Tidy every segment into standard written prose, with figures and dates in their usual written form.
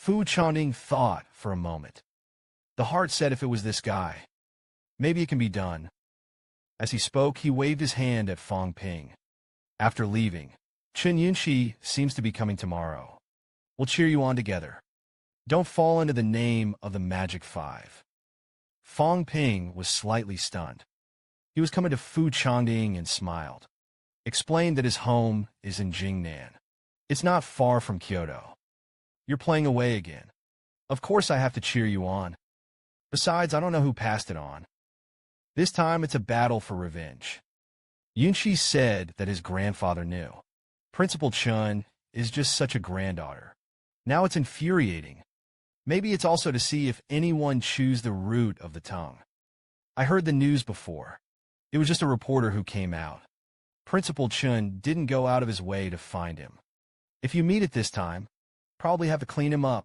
Fu Changding thought for a moment. The heart said if it was this guy, maybe it can be done. As he spoke, he waved his hand at Fang Ping. After leaving, Chen Yunxi seems to be coming tomorrow. We'll cheer you on together. Don't fall into the name of the Magic Five. Fang Ping was slightly stunned. He was coming to Fu Changding and smiled. Explained that his home is in Jingnan. It's not far from Kyoto. You're playing away again. Of course I have to cheer you on. Besides, I don't know who passed it on. This time it's a battle for revenge. Yunxi said that his grandfather knew. Principal Chun is just such a granddaughter. Now it's infuriating. Maybe it's also to see if anyone chews the root of the tongue. I heard the news before. It was just a reporter who came out. Principal Chun didn't go out of his way to find him. If you meet it this time, probably have to clean him up.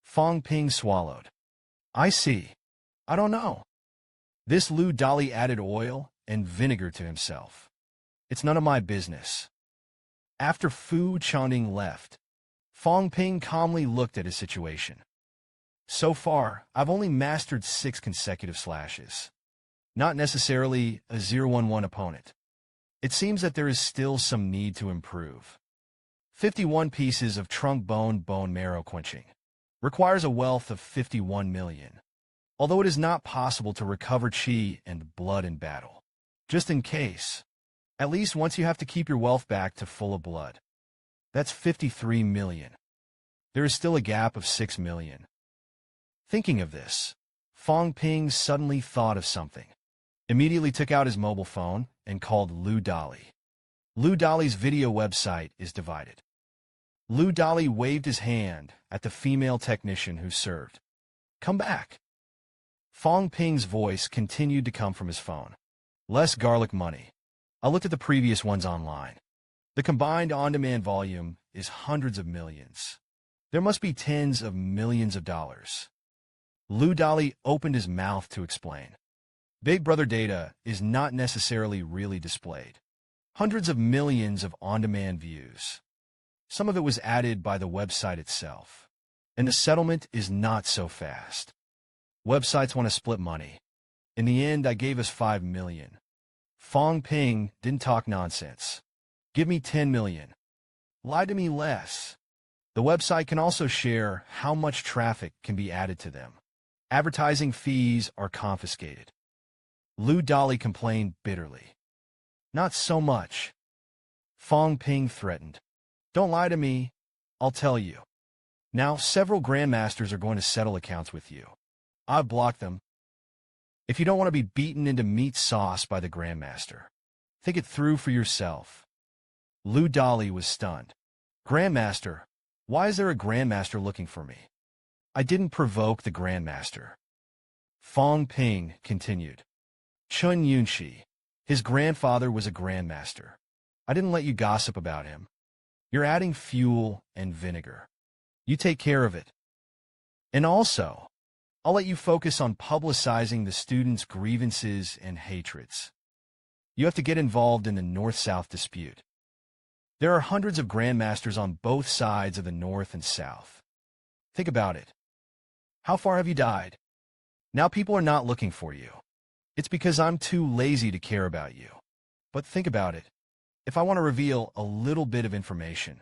Fang Ping swallowed. I see. I don't know. This Lu Dali added oil and vinegar to himself. It's none of my business. After Fu Changding left, Fang Ping calmly looked at his situation. So far, I've only mastered 6 consecutive slashes. Not necessarily a 0-1-1 opponent. It seems that there is still some need to improve. 51 pieces of trunk bone marrow quenching requires a wealth of 51 million. Although it is not possible to recover chi and blood in battle. Just in case. At least once you have to keep your wealth back to full of blood. That's 53 million. There is still a gap of 6 million. Thinking of this, Fang Ping suddenly thought of something. Immediately took out his mobile phone and called Lu Dali. Lu Dali's video website is divided. Lu Dali waved his hand at the female technician who served. Come back. Fang Ping's voice continued to come from his phone. Less garlic money. I looked at the previous ones online. The combined on-demand volume is hundreds of millions. There must be tens of millions of dollars. Lu Dali opened his mouth to explain. Big Brother data is not necessarily really displayed. Hundreds of millions of on-demand views. Some of it was added by the website itself. And the settlement is not so fast. Websites want to split money. In the end, I gave us 5 million. Fang Ping didn't talk nonsense. Give me 10 million. Lie to me less. The website can also share how much traffic can be added to them. Advertising fees are confiscated. Lu Dali complained bitterly. Not so much. Fang Ping threatened. Don't lie to me. I'll tell you. Now, several grandmasters are going to settle accounts with you. I've blocked them. If you don't want to be beaten into meat sauce by the grandmaster, think it through for yourself. Lu Dali was stunned. Grandmaster? Why is there a grandmaster looking for me? I didn't provoke the grandmaster. Fang Ping continued. Chun Yunxi. His grandfather was a grandmaster. I didn't let you gossip about him. You're adding fuel and vinegar. You take care of it. And also, I'll let you focus on publicizing the students' grievances and hatreds. You have to get involved in the North-South dispute. There are hundreds of grandmasters on both sides of the North and South. Think about it. How far have you died? Now people are not looking for you. It's because I'm too lazy to care about you. But think about it. If I want to reveal a little bit of information.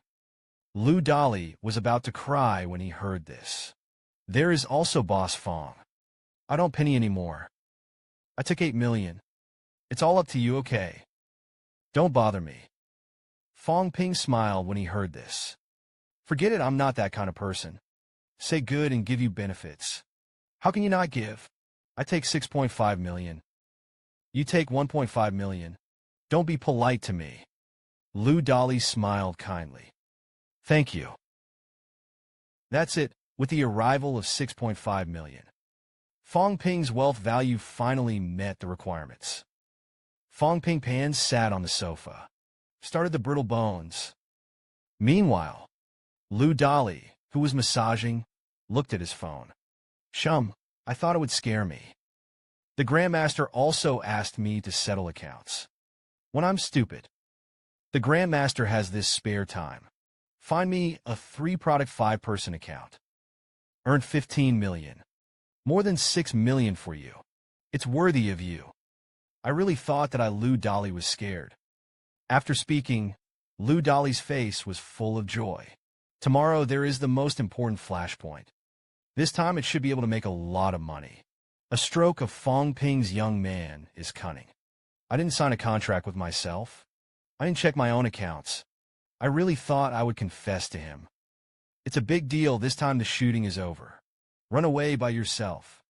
Lu Dali was about to cry when he heard this. There is also Boss Fang. I don't penny anymore. I took 8 million. It's all up to you, okay? Don't bother me. Fang Ping smiled when he heard this. Forget it, I'm not that kind of person. Say good and give you benefits. How can you not give? I take 6.5 million. You take 1.5 million. Don't be polite to me. Lu Dali smiled kindly. Thank you. That's it. With the arrival of 6.5 million. Fang Ping's wealth value finally met the requirements. Fang Ping Pan sat on the sofa. Started the brittle bones. Meanwhile, Lu Dali, who was massaging, looked at his phone. Shum, I thought it would scare me. The Grandmaster also asked me to settle accounts. When I'm stupid. The Grandmaster has this spare time. Find me a 3-product 5-person account. Earned 15 million. More than 6 million for you. It's worthy of you. I really thought that Lu Dali was scared. After speaking, Lu Dali's face was full of joy. Tomorrow there is the most important flashpoint. This time it should be able to make a lot of money. A stroke of Fang Ping's young man is cunning. I didn't sign a contract with myself. I didn't check my own accounts. I really thought I would confess to him. It's a big deal this time the shooting is over. Run away by yourself.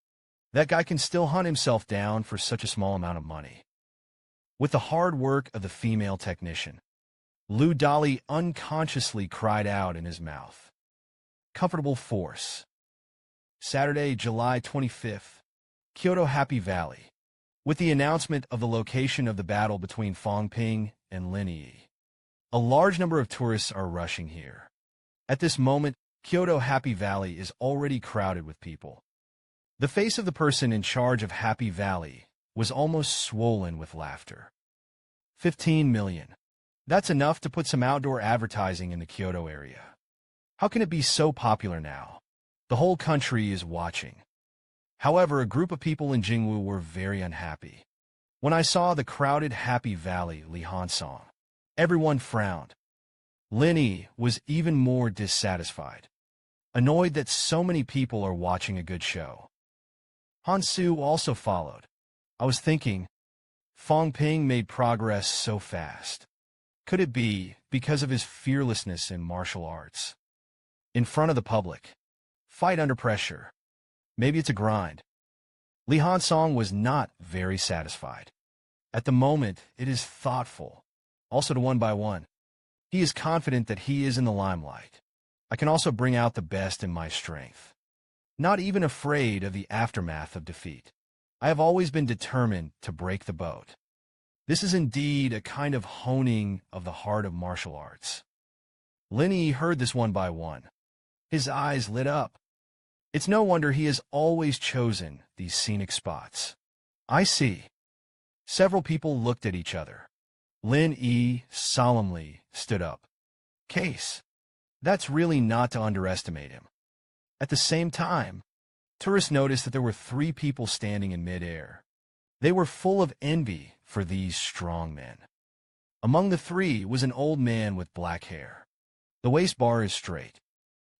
That guy can still hunt himself down for such a small amount of money. With the hard work of the female technician, Lu Dali unconsciously cried out in his mouth. Comfortable force. Saturday, July 25th, Kyoto Happy Valley. With the announcement of the location of the battle between Fang Ping and Lin Yi, a large number of tourists are rushing here. At this moment, Kyoto Happy Valley is already crowded with people. The face of the person in charge of Happy Valley was almost swollen with laughter. 15 million. That's enough to put some outdoor advertising in the Kyoto area. How can it be so popular now? The whole country is watching. However, a group of people in Jingwu were very unhappy. When I saw the crowded Happy Valley Li Hansong, everyone frowned. Lin Yi was even more dissatisfied, annoyed that so many people are watching a good show. Hansu also followed. I was thinking, Fang Ping made progress so fast. Could it be because of his fearlessness in martial arts? In front of the public. Fight under pressure. Maybe it's a grind. Li Hansong was not very satisfied. At the moment, it is thoughtful. Also to one by one. He is confident that he is in the limelight. I can also bring out the best in my strength. Not even afraid of the aftermath of defeat. I have always been determined to break the boat. This is indeed a kind of honing of the heart of martial arts. Lin Yi heard this one by one. His eyes lit up. It's no wonder he has always chosen these scenic spots. I see. Several people looked at each other. Lin Yi solemnly stood up. Case. That's really not to underestimate him. At the same time, tourists noticed that there were 3 people standing in midair. They were full of envy for these strong men. Among the 3 was an old man with black hair. The waist bar is straight.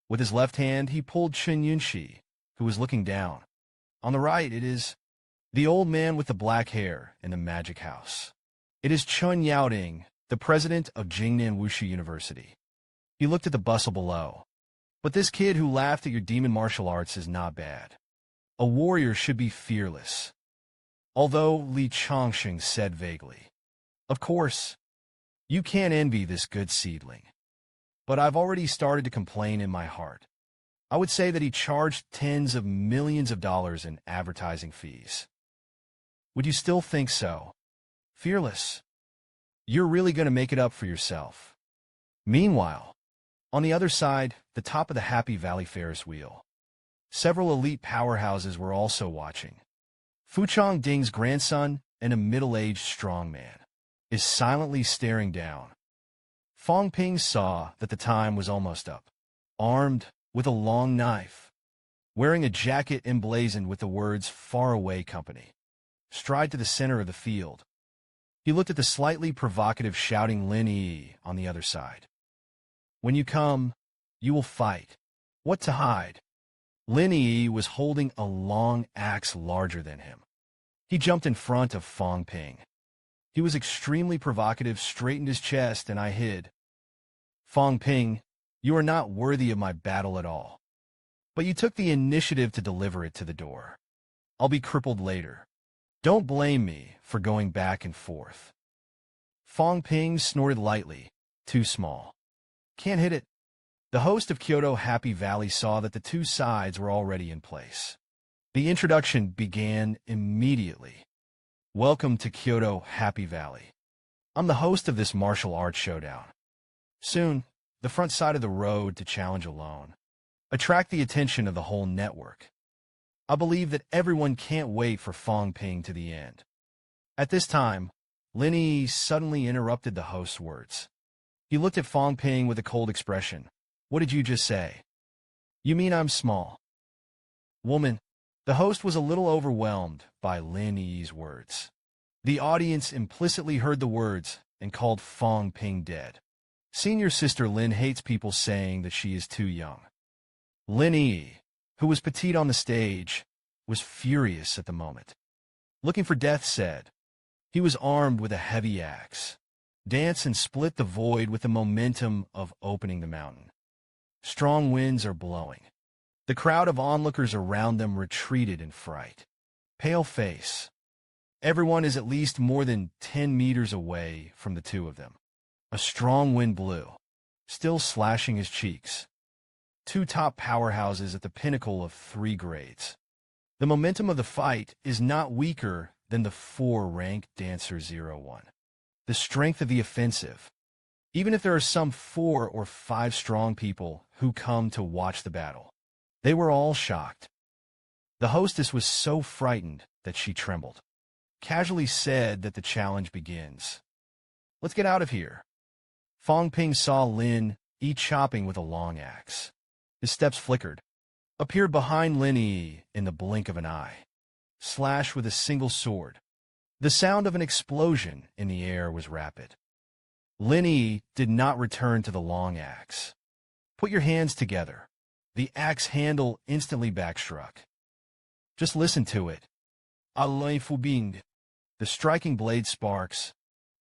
With his left hand, he pulled Chen Yunxi, who was looking down. On the right, it is the old man with the black hair in the magic house. It is Chun Yaoding, the president of Jingnan Wushu University. He looked at the bustle below. But this kid who laughed at your demon martial arts is not bad. A warrior should be fearless. Although Li Chongqing said vaguely, of course, you can't envy this good seedling. But I've already started to complain in my heart. I would say that he charged tens of millions of dollars in advertising fees. Would you still think so? Fearless. You're really going to make it up for yourself. Meanwhile, on the other side, the top of the Happy Valley Ferris wheel. Several elite powerhouses were also watching. Fu Chongding's grandson, and a middle-aged strongman, is silently staring down. Fang Ping saw that the time was almost up. Armed with a long knife, wearing a jacket emblazoned with the words Far Away Company, stride to the center of the field. He looked at the slightly provocative shouting Lin Yi on the other side. When you come, you will fight. What to hide? Lin Yi was holding a long axe larger than him. He jumped in front of Fang Ping. He was extremely provocative, straightened his chest, and I hid. Fang Ping, you are not worthy of my battle at all. But you took the initiative to deliver it to the door. I'll be crippled later. Don't blame me for going back and forth. Fang Ping snorted lightly. Too small. Can't hit it. The host of Kyoto Happy Valley saw that the 2 sides were already in place. The introduction began immediately. Welcome to Kyoto Happy Valley. I'm the host of this martial arts showdown. Soon, the front side of the road to challenge alone. Attract the attention of the whole network. I believe that everyone can't wait for Fang Ping to the end. At this time, Lin Yi suddenly interrupted the host's words. He looked at Fang Ping with a cold expression. What did you just say? You mean I'm small? Woman. The host was a little overwhelmed by Lin Yi's words. The audience implicitly heard the words and called Fang Ping dead. Senior sister Lin hates people saying that she is too young. Lin Yi, who was petite on the stage, was furious at the moment. Looking for death said. He was armed with a heavy axe. Dance and split the void with the momentum of opening the mountain. Strong winds are blowing. The crowd of onlookers around them retreated in fright. Pale face. Everyone is at least more than 10 meters away from the two of them. A strong wind blew, still slashing his cheeks. Two top powerhouses at the pinnacle of 3 grades. The momentum of the fight is not weaker than the 4-ranked Dancer 01. The strength of the offensive. Even if there are some 4 or 5 strong people who come to watch the battle. They were all shocked. The hostess was so frightened that she trembled. Casually said that the challenge begins. Let's get out of here. Fang Ping saw Lin Yi chopping with a long axe. His steps flickered. Appeared behind Lin Yi in the blink of an eye. Slash with a single sword. The sound of an explosion in the air was rapid. Lin Yi did not return to the long axe. Put your hands together. The axe handle instantly backstruck. Just listen to it. Alain Fubing. The striking blade sparks.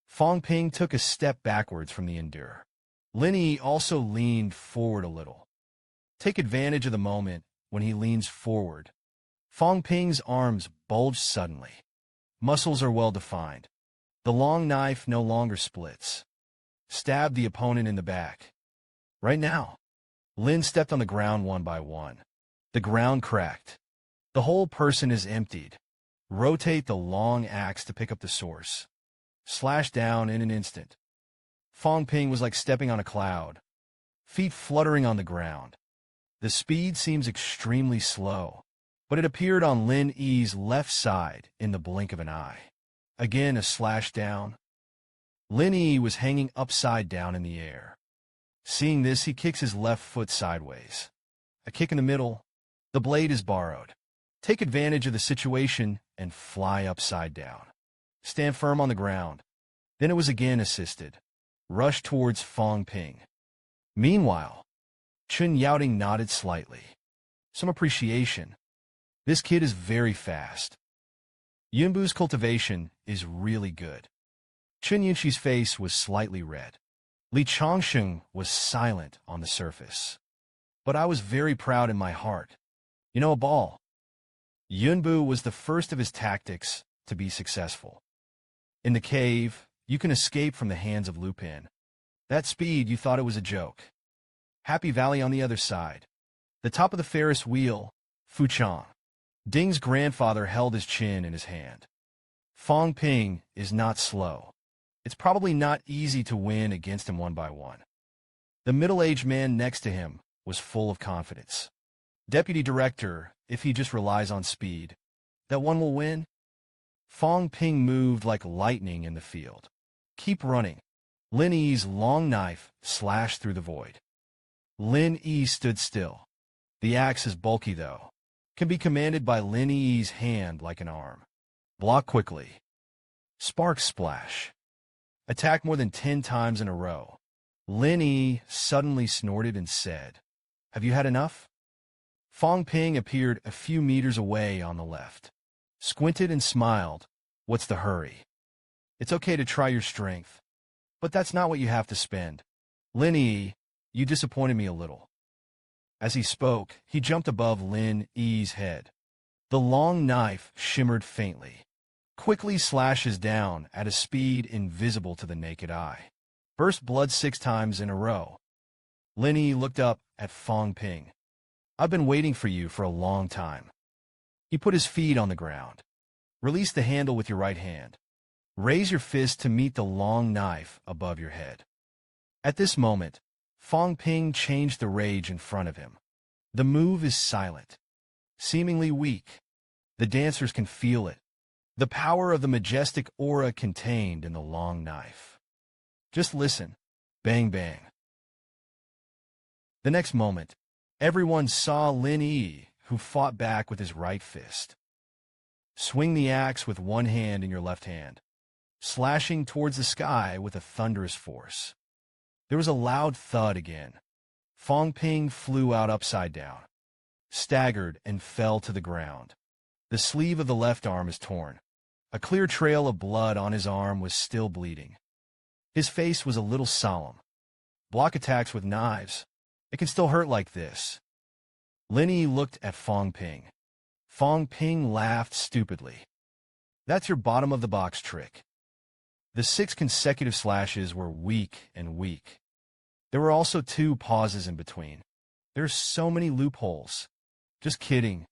Fang Ping took a step backwards from the endure. Lin Yi also leaned forward a little. Take advantage of the moment when he leans forward. Fang Ping's arms bulged suddenly. Muscles are well defined. The long knife no longer splits. Stab the opponent in the back. Right now. Lin stepped on the ground one by one. The ground cracked. The whole person is emptied. Rotate the long axe to pick up the source. Slash down in an instant. Fang Ping was like stepping on a cloud. Feet fluttering on the ground. The speed seems extremely slow, but it appeared on Lin Yi's left side in the blink of an eye. Again a slash down. Lin Yi was hanging upside down in the air. Seeing this, he kicks his left foot sideways. A kick in the middle. The blade is borrowed. Take advantage of the situation and fly upside down. Stand firm on the ground. Then it was again assisted. Rush towards Fang Ping. Meanwhile, Chun Yaoting nodded slightly. Some appreciation. This kid is very fast. Yunbu's cultivation is really good. Chun Yunxi's face was slightly red. Li Changsheng was silent on the surface. But I was very proud in my heart. You know, a ball. Yunbu was the first of his tactics to be successful. In the cave, you can escape from the hands of Lupin. That speed, you thought it was a joke. Happy Valley on the other side. The top of the Ferris wheel, Fuchang. Ding's grandfather held his chin in his hand. Fang Ping is not slow. It's probably not easy to win against him one by one. The middle-aged man next to him was full of confidence. Deputy Director, if he just relies on speed, that one will win? Fang Ping moved like lightning in the field. Keep running. Lin Yi's long knife slashed through the void. Lin Yi stood still. The axe is bulky, though. Can be commanded by Lin Yi's hand like an arm. Block quickly. Sparks splash. Attack more than 10 times in a row. Lin Yi suddenly snorted and said, "Have you had enough?" Fang Ping appeared a few meters away on the left. Squinted and smiled. What's the hurry? It's okay to try your strength. But that's not what you have to spend. Lin Yi, you disappointed me a little. As he spoke, he jumped above Lin Yi's head. The long knife shimmered faintly. Quickly slashes down at a speed invisible to the naked eye. Burst blood 6 times in a row. Lin Yi looked up at Fang Ping. I've been waiting for you for a long time. He put his feet on the ground. Release the handle with your right hand. Raise your fist to meet the long knife above your head. At this moment, Fang Ping changed the rage in front of him. The move is silent, seemingly weak. The dancers can feel it. The power of the majestic aura contained in the long knife. Just listen. Bang, bang. The next moment, everyone saw Lin Yi, who fought back with his right fist. Swing the axe with one hand in your left hand, slashing towards the sky with a thunderous force. There was a loud thud again. Fang Ping flew out upside down, staggered, and fell to the ground. The sleeve of the left arm is torn. A clear trail of blood on his arm was still bleeding. His face was a little solemn. Block attacks with knives. It can still hurt like this. Lin Yi looked at Fang Ping. Fang Ping laughed stupidly. That's your bottom-of-the-box trick. The 6 consecutive slashes were weak and weak. There were also 2 pauses in between. There's so many loopholes. Just kidding.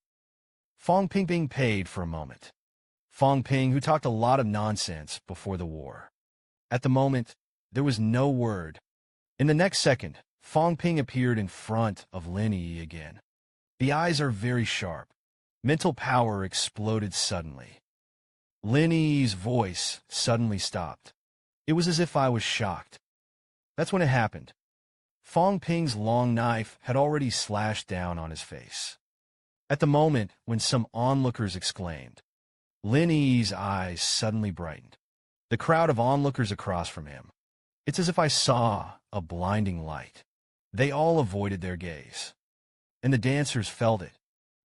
Fang Ping being paid for a moment. Fang Ping, who talked a lot of nonsense before the war. At the moment, there was no word. In the next second, Fang Ping appeared in front of Lin Yi again. The eyes are very sharp. Mental power exploded suddenly. Lin Yi's voice suddenly stopped. It was as if I was shocked. That's when it happened. Fang Ping's long knife had already slashed down on his face. At the moment when some onlookers exclaimed, Lin Yi's eyes suddenly brightened. The crowd of onlookers across from him. It's as if I saw a blinding light. They all avoided their gaze. And the dancers felt it.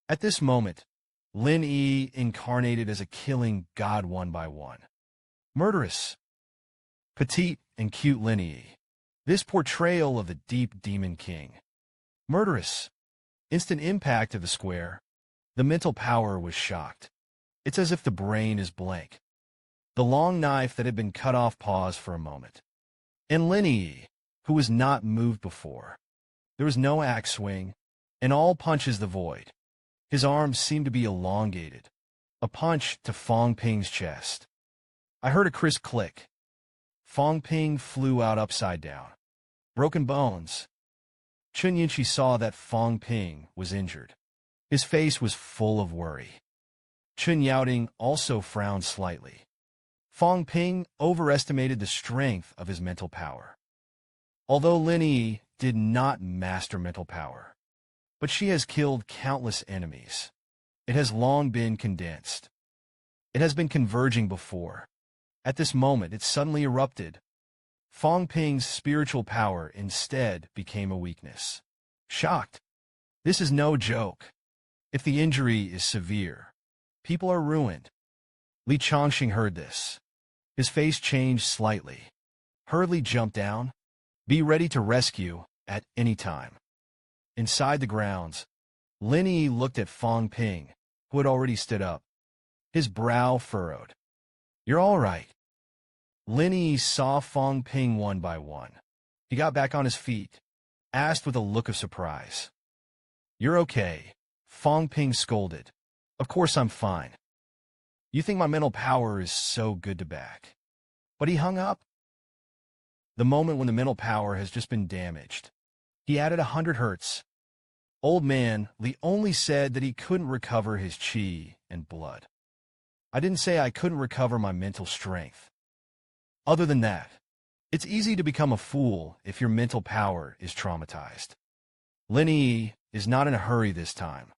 At this moment, Lin Yi incarnated as a killing god one by one. Murderous. Petite and cute Lin Yi. This portrayal of the deep demon king. Murderous. Instant impact of the square. The mental power was shocked. It's as if the brain is blank. The long knife that had been cut off paused for a moment. And Lin Yi, who was not moved before. There was no axe swing, and all punches the void. His arms seemed to be elongated. A punch to Fang Ping's chest. I heard a crisp click. Fang Ping flew out upside down. Broken bones. Chun Yinchi saw that Fang Ping was injured. His face was full of worry. Chun Yaoting also frowned slightly. Fang Ping overestimated the strength of his mental power. Although Lin Yi did not master mental power, but she has killed countless enemies. It has long been condensed. It has been converging before. At this moment, it suddenly erupted. Fang Ping's spiritual power instead became a weakness. Shocked. This is no joke. If the injury is severe, people are ruined. Li Changxing heard this. His face changed slightly. Hurriedly jumped down. Be ready to rescue at any time. Inside the grounds, Lin Yi looked at Fang Ping, who had already stood up. His brow furrowed. You're all right. Lin Yi saw Fang Ping one by one. He got back on his feet, asked with a look of surprise. You're okay, Fang Ping scolded. Of course I'm fine. You think my mental power is so good to back. But he hung up. The moment when the mental power has just been damaged. He added 100 hertz. Old man, Li only said that he couldn't recover his chi and blood. I didn't say I couldn't recover my mental strength. Other than that, it's easy to become a fool if your mental power is traumatized. Lin Yi is not in a hurry this time.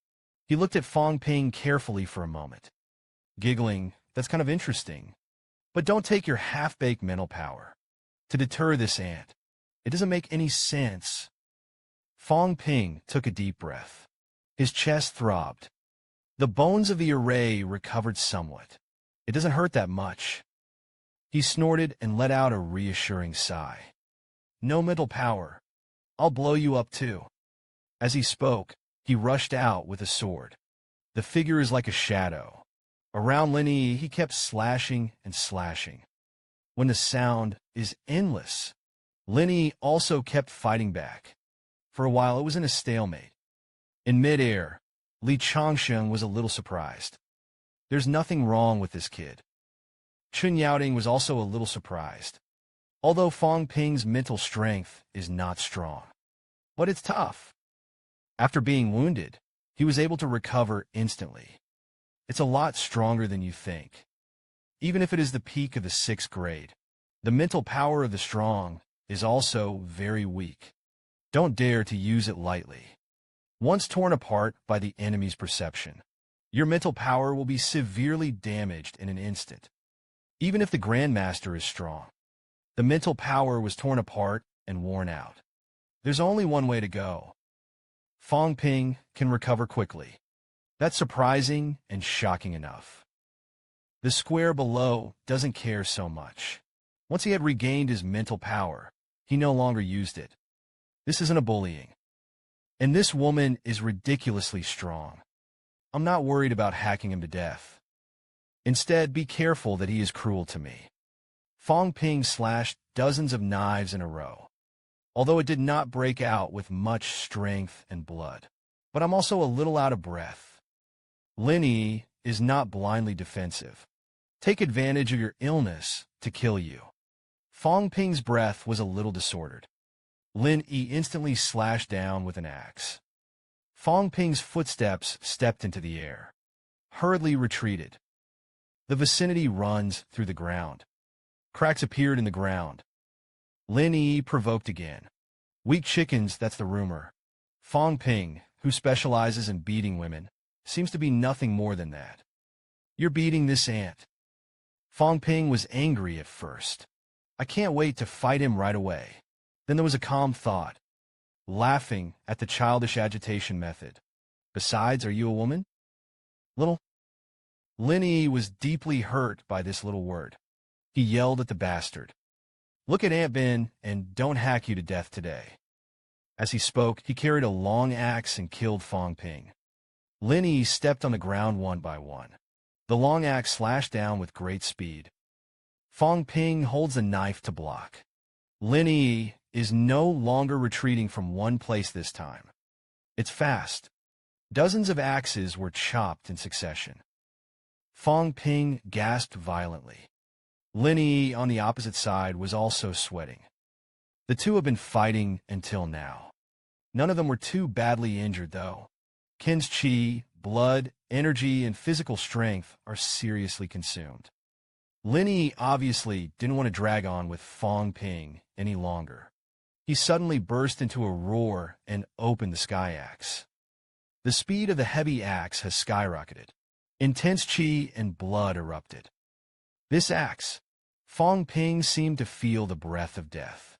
He looked at Fang Ping carefully for a moment. Giggling, that's kind of interesting. But don't take your half-baked mental power to deter this ant. It doesn't make any sense. Fang Ping took a deep breath. His chest throbbed. The bones of the array recovered somewhat. It doesn't hurt that much. He snorted and let out a reassuring sigh. No mental power. I'll blow you up too. As he spoke, he rushed out with a sword. The figure is like a shadow. Around Lin Yi, he kept slashing and slashing. When the sound is endless, Lin Yi also kept fighting back. For a while, it was in a stalemate. In midair, Li Changsheng was a little surprised. There's nothing wrong with this kid. Chun Yaoting was also a little surprised. Although Fang Ping's mental strength is not strong. But it's tough. After being wounded, he was able to recover instantly. It's a lot stronger than you think. Even if it is the peak of the 6th grade, the mental power of the strong is also very weak. Don't dare to use it lightly. Once torn apart by the enemy's perception, your mental power will be severely damaged in an instant. Even if the Grandmaster is strong, the mental power was torn apart and worn out. There's only one way to go. Fang Ping can recover quickly. That's surprising and shocking enough. The square below doesn't care so much. Once he had regained his mental power, he no longer used it. This isn't a bullying. And this woman is ridiculously strong. I'm not worried about hacking him to death. Instead, be careful that he is cruel to me. Fang Ping slashed dozens of knives in a row, although it did not break out with much strength and blood. But I'm also a little out of breath. Lin Yi is not blindly defensive. Take advantage of your illness to kill you. Fang Ping's breath was a little disordered. Lin Yi instantly slashed down with an axe. Fang Ping's footsteps stepped into the air, hurriedly retreated. The vicinity runs through the ground. Cracks appeared in the ground. Lin Yi provoked again. Weak chickens, that's the rumor. Fang Ping, who specializes in beating women, seems to be nothing more than that. You're beating this ant. Fang Ping was angry at first. I can't wait to fight him right away. Then there was a calm thought, laughing at the childish agitation method. Besides, are you a woman? Little? Lin Yi was deeply hurt by this little word. He yelled at the bastard. Look at Aunt Bin and don't hack you to death today. As he spoke, he carried a long axe and killed Fang Ping. Lin Yi stepped on the ground one by one. The long axe slashed down with great speed. Fang Ping holds a knife to block. Lin Yi is no longer retreating from one place this time. It's fast. Dozens of axes were chopped in succession. Fang Ping gasped violently. Lin Yi on the opposite side was also sweating. The two have been fighting until now. None of them were too badly injured, though. Qin's qi, blood, energy, and physical strength are seriously consumed. Lin Yi obviously didn't want to drag on with Fang Ping any longer. He suddenly burst into a roar and opened the sky axe. The speed of the heavy axe has skyrocketed. Intense qi and blood erupted. This axe, Fang Ping seemed to feel the breath of death.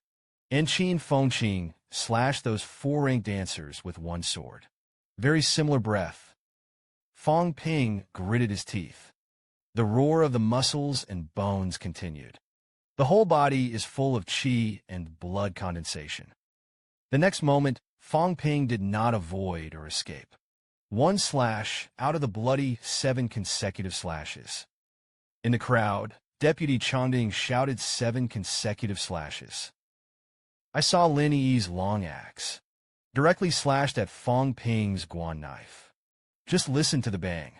Enchin Fengqing slashed those four-rank dancers with one sword. Very similar breath. Fang Ping gritted his teeth. The roar of the muscles and bones continued. The whole body is full of qi and blood condensation. The next moment, Fang Ping did not avoid or escape. One slash out of the bloody 7 consecutive slashes. In the crowd, Deputy Chongding shouted 7 consecutive slashes. I saw Lin Yi's long axe, directly slashed at Fang Ping's guan knife. Just listen to the bang.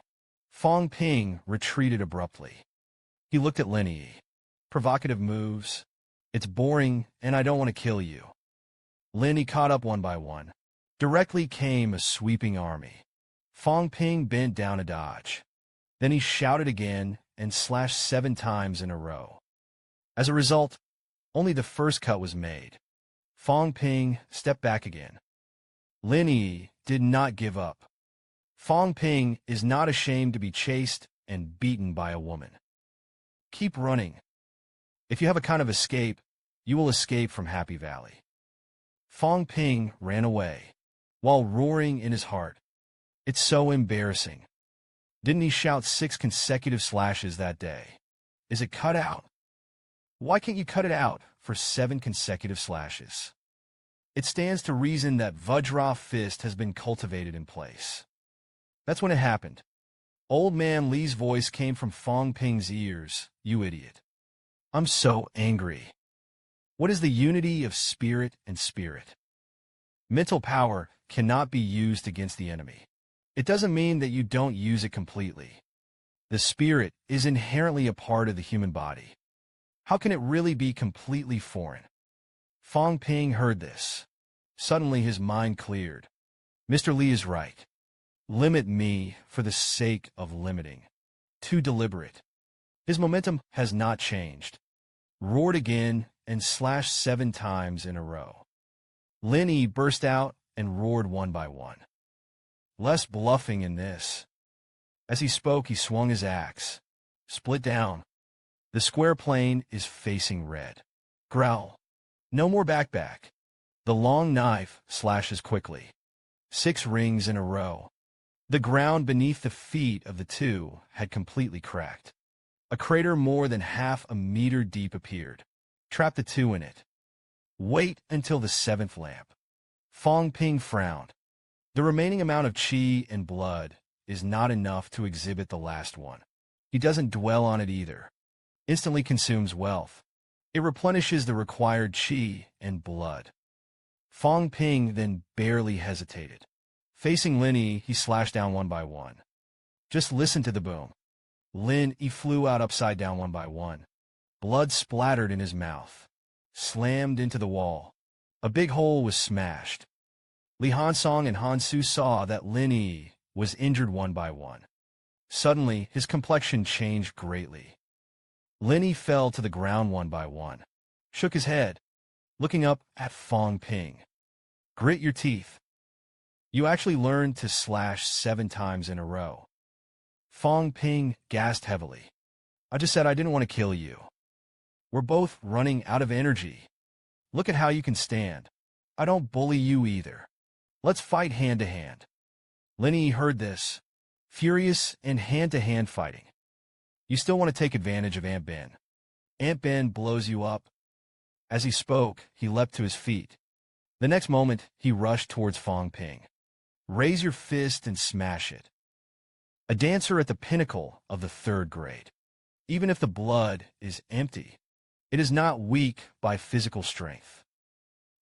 Fang Ping retreated abruptly. He looked at Lin Yi. Provocative moves. It's boring, and I don't want to kill you. Lin Yi caught up one by one. Directly came a sweeping army. Fang Ping bent down to dodge. Then he shouted again and slashed 7 times in a row. As a result, only the first cut was made. Fang Ping stepped back again. Lin Yi did not give up. Fang Ping is not ashamed to be chased and beaten by a woman. Keep running. If you have a kind of escape, you will escape from Happy Valley. Fang Ping ran away, while roaring in his heart. It's so embarrassing. Didn't he shout 6 consecutive slashes that day? Is it cut out? Why can't you cut it out for 7 consecutive slashes? It stands to reason that Vajra Fist has been cultivated in place. That's when it happened. Old Man Li's voice came from Fang Ping's ears. You idiot. I'm so angry. What is the unity of spirit and spirit? Mental power cannot be used against the enemy. It doesn't mean that you don't use it completely. The spirit is inherently a part of the human body. How can it really be completely foreign? Fang Ping heard this. Suddenly his mind cleared. Mr. Li is right. Limit me for the sake of limiting. Too deliberate. His momentum has not changed. Roared again and slashed 7 times in a row. Lin Yi burst out and roared one by one. Less bluffing in this. As he spoke, he swung his axe. Split down. The square plane is facing red. Growl. No more back. The long knife slashes quickly. 6 rings in a row. The ground beneath the feet of the two had completely cracked. A crater more than half a meter deep appeared. Trap the two in it. Wait until the 7th lamp. Fang Ping frowned. The remaining amount of qi and blood is not enough to exhibit the last one. He doesn't dwell on it either. Instantly consumes wealth. It replenishes the required qi and blood. Fang Ping then barely hesitated. Facing Linny, he slashed down one by one. Just listen to the boom. He flew out upside down one by one. Blood splattered in his mouth. Slammed into the wall. A big hole was smashed. Li Hansong and Hansu saw that Linny was injured one by one. Suddenly, his complexion changed greatly. Linny fell to the ground one by one. Shook his head, looking up at Fang Ping. Grit your teeth. You actually learned to slash 7 times in a row. Fang Ping gasped heavily. I just said I didn't want to kill you. We're both running out of energy. Look at how you can stand. I don't bully you either. Let's fight hand to hand. Linny heard this, furious and hand-to-hand fighting. You still want to take advantage of Aunt Ben. Aunt Ben blows you up. As he spoke, he leapt to his feet. The next moment, he rushed towards Fang Ping. Raise your fist and smash it. A dancer at the pinnacle of the 3rd grade. Even if the blood is empty, it is not weak by physical strength.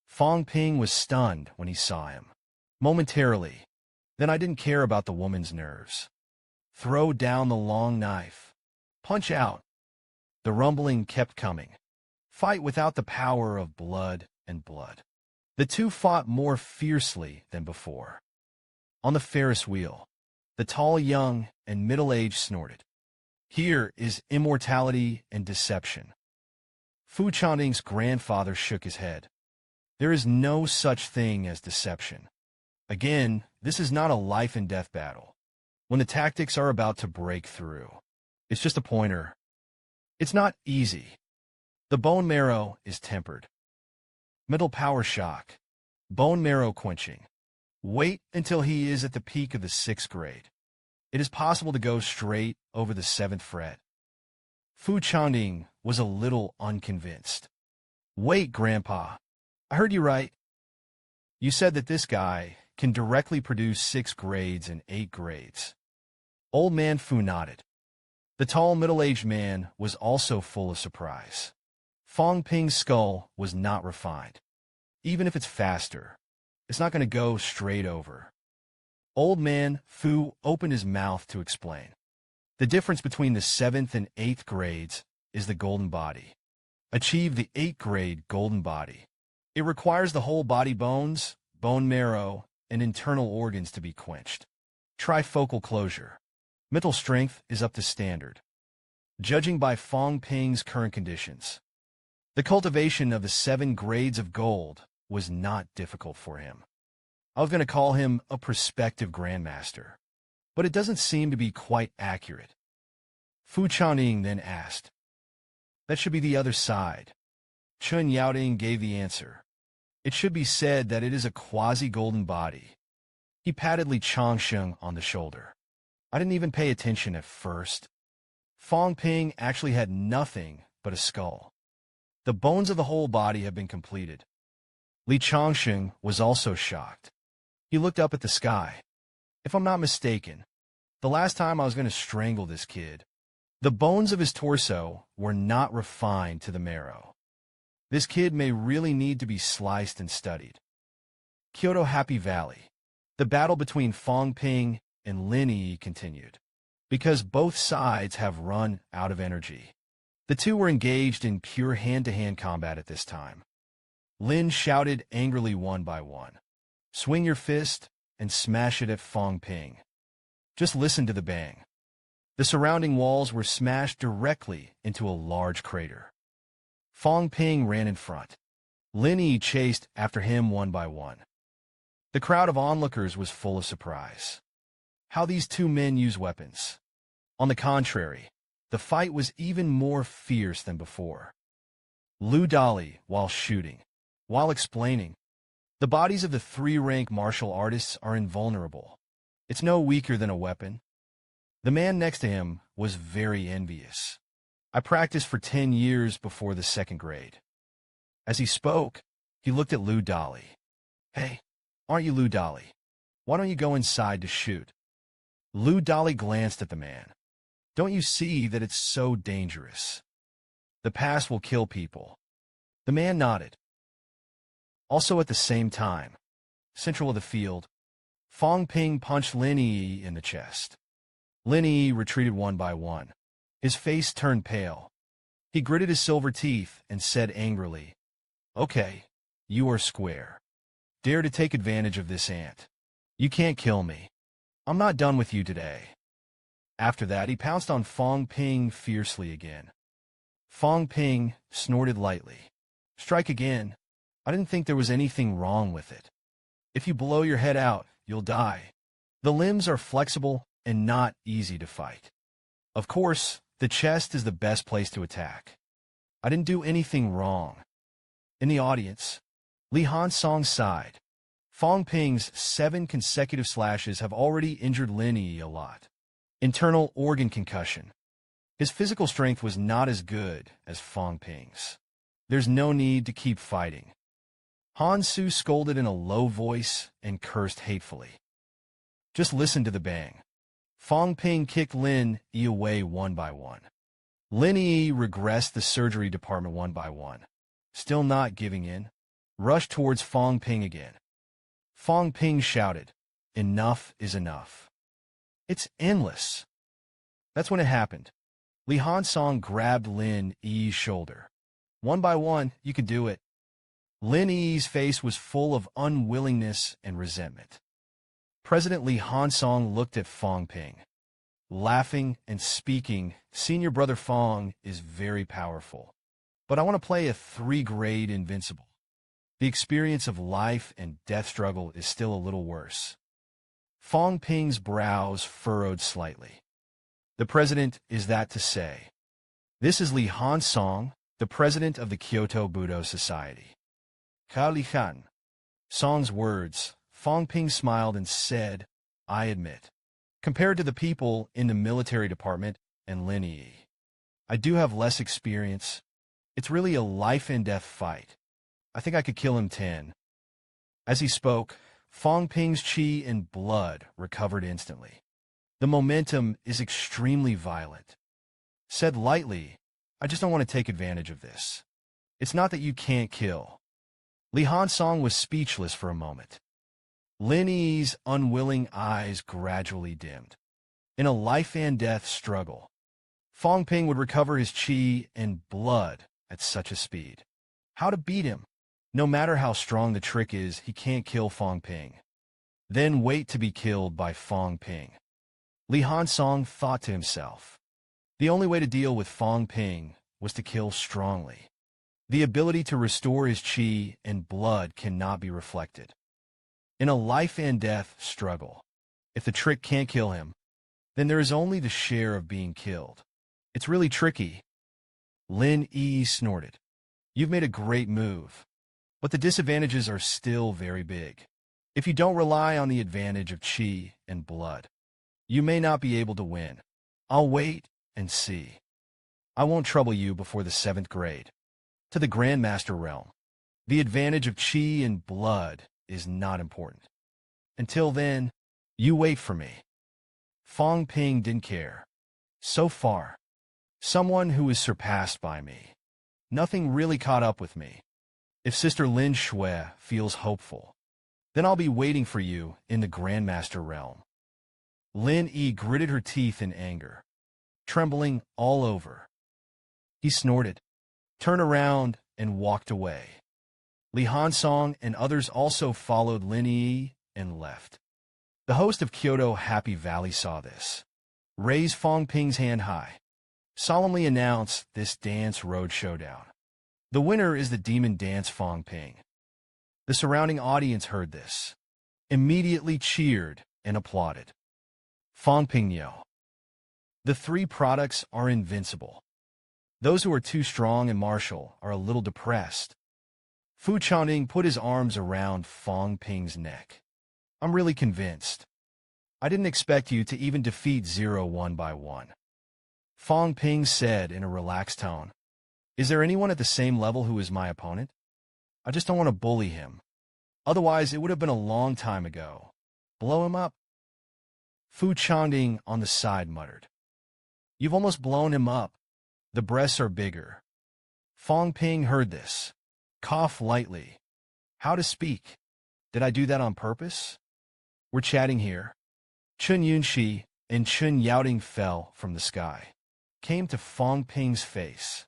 Fang Ping was stunned when he saw him. Momentarily, then I didn't care about the woman's nerves. Throw down the long knife. Punch out. The rumbling kept coming. Fight without the power of blood and blood. The two fought more fiercely than before. On the Ferris wheel, the tall young and middle-aged snorted. Here is immortality and deception. Fu Chanding's grandfather shook his head. There is no such thing as deception. Again, this is not a life-and-death battle. When the tactics are about to break through, it's just a pointer. It's not easy. The bone marrow is tempered. Middle power shock. Bone marrow quenching. Wait until he is at the peak of the 6th grade. It is possible to go straight over the 7th fret. Fu Chanding was a little unconvinced. Wait, Grandpa. I heard you right. You said that this guy can directly produce 6 grades and 8 grades. Old man Fu nodded. The tall middle-aged man was also full of surprise. Fang Ping's skull was not refined. Even if it's faster, it's not going to go straight over. Old man Fu opened his mouth to explain. The difference between the 7th and 8th grades is the golden body. Achieve the 8th grade golden body. It requires the whole body bones, bone marrow, and internal organs to be quenched. Trifocal closure. Mental strength is up to standard. Judging by Fang Ping's current conditions, the cultivation of the 7 grades of gold was not difficult for him. I was going to call him a prospective grandmaster, but it doesn't seem to be quite accurate. Fu Chanding then asked. That should be the other side. Chun Yaoding gave the answer. It should be said that it is a quasi-golden body. He patted Li Changsheng on the shoulder. I didn't even pay attention at first. Fang Ping actually had nothing but a skull. The bones of the whole body have been completed. Li Changsheng was also shocked. He looked up at the sky. If I'm not mistaken, the last time I was going to strangle this kid, the bones of his torso were not refined to the marrow. This kid may really need to be sliced and studied. Kyoto Happy Valley. The battle between Fang Ping and Lin Yi continued. Because both sides have run out of energy, the two were engaged in pure hand-to-hand combat at this time. Lin shouted angrily one by one. Swing your fist and smash it at Fang Ping. Just listen to the bang. The surrounding walls were smashed directly into a large crater. Fang Ping ran in front. Lin Yi chased after him one by one. The crowd of onlookers was full of surprise. How these two men use weapons. On the contrary, the fight was even more fierce than before. Lu Dali, while explaining, the bodies of the three-rank martial artists are invulnerable. It's no weaker than a weapon. The man next to him was very envious. I practiced for 10 years before the second grade. As he spoke, he looked at Lu Dali. Hey, aren't you Lu Dali? Why don't you go inside to shoot? Lu Dali glanced at the man. Don't you see that it's so dangerous? The past will kill people. The man nodded. Also at the same time, central of the field, Fang Ping punched Lin Yi in the chest. Lin Yi retreated one by one. His face turned pale. He gritted his silver teeth and said angrily, Okay, you are square. Dare to take advantage of this ant. You can't kill me. I'm not done with you today. After that, he pounced on Fang Ping fiercely again. Fang Ping snorted lightly. Strike again. I didn't think there was anything wrong with it. If you blow your head out, you'll die. The limbs are flexible and not easy to fight. Of course, the chest is the best place to attack. I didn't do anything wrong. In the audience, Li Hansong sighed. Fang Ping's 7 consecutive slashes have already injured Lin Yi a lot. Internal organ concussion. His physical strength was not as good as Fang Ping's. There's no need to keep fighting. Han Su scolded in a low voice and cursed hatefully. Just listen to the bang. Fang Ping kicked Lin Yi away one by one. Lin Yi regressed the surgery department one by one. Still not giving in, rushed towards Fang Ping again. Fang Ping shouted, Enough is enough. It's endless. That's when it happened. Li Hansong grabbed Lin Yi's shoulder. One by one, you can do it. Lin Yi's face was full of unwillingness and resentment. President Li Hansong looked at Fang Ping. Laughing and speaking, Senior Brother Fang is very powerful. But I want to play a 3-grade invincible. The experience of life and death struggle is still a little worse. Fang Ping's brows furrowed slightly. The president is that to say. This is Li Hansong, the president of the Kyoto Budo Society. Kao Li Han. Song's words, Fang Ping smiled and said, I admit. Compared to the people in the military department and Lin Yi, I do have less experience. It's really a life-and-death fight. I think I could kill him 10. As he spoke, Fang Ping's chi and blood recovered instantly. The momentum is extremely violent. Said lightly, I just don't want to take advantage of this. It's not that you can't kill. Li Hansong was speechless for a moment. Lin Yi's unwilling eyes gradually dimmed. In a life-and-death struggle, Fang Ping would recover his chi and blood at such a speed. How to beat him? No matter how strong the trick is, he can't kill Fang Ping. Then wait to be killed by Fang Ping. Li Hansong thought to himself. The only way to deal with Fang Ping was to kill strongly. The ability to restore his chi and blood cannot be reflected. In a life-and-death struggle, if the trick can't kill him, then there is only the share of being killed. It's really tricky. Lin Yi snorted. You've made a great move, but the disadvantages are still very big. If you don't rely on the advantage of chi and blood, you may not be able to win. I'll wait and see. I won't trouble you before the 7th grade. To the Grandmaster realm, the advantage of chi and blood is not important. Until then, you wait for me. Fang Ping didn't care. So far, someone who is surpassed by me. Nothing really caught up with me. If Sister Lin Shui feels hopeful, then I'll be waiting for you in the Grandmaster realm. Lin Yi gritted her teeth in anger, trembling all over. He snorted, turned around, and walked away. Li Hansong and others also followed Lin Yi and left. The host of Kyoto Happy Valley saw this, raised Fang Ping's hand high, solemnly announced this dance road showdown. The winner is the demon dance Fang Ping. The surrounding audience heard this. immediately cheered and applauded. Fang Ping. The three products are invincible. Those who are too strong and martial are a little depressed. Fu Changding put his arms around Fang Ping's neck. I'm really convinced. I didn't expect you to even defeat Zero one by one. Fang Ping said in a relaxed tone. Is there anyone at the same level who is my opponent? I just don't want to bully him. Otherwise, it would have been a long time ago. Blow him up. Fu Changding on the side muttered. You've almost blown him up. The breasts are bigger. Fang Ping heard this. Coughed lightly. How to speak? Did I do that on purpose? We're chatting here. Chun Yunxi and Chun Yaoting fell from the sky. Came to Fang Ping's face.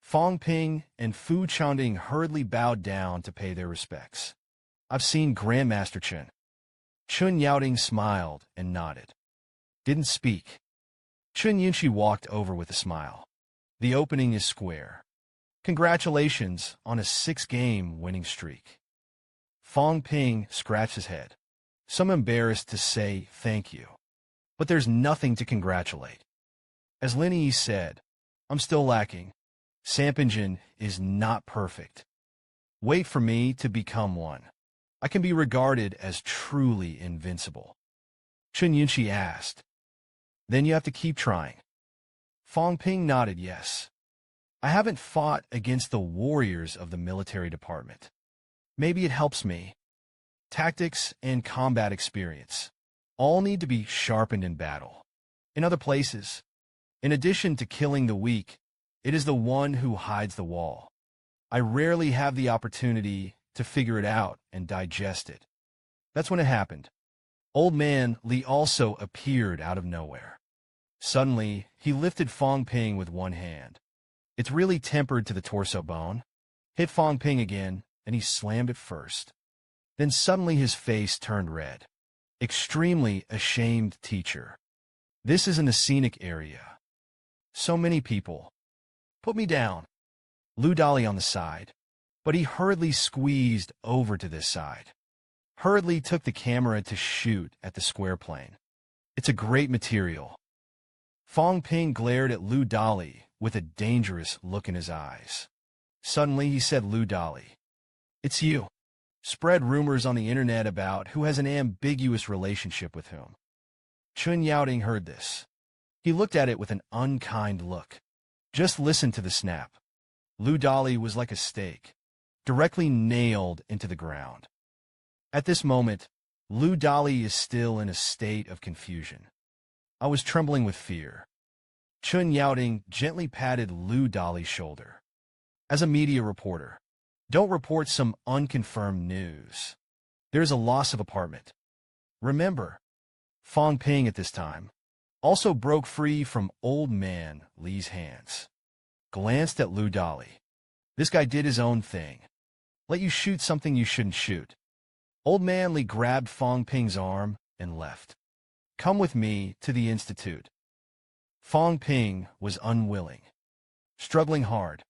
Fang Ping and Fu Changding hurriedly bowed down to pay their respects. I've seen Grandmaster Chun. Chun Yaoting smiled and nodded. Didn't speak. Chun Yunxi walked over with a smile. The opening is square. Congratulations on a 6-game winning streak. Fang Ping scratched his head. Some embarrassed to say thank you. But there's nothing to congratulate. As Lin Yi said, I'm still lacking. Sampinjin is not perfect. Wait for me to become one. I can be regarded as truly invincible. Chun Yunxi asked. Then you have to keep trying. Fang Ping nodded yes. I haven't fought against the warriors of the military department. Maybe it helps me. Tactics and combat experience all need to be sharpened in battle. In other places, in addition to killing the weak, it is the one who hides the wall. I rarely have the opportunity to figure it out and digest it. That's when it happened. Old Man Li also appeared out of nowhere. Suddenly, he lifted Fang Ping with one hand. It's really tempered to the torso bone. Hit Fang Ping again, and he slammed it first. Then suddenly his face turned red. Extremely ashamed teacher. This is in a scenic area. So many people. Put me down. Lu Dali on the side. But he hurriedly squeezed over to this side. Hurriedly took the camera to shoot at the square plane. It's a great material. Fang Ping glared at Lu Dali with a dangerous look in his eyes. Suddenly he said, Lu Dali, it's you. Spread rumors on the internet about who has an ambiguous relationship with whom. Chun Yaoting heard this. He looked at it with an unkind look. Just listen to the snap. Lu Dali was like a stake, directly nailed into the ground. At this moment, Lu Dali is still in a state of confusion. I was trembling with fear. Chun Yaoting gently patted Lu Dali's shoulder. As a media reporter, don't report some unconfirmed news. There's a loss of apartment. Remember, Fang Ping at this time also broke free from Old Man Li's hands. Glanced at Lu Dali. This guy did his own thing. Let you shoot something you shouldn't shoot. Old Man Li grabbed Fang Ping's arm and left. Come with me to the institute. Fang Ping was unwilling. Struggling hard.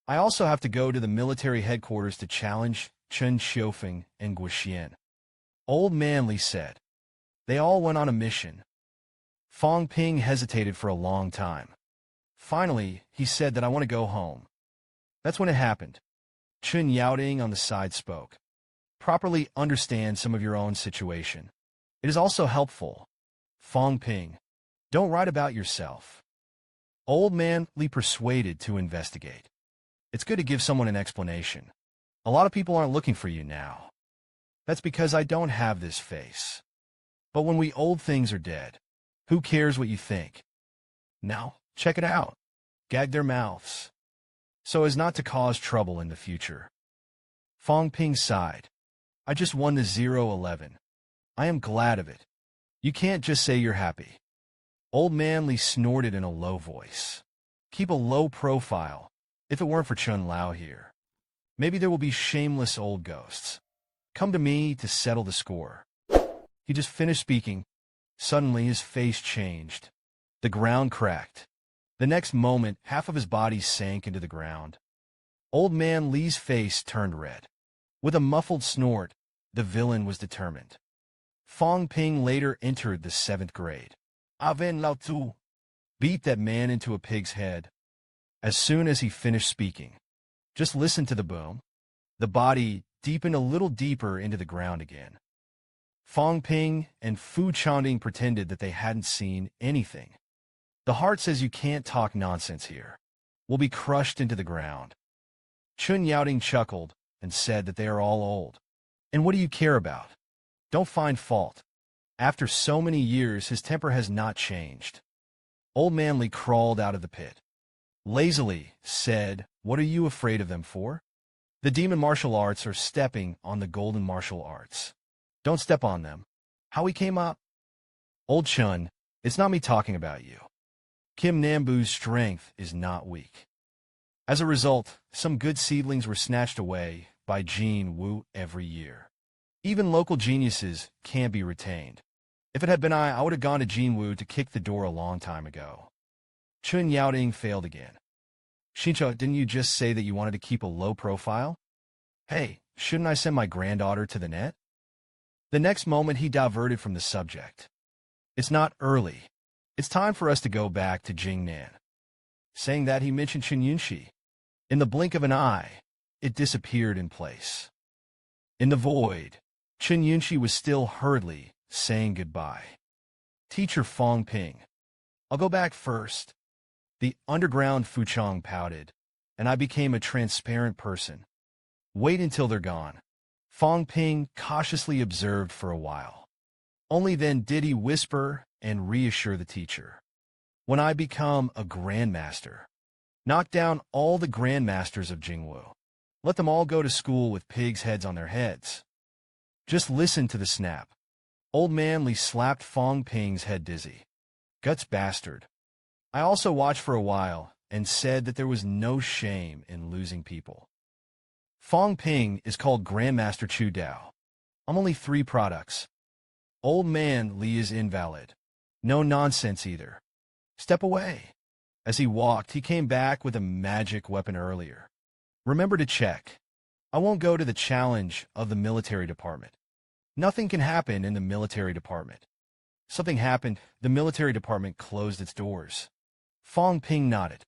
I also have to go to the military headquarters to challenge Chen Xiufeng and Guoxian. Old Man Li said. They all went on a mission. Fang Ping hesitated for a long time. Finally, he said that I want to go home. That's when it happened. Chun Yaoting on the side spoke. Properly understand some of your own situation. It is also helpful. Fang Ping, don't write about yourself. Old Man Li persuaded to investigate. It's good to give someone an explanation. A lot of people aren't looking for you now. That's because I don't have this face. But when we old things are dead, who cares what you think? Now, check it out. Gag their mouths. So as not to cause trouble in the future. Fang Ping sighed. I just won the 011. I am glad of it. You can't just say you're happy. Old Man Li snorted in a low voice. Keep a low profile. If it weren't for Chun Lao here, maybe there will be shameless old ghosts. Come to me to settle the score. He just finished speaking. Suddenly his face changed. The ground cracked. The next moment, half of his body sank into the ground. Old Man Li's face turned red. With a muffled snort, the villain was determined. Fang Ping later entered the 7th grade. Aven Lao Tu beat that man into a pig's head. As soon as he finished speaking, just listen to the boom. The body deepened a little deeper into the ground again. Fang Ping and Fu Chanding pretended that they hadn't seen anything. The heart says you can't talk nonsense here. We'll be crushed into the ground. Chun Yaoting chuckled and said that they are all old. And what do you care about? Don't find fault. After so many years, his temper has not changed. Old Man Li crawled out of the pit. Lazily said, "What are you afraid of them for? The demon martial arts are stepping on the golden martial arts. Don't step on them." How he came up? Old Chun, it's not me talking about you. Kim Nambu's strength is not weak. As a result, some good seedlings were snatched away by Jin Wu every year. Even local geniuses can't be retained. If it had been I would have gone to Jin Wu to kick the door a long time ago. Chun Yaoting failed again. Xincha, didn't you just say that you wanted to keep a low profile? Hey, shouldn't I send my granddaughter to the net? The next moment he diverted from the subject. It's not early. It's time for us to go back to Jingnan. Saying that, he mentioned Chen Yunxi. In the blink of an eye, it disappeared in place. In the void, Chen Yunxi was still hurriedly saying goodbye. Teacher Fang Ping. I'll go back first. The underground Fuchong pouted, and I became a transparent person. Wait until they're gone. Fang Ping cautiously observed for a while. Only then did he whisper and reassure the teacher. When I become a grandmaster, knock down all the grandmasters of Jingwu. Let them all go to school with pigs' heads on their heads. Just listen to the snap. Old Man Li slapped Fang Ping's head dizzy. Guts bastard. I also watched for a while and said that there was no shame in losing people. Fang Ping is called Grandmaster Chu Dao. I'm only 3 products. Old Man Li is invalid. No nonsense either. Step away. As he walked, he came back with a magic weapon earlier. Remember to check. I won't go to the challenge of the military department. Nothing can happen in the military department. Something happened. The military department closed its doors. Fang Ping nodded.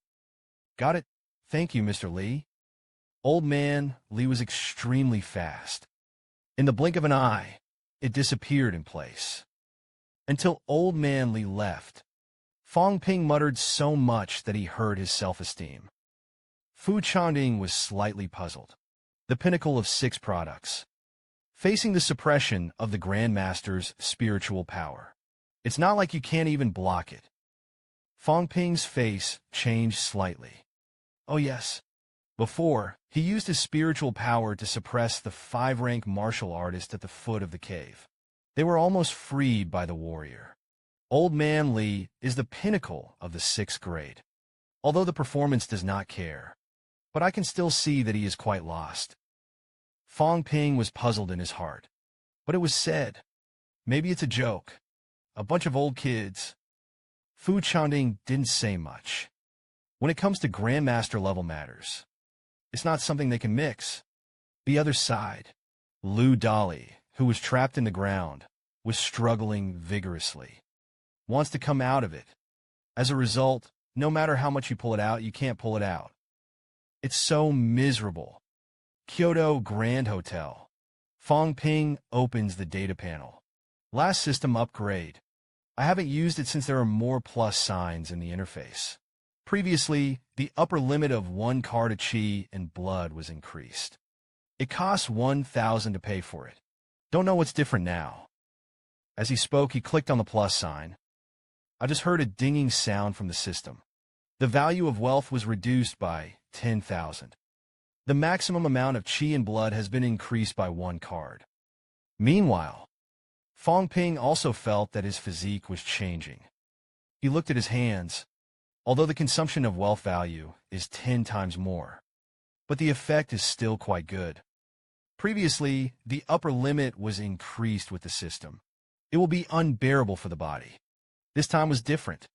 Got it. Thank you, Mr. Li. Old Man Li was extremely fast. In the blink of an eye, it disappeared in place. Until Old Man Li left, Fang Ping muttered so much that he hurt his self-esteem. Fu Chanding was slightly puzzled. The pinnacle of 6 products. Facing the suppression of the Grandmaster's spiritual power. It's not like you can't even block it. Fang Ping's face changed slightly. Oh yes. Before, he used his spiritual power to suppress the 5-rank martial artist at the foot of the cave. They were almost freed by the warrior. Old Man Li is the pinnacle of the 6th grade. Although the performance does not care. But I can still see that he is quite lost. Fang Ping was puzzled in his heart. But it was said. Maybe it's a joke. A bunch of old kids. Fu Chanding didn't say much. When it comes to Grandmaster level matters, it's not something they can mix. The other side, Lu Dali, who was trapped in the ground, was struggling vigorously. Wants to come out of it. As a result, no matter how much you pull it out, you can't pull it out. It's so miserable. Kyoto Grand Hotel. Fang Ping opens the data panel. Last system upgrade. I haven't used it since there are more plus signs in the interface. Previously, the upper limit of 1 card of chi and blood was increased. It costs 1,000 to pay for it. Don't know what's different now. As he spoke, he clicked on the plus sign. I just heard a dinging sound from the system. The value of wealth was reduced by 10,000. The maximum amount of chi and blood has been increased by 1 card. Meanwhile, Fang Ping also felt that his physique was changing. He looked at his hands. Although the consumption of wealth value is 10 times more, but the effect is still quite good. Previously, the upper limit was increased with the system. It will be unbearable for the body. This time was different,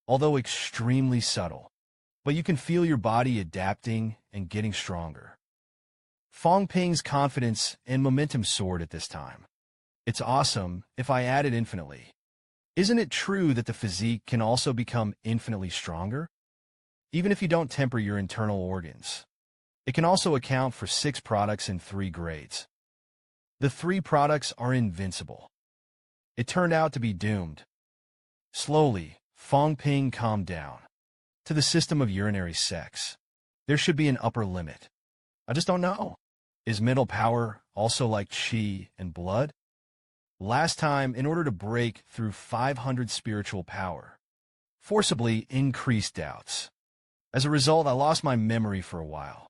although extremely subtle, but you can feel your body adapting and getting stronger. Fang Ping's confidence and momentum soared at this time. It's awesome if I add it infinitely. Isn't it true that the physique can also become infinitely stronger? Even if you don't temper your internal organs. It can also account for 6 products in 3 grades. The 3 products are invincible. It turned out to be doomed. Slowly, Fang Ping calmed down. To the system of urinary sex, there should be an upper limit. I just don't know. Is mental power also like qi and blood? Last time, in order to break through 500 spiritual power, forcibly increased doubts. As a result, I lost my memory for a while.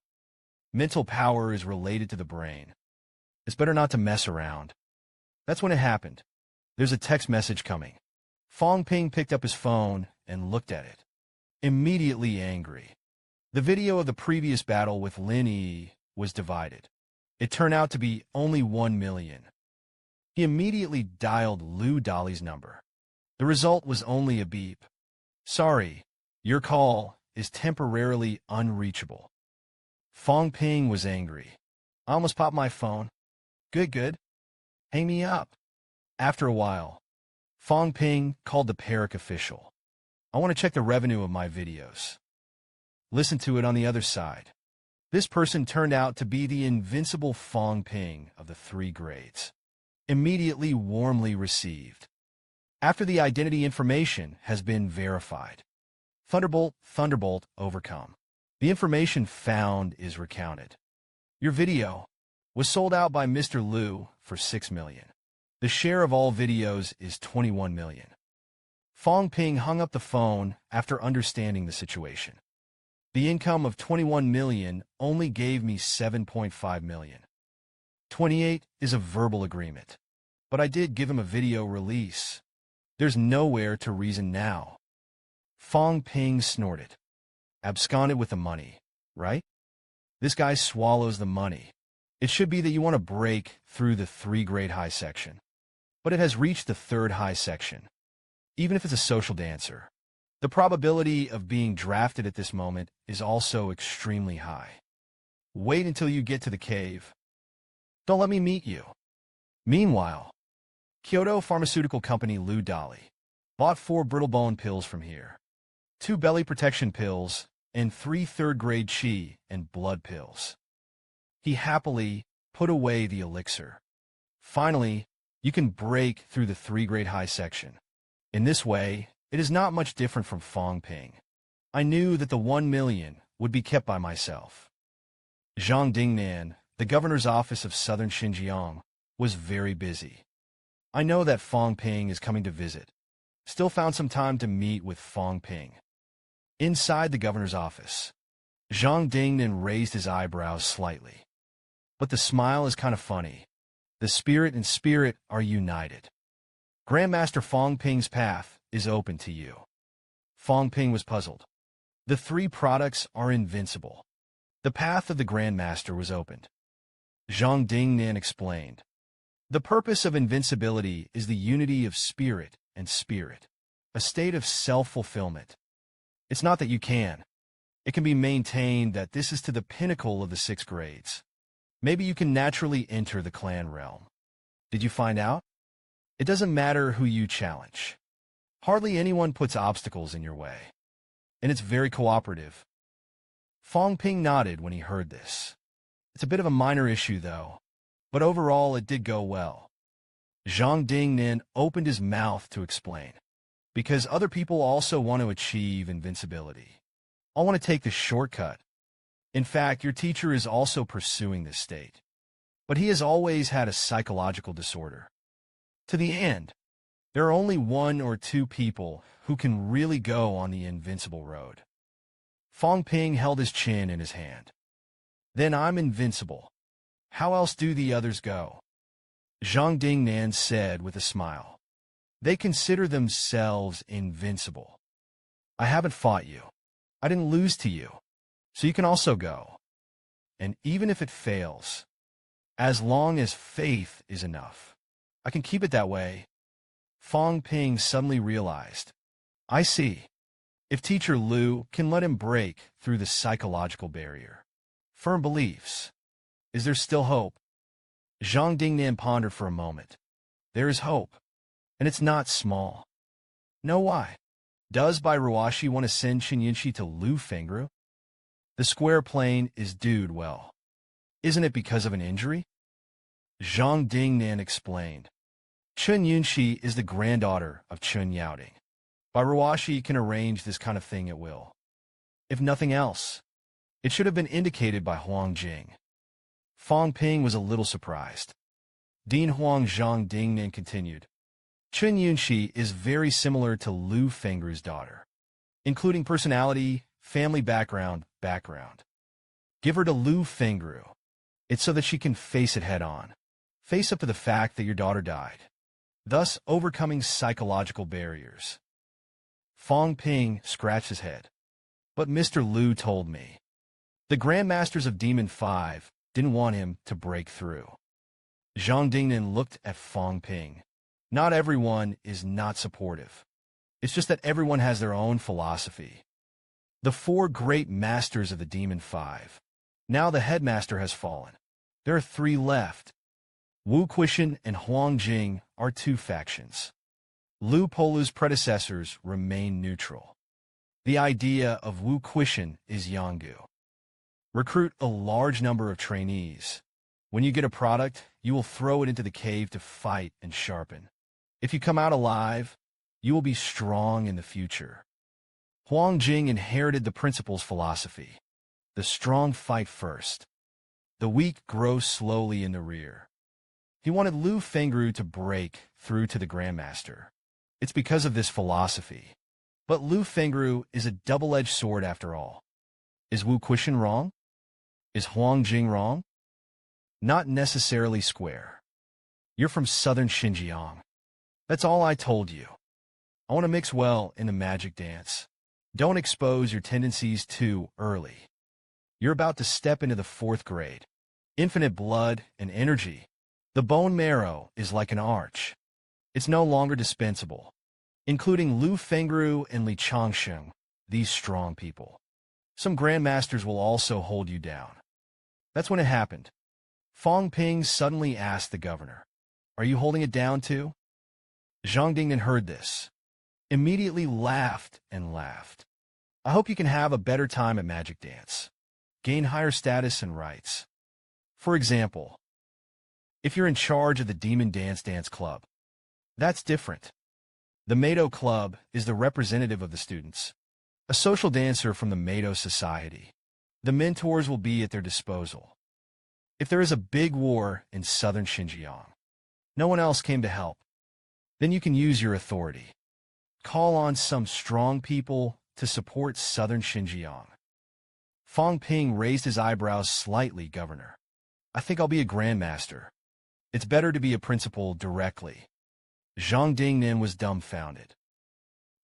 Mental power is related to the brain. It's better not to mess around. That's when it happened. There's a text message coming. Fang Ping picked up his phone and looked at it. Immediately angry. The video of the previous battle with Lin Yi was divided. It turned out to be only 1 million. He immediately dialed Lu Dali's number. The result was only a beep. Sorry, your call is temporarily unreachable. Fang Ping was angry. I almost popped my phone. Good. Hang me up. After a while, Fang Ping called the Perik official. I want to check the revenue of my videos. Listen to it on the other side. This person turned out to be the invincible Fang Ping of the 3 grades. Immediately warmly received. After the identity information has been verified. Thunderbolt, overcome. The information found is recounted. Your video was sold out by Mr. Lu for 6 million. The share of all videos is 21 million. Fang Ping hung up the phone after understanding the situation. The income of 21 million only gave me 7.5 million. 28 is a verbal agreement. But I did give him a video release. There's nowhere to reason now. Fang Ping snorted. Absconded with the money, right? This guy swallows the money. It should be that you want to break through the 3-grade high section. But it has reached the 3rd high section. Even if it's a social dancer, the probability of being drafted at this moment is also extremely high. Wait until you get to the cave. Don't let me meet you. Meanwhile, Kyoto pharmaceutical company Lu Dali bought 4 brittle bone pills from here, 2 belly protection pills, and 3 3rd-grade qi and blood pills. He happily put away the elixir. Finally, you can break through the 3-grade high section. In this way, it is not much different from Fang Ping. I knew that the 1 million would be kept by myself. Zhang Dingnan, the governor's office of southern Xinjiang, was very busy. I know that Fang Ping is coming to visit. Still found some time to meet with Fang Ping. Inside the governor's office, Zhang Dingnan raised his eyebrows slightly. But the smile is kind of funny. The spirit and spirit are united. Grandmaster Fang Ping's path is open to you. Fang Ping was puzzled. The 3 products are invincible. The path of the Grandmaster was opened. Zhang Dingnan explained. The purpose of invincibility is the unity of spirit and spirit, a state of self-fulfillment. It's not that you can. It can be maintained that this is to the pinnacle of the 6 grades. Maybe you can naturally enter the clan realm. Did you find out? It doesn't matter who you challenge. Hardly anyone puts obstacles in your way. And it's very cooperative. Fang Ping nodded when he heard this. It's a bit of a minor issue, though. But overall, it did go well. Zhang Dingnan opened his mouth to explain. Because other people also want to achieve invincibility. I want to take the shortcut. In fact, your teacher is also pursuing this state. But he has always had a psychological disorder. To the end, there are only 1 or 2 people who can really go on the invincible road. Fang Ping held his chin in his hand. Then I'm invincible. How else do the others go? Zhang Dingnan said with a smile. They consider themselves invincible. I haven't fought you. I didn't lose to you. So you can also go. And even if it fails, as long as faith is enough, I can keep it that way. Fang Ping suddenly realized. I see. If Teacher Lu can let him break through the psychological barrier. Firm beliefs. Is there still hope? Zhang Dingnan pondered for a moment. There is hope, and it's not small. Know why? Does Bai Ruashi want to send Qinyinshi to Lu Fengru? The square plane is dude well. Isn't it because of an injury? Zhang Dingnan explained. Chun Yunshi is the granddaughter of Chun Yaoding. Bai Ruashi can arrange this kind of thing at will. If nothing else, it should have been indicated by Huang Jing. Fang Ping was a little surprised. Dean Huang Zhang Dingnan continued. Chun Yunshi is very similar to Lu Fengru's daughter, including personality, family background. Give her to Lu Fengru. It's so that she can face it head on. Face up to the fact that your daughter died, thus overcoming psychological barriers. Fang Ping scratched his head. But Mr. Lu told me. The Grandmasters of Demon 5 didn't want him to break through. Zhang Dingnan looked at Fang Ping. Not everyone is not supportive. It's just that everyone has their own philosophy. The 4 great masters of the Demon 5. Now the headmaster has fallen. There are 3 left. Wu Quishan and Huang Jing are 2 factions. Lu Polu's predecessors remain neutral. The idea of Wu Quishan is Yanggu. Recruit a large number of trainees. When you get a product, you will throw it into the cave to fight and sharpen. If you come out alive, you will be strong in the future. Huang Jing inherited the principal's philosophy. The strong fight first. The weak grow slowly in the rear. He wanted Lu Fengru to break through to the Grandmaster. It's because of this philosophy. But Lu Fengru is a double-edged sword after all. Is Wu Quishan wrong? Is Huang Jing wrong? Not necessarily square. You're from southern Xinjiang. That's all I told you. I want to mix well in the magic dance. Don't expose your tendencies too early. You're about to step into the 4th grade. Infinite blood and energy. The bone marrow is like an arch. It's no longer dispensable. Including Lu Fengru and Li Changsheng, these strong people. Some grandmasters will also hold you down. That's when it happened. Fang Ping suddenly asked the governor, "Are you holding it down too?" Zhang Dingnan heard this. Immediately laughed and laughed. I hope you can have a better time at Magic Dance. Gain higher status and rights. For example, if you're in charge of the Demon Dance Club, that's different. The Meido Club is the representative of the students, a social dancer from the Meido Society. The mentors will be at their disposal. If there is a big war in southern Xinjiang, no one else came to help, then you can use your authority. Call on some strong people to support southern Xinjiang. Fang Ping raised his eyebrows slightly, Governor. I think I'll be a grandmaster. It's better to be a principal directly. Zhang Dingnan was dumbfounded.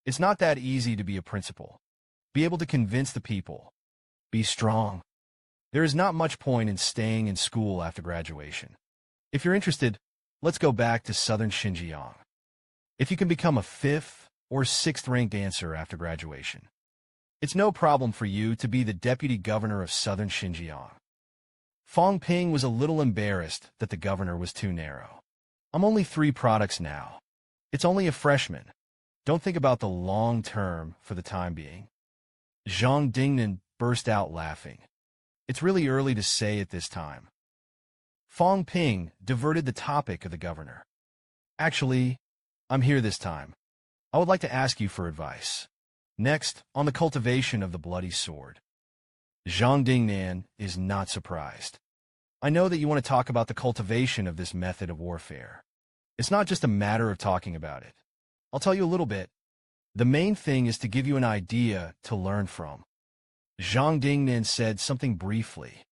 It's not that easy to be a principal. Be able to convince the people. Be strong. There is not much point in staying in school after graduation. If you're interested, let's go back to southern Xinjiang. If you can become a 5th or 6th rank dancer after graduation, it's no problem for you to be the deputy governor of southern Xinjiang. Fang Ping was a little embarrassed that the governor was too narrow. I'm only 3 products now. It's only a freshman. Don't think about the long term for the time being. Zhang Dingnan burst out laughing. It's really early to say at this time. Fang Ping diverted the topic of the governor. Actually, I'm here this time. I would like to ask you for advice. Next, on the cultivation of the bloody sword. Zhang Dingnan is not surprised. I know that you want to talk about the cultivation of this method of warfare. It's not just a matter of talking about it. I'll tell you a little bit. The main thing is to give you an idea to learn from. Zhang Dingnan said something briefly.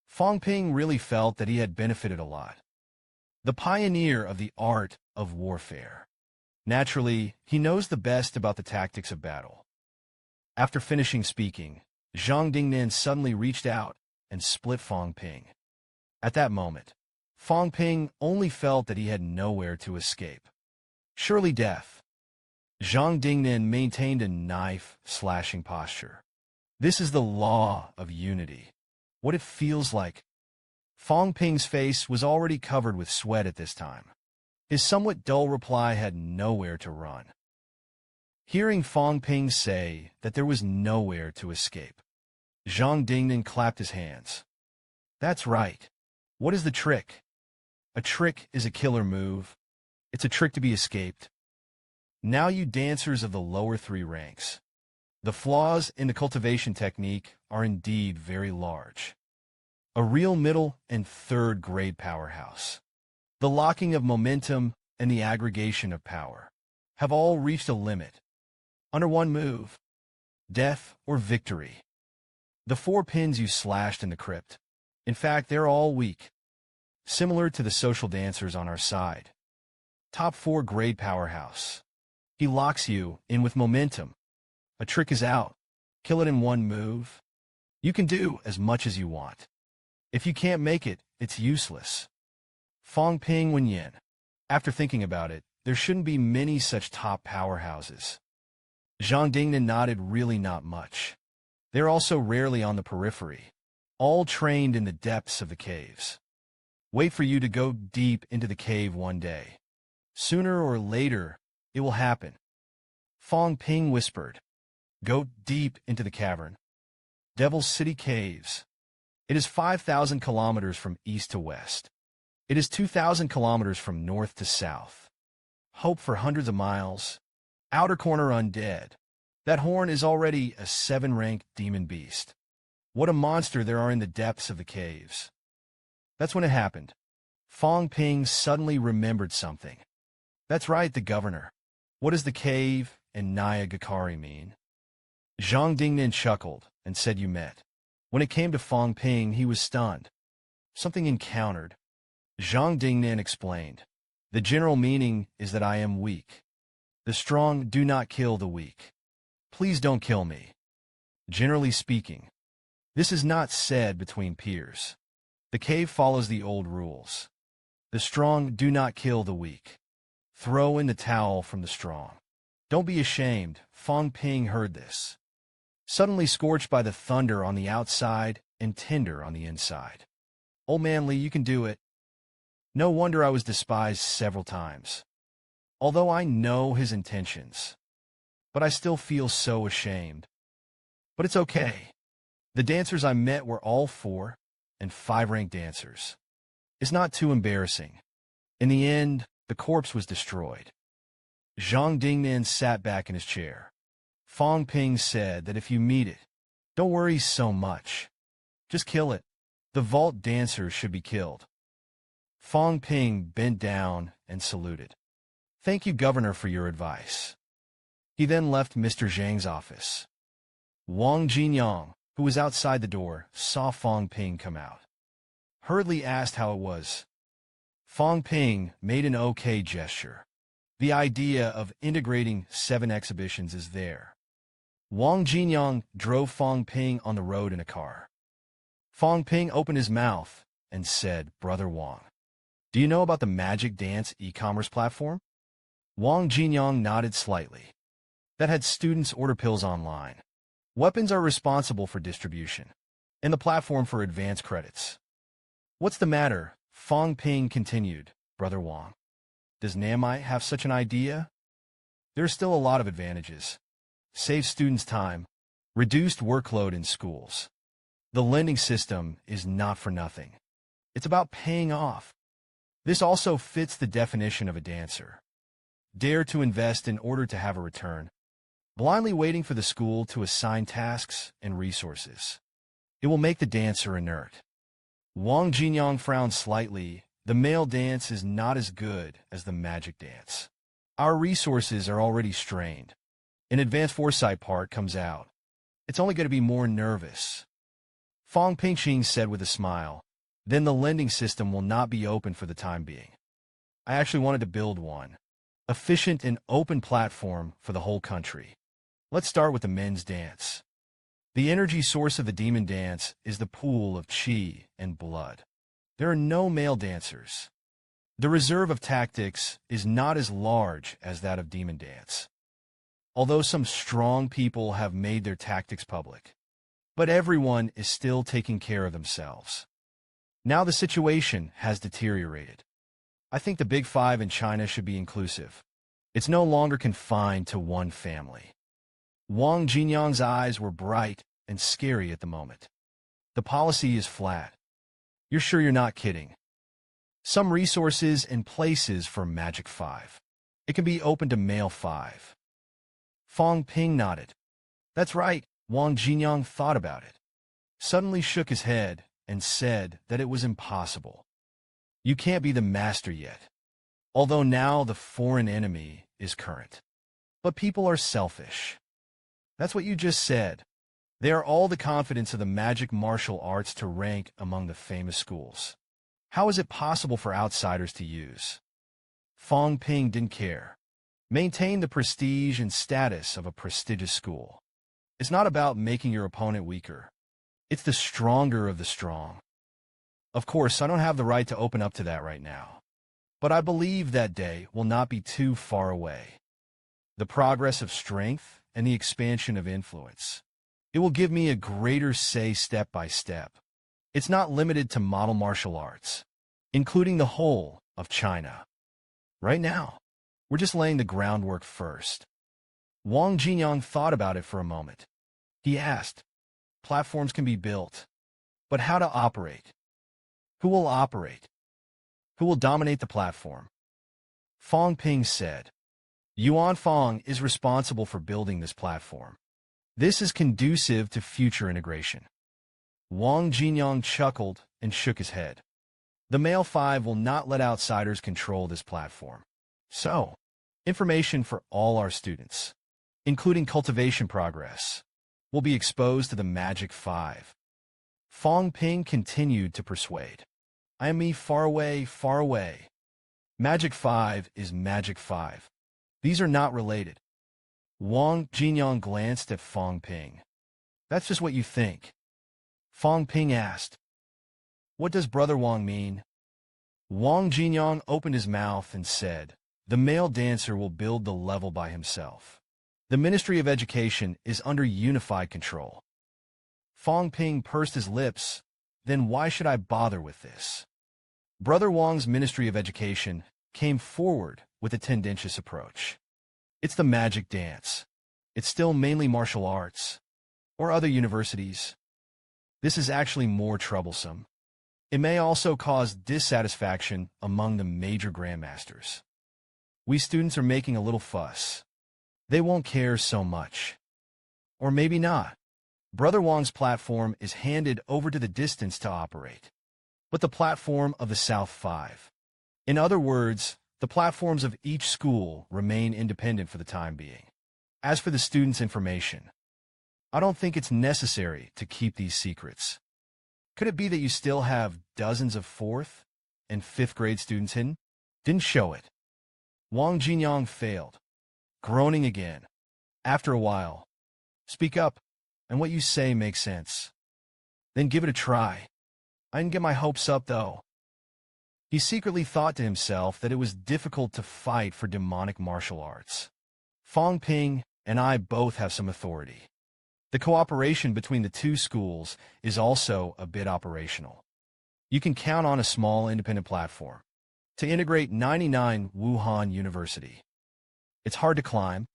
Fang Ping really felt that he had benefited a lot. The pioneer of the art of warfare. Naturally, he knows the best about the tactics of battle. After finishing speaking, Zhang Dingnan suddenly reached out and split Fang Ping. At that moment, Fang Ping only felt that he had nowhere to escape. Surely death. Zhang Dingnan maintained a knife-slashing posture. This is the law of unity. What it feels like. Fang Ping's face was already covered with sweat at this time. His somewhat dull reply had nowhere to run. Hearing Fang Ping say that there was nowhere to escape, Zhang Dingnan clapped his hands. That's right. What is the trick? A trick is a killer move. It's a trick to be escaped. Now you dancers of the lower three ranks. The flaws in the cultivation technique are indeed very large. A real middle and third grade powerhouse. The locking of momentum and the aggregation of power have all reached a limit. Under one move, death or victory. The 4 pins you slashed in the crypt, in fact, they're all weak. Similar to the social dancers on our side. Top 4 grade powerhouse. He locks you in with momentum. A trick is out. Kill it in one move. You can do as much as you want. If you can't make it, it's useless. Fang Ping Wenyan. After thinking about it, there shouldn't be many such top powerhouses. Zhang Dingnan nodded. Really not much. They're also rarely on the periphery, all trained in the depths of the caves. Wait for you to go deep into the cave one day. Sooner or later, it will happen. Fang Ping whispered. Go deep into the cavern. Devil's City Caves. It is 5,000 kilometers from east to west. It is 2,000 kilometers from north to south. Hope for hundreds of miles. Outer corner undead. That horn is already a 7-rank demon beast. What a monster there are in the depths of the caves. That's when it happened. Fang Ping suddenly remembered something. That's right, the governor. What does the cave and Naya Gakari mean? Zhang Dingnan chuckled and said you met. When it came to Fang Ping, he was stunned. Something encountered. Zhang Dingnan explained. The general meaning is that I am weak. The strong do not kill the weak. Please don't kill me. Generally speaking, this is not said between peers. The cave follows the old rules. The strong do not kill the weak. Throw in the towel from the strong. Don't be ashamed. Fang Ping heard this. Suddenly scorched by the thunder on the outside and tender on the inside. Old man Lee, you can do it. No wonder I was despised several times. Although I know his intentions. But I still feel so ashamed. But it's okay. The dancers I met were all 4 and 5-rank dancers. It's not too embarrassing. In the end, the corpse was destroyed. Zhang Dingnan sat back in his chair. Fang Ping said that if you meet it, don't worry so much. Just kill it. The vault dancers should be killed. Fang Ping bent down and saluted. Thank you, Governor, for your advice. He then left Mr. Zhang's office. Wang Jinyang, who was outside the door, saw Fang Ping come out. Hurriedly asked how it was. Fang Ping made an okay gesture. The idea of integrating 7 exhibitions is there. Wang Jinyang drove Fang Ping on the road in a car. Fang Ping opened his mouth and said, Brother Wang, do you know about the Magic Dance e-commerce platform? Wang Jinyang nodded slightly. That had students order pills online. Weapons are responsible for distribution, and the platform for advance credits. What's the matter? Fang Ping continued, Brother Wang. Does Namai have such an idea? There's still a lot of advantages. Save students time, reduced workload in schools. The lending system is not for nothing. It's about paying off. This also fits the definition of a dancer. Dare to invest in order to have a return, blindly waiting for the school to assign tasks and resources. It will make the dancer inert. Wang Jinyang frowned slightly. The male dance is not as good as the magic dance. Our resources are already strained. An advanced foresight part comes out. It's only going to be more nervous. Fang Pingqing said with a smile. Then the lending system will not be open for the time being. I actually wanted to build one. Efficient and open platform for the whole country. Let's start with the men's dance. The energy source of the demon dance is the pool of qi and blood. There are no male dancers. The reserve of tactics is not as large as that of demon dance. Although some strong people have made their tactics public. But everyone is still taking care of themselves. Now the situation has deteriorated. I think the Big Five in China should be inclusive. It's no longer confined to one family. Wang Jinyang's eyes were bright and scary at the moment. The policy is flat. You're sure you're not kidding? Some resources and places for Magic 5. It can be open to Male 5. Fang Ping nodded. That's right. Wang Jinyang thought about it, suddenly shook his head, and said that it was impossible. You can't be the master yet, although now the foreign enemy is current. But people are selfish. That's what you just said. They are all the confidence of the magic martial arts to rank among the famous schools. How is it possible for outsiders to use? Fang Ping didn't care. Maintain the prestige and status of a prestigious school. It's not about making your opponent weaker. It's the stronger of the strong. Of course, I don't have the right to open up to that right now. But I believe that day will not be too far away. The progress of strength and the expansion of influence. It will give me a greater say step by step. It's not limited to model martial arts, including the whole of China. Right now, we're just laying the groundwork first. Wang Jinyang thought about it for a moment. He asked, platforms can be built, but how to operate? Who will operate? Who will dominate the platform? Fang Ping said, Yuan Fang is responsible for building this platform. This is conducive to future integration. Wang Jinyang chuckled and shook his head. The Male 5 will not let outsiders control this platform. So, information for all our students, including cultivation progress, will be exposed to the Magic 5. Fang Ping continued to persuade. I am me far away, far away. Magic 5 is Magic 5. These are not related. Wang Jinyang glanced at Fang Ping. That's just what you think. Fang Ping asked, What does Brother Wang mean? Wang Jinyang opened his mouth and said, The male dancer will build the level by himself. The Ministry of Education is under unified control. Fang Ping pursed his lips. Then why should I bother with this? Brother Wang's Ministry of Education came forward with a tendentious approach. It's the magic dance. It's still mainly martial arts, or other universities. This is actually more troublesome. It may also cause dissatisfaction among the major grandmasters. We students are making a little fuss. They won't care so much. Or maybe not. Brother Wang's platform is handed over to the distance to operate, but the platform of the South 5. In other words, the platforms of each school remain independent for the time being. As for the students' information, I don't think it's necessary to keep these secrets. Could it be that you still have dozens of 4th and 5th grade students hidden? Didn't show it. Wang Jinyang failed, groaning again. After a while, speak up, and what you say makes sense. Then give it a try. I didn't get my hopes up, though. He secretly thought to himself that it was difficult to fight for demonic martial arts. Fang Ping and I both have some authority. The cooperation between the two schools is also a bit operational. You can count on a small independent platform to integrate 99 Wuhan University. It's hard to climb.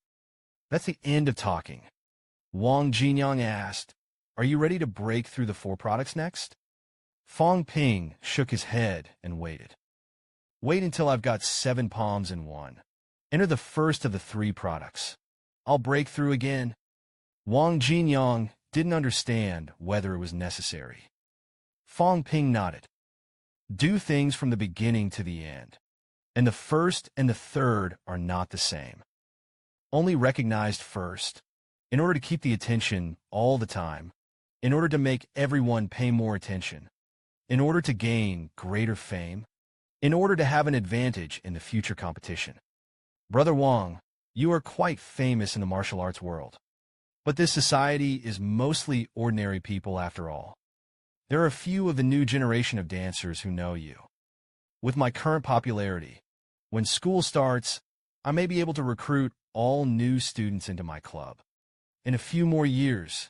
That's the end of talking. Wang Jinyang asked, Are you ready to break through the 4 products next? Fang Ping shook his head and waited. Wait until I've got 7 palms in one. Enter the first of the 3 products. I'll break through again. Wang Jinyang didn't understand whether it was necessary. Fang Ping nodded. Do things from the beginning to the end. And the first and the third are not the same. Only recognized first. In order to keep the attention all the time. In order to make everyone pay more attention. In order to gain greater fame, in order to have an advantage in the future competition. Brother Wang, you are quite famous in the martial arts world. But this society is mostly ordinary people after all. There are a few of the new generation of dancers who know you. With my current popularity, when school starts, I may be able to recruit all new students into my club. In a few more years,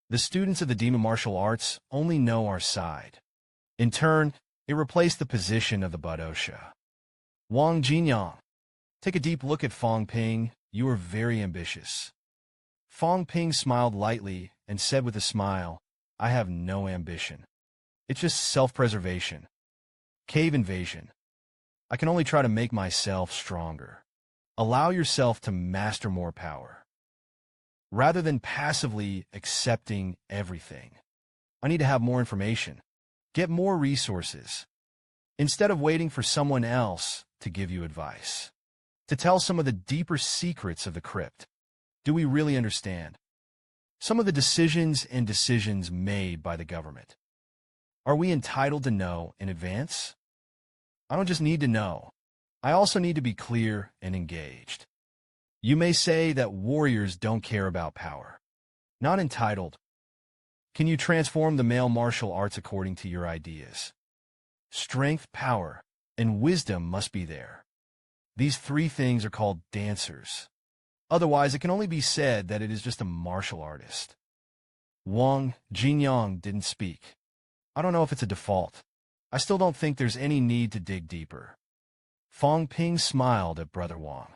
the students of the demon martial arts only know our side. In turn, it replaced the position of the Budosha. Wang Jinyang. Take a deep look at Fang Ping. You are very ambitious. Fang Ping smiled lightly and said with a smile, I have no ambition. It's just self-preservation. Cave invasion. I can only try to make myself stronger. Allow yourself to master more power. Rather than passively accepting everything. I need to have more information. Get more resources. Instead of waiting for someone else to give you advice. To tell some of the deeper secrets of the crypt. Do we really understand some of the decisions made by the government? Are we entitled to know in advance? I don't just need to know. I also need to be clear and engaged. You may say that warriors don't care about power. Not entitled. Can you transform the male martial arts according to your ideas? Strength, power, and wisdom must be there. These three things are called dancers. Otherwise, it can only be said that it is just a martial artist. Wang Jinyang didn't speak. I don't know if it's a default. I still don't think there's any need to dig deeper. Fang Ping smiled at Brother Wang.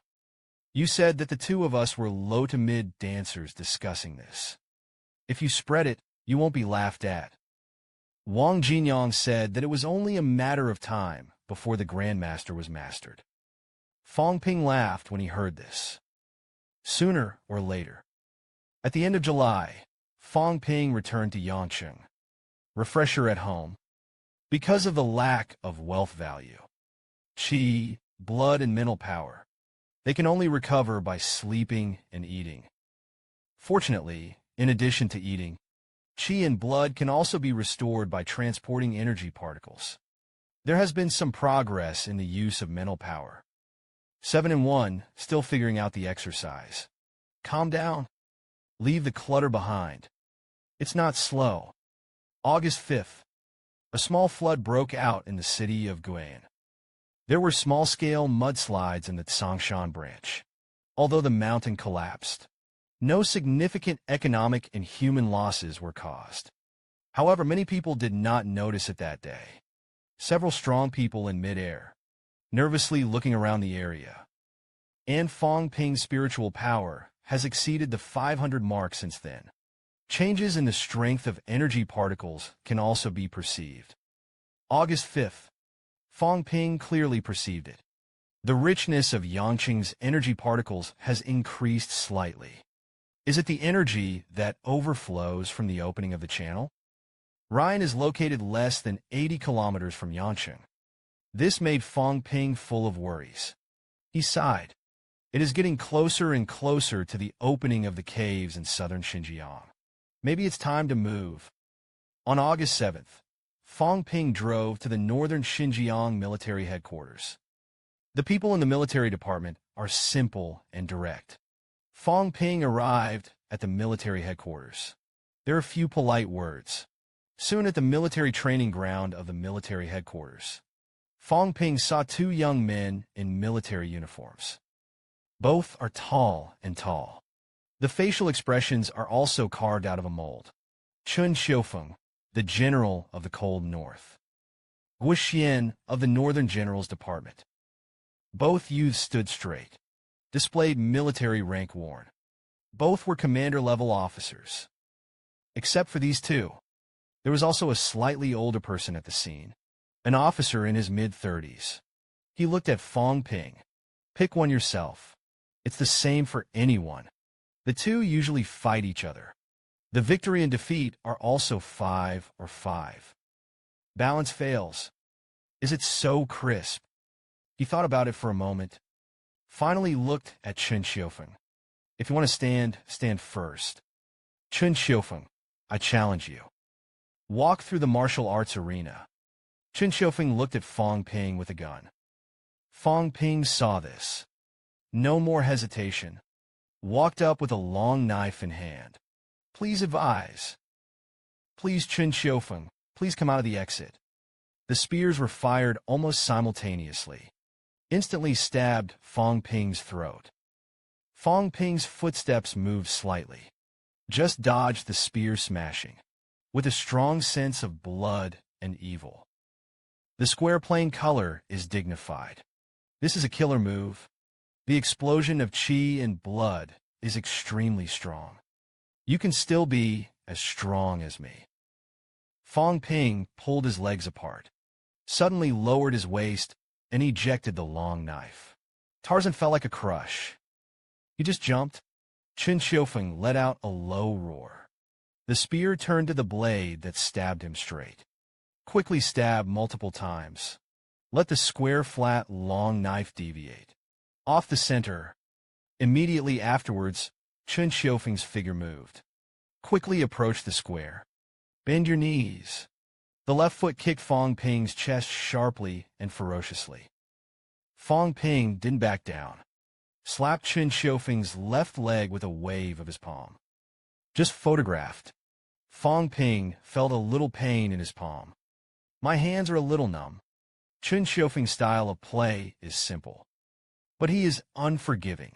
You said that the two of us were low to mid dancers discussing this. If you spread it, you won't be laughed at. Wang Jinyang said that it was only a matter of time before the Grandmaster was mastered. Fang Ping laughed when he heard this. Sooner or later. At the end of July, Fang Ping returned to Yangcheng. Refresher at home. Because of the lack of wealth value, qi, blood, and mental power, they can only recover by sleeping and eating. Fortunately, in addition to eating, qi and blood can also be restored by transporting energy particles. There has been some progress in the use of mental power. 7 and 1, still figuring out the exercise. Calm down. Leave the clutter behind. It's not slow. August 5th. A small flood broke out in the city of Guan. There were small-scale mudslides in the Tsongshan branch. Although the mountain collapsed, no significant economic and human losses were caused. However, many people did not notice it that day. Several strong people in midair, nervously looking around the area. And Fang Ping's spiritual power has exceeded the 500 mark since then. Changes in the strength of energy particles can also be perceived. August 5th. Fang Ping clearly perceived it. The richness of Yangcheng's energy particles has increased slightly. Is it the energy that overflows from the opening of the channel? Ryan is located less than 80 kilometers from Yangcheng. This made Fang Ping full of worries. He sighed. It is getting closer and closer to the opening of the caves in southern Xinjiang. Maybe it's time to move. On August 7th, Fang Ping drove to the northern Xinjiang military headquarters. The people in the military department are simple and direct. Fang Ping arrived at the military headquarters. There are few polite words. Soon at the military training ground of the military headquarters, Fang Ping saw two young men in military uniforms. Both are tall and tall. The facial expressions are also carved out of a mold. Chun Xiufeng, the general of the Cold North. Wu Xian of the Northern General's Department. Both youths stood straight, displayed military rank worn. Both were commander-level officers. Except for these two, there was also a slightly older person at the scene, an officer in his mid-30s. He looked at Fang Ping. Pick one yourself. It's the same for anyone. The two usually fight each other. The victory and defeat are also 5 or 5. Balance fails. Is it so crisp? He thought about it for a moment. Finally looked at Chun Xiufeng. If you want to stand, stand first. Chun Xiufeng, I challenge you. Walk through the martial arts arena. Chun Xiufeng looked at Fang Ping with a gun. Fang Ping saw this. No more hesitation. Walked up with a long knife in hand. Please advise. Please, Chun Xiufeng, please come out of the exit. The spears were fired almost simultaneously. Instantly stabbed Fang Ping's throat. Fang Ping's footsteps moved slightly. Just dodged the spear smashing. With a strong sense of blood and evil. The square plain color is dignified. This is a killer move. The explosion of qi and blood is extremely strong. You can still be as strong as me. Fang Ping pulled his legs apart, suddenly lowered his waist, and ejected the long knife. Tarzan fell like a crush. He just jumped. Chen Xiufeng let out a low roar. The spear turned to the blade that stabbed him straight. Quickly stab multiple times. Let the square, flat, long knife deviate. Off the center. Immediately afterwards, Chen Xiufeng's figure moved. Quickly approach the square. Bend your knees. The left foot kicked Fang Ping's chest sharply and ferociously. Fang Ping didn't back down. Slapped Chen Xiufeng's left leg with a wave of his palm. Just photographed. Fang Ping felt a little pain in his palm. My hands are a little numb. Chen Xiufeng's style of play is simple, but he is unforgiving.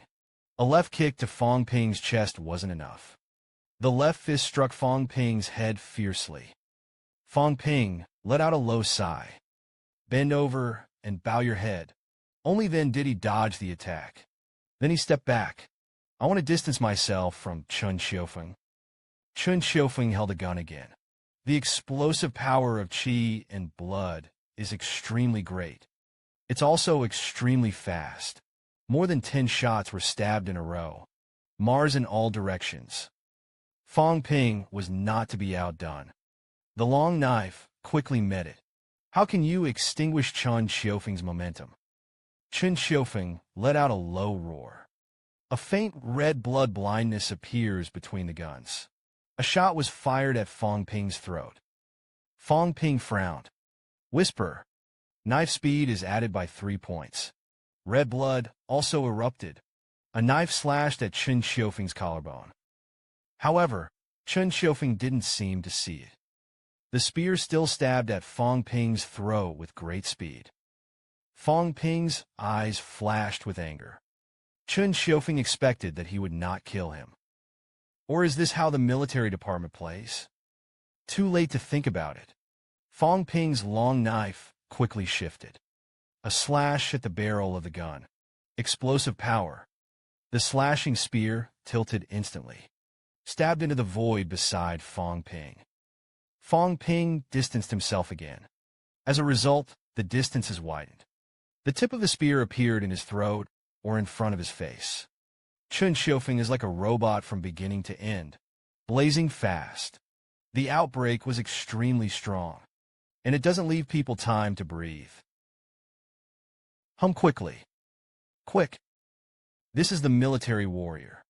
A left kick to Fang Ping's chest wasn't enough. The left fist struck Fang Ping's head fiercely. Fang Ping let out a low sigh. Bend over and bow your head. Only then did he dodge the attack. Then he stepped back. I want to distance myself from Chen Xiufeng. Chen Xiufeng held a gun again. The explosive power of qi and blood is extremely great. It's also extremely fast. More than 10 shots were stabbed in a row. Mars in all directions. Fang Ping was not to be outdone. The long knife quickly met it. How can you extinguish Chen Xiufeng's momentum? Chen Xiufeng let out a low roar. A faint red blood blindness appears between the guns. A shot was fired at Fang Ping's throat. Fang Ping frowned. Whisper. Knife speed is added by 3 points. Red blood also erupted. A knife slashed at Chen Xiufeng's collarbone. However, Chen Xiufeng didn't seem to see it. The spear still stabbed at Fang Ping's throat with great speed. Fang Ping's eyes flashed with anger. Chen Xiufeng expected that he would not kill him. Or is this how the military department plays? Too late to think about it. Fang Ping's long knife quickly shifted. A slash at the barrel of the gun. Explosive power. The slashing spear tilted instantly. Stabbed into the void beside Fang Ping. Fang Ping distanced himself again. As a result, the distance is widened. The tip of the spear appeared in his throat or in front of his face. Chen Xiufeng is like a robot from beginning to end, blazing fast. The outbreak was extremely strong, and it doesn't leave people time to breathe. Hum quickly. Quick. This is the military warrior.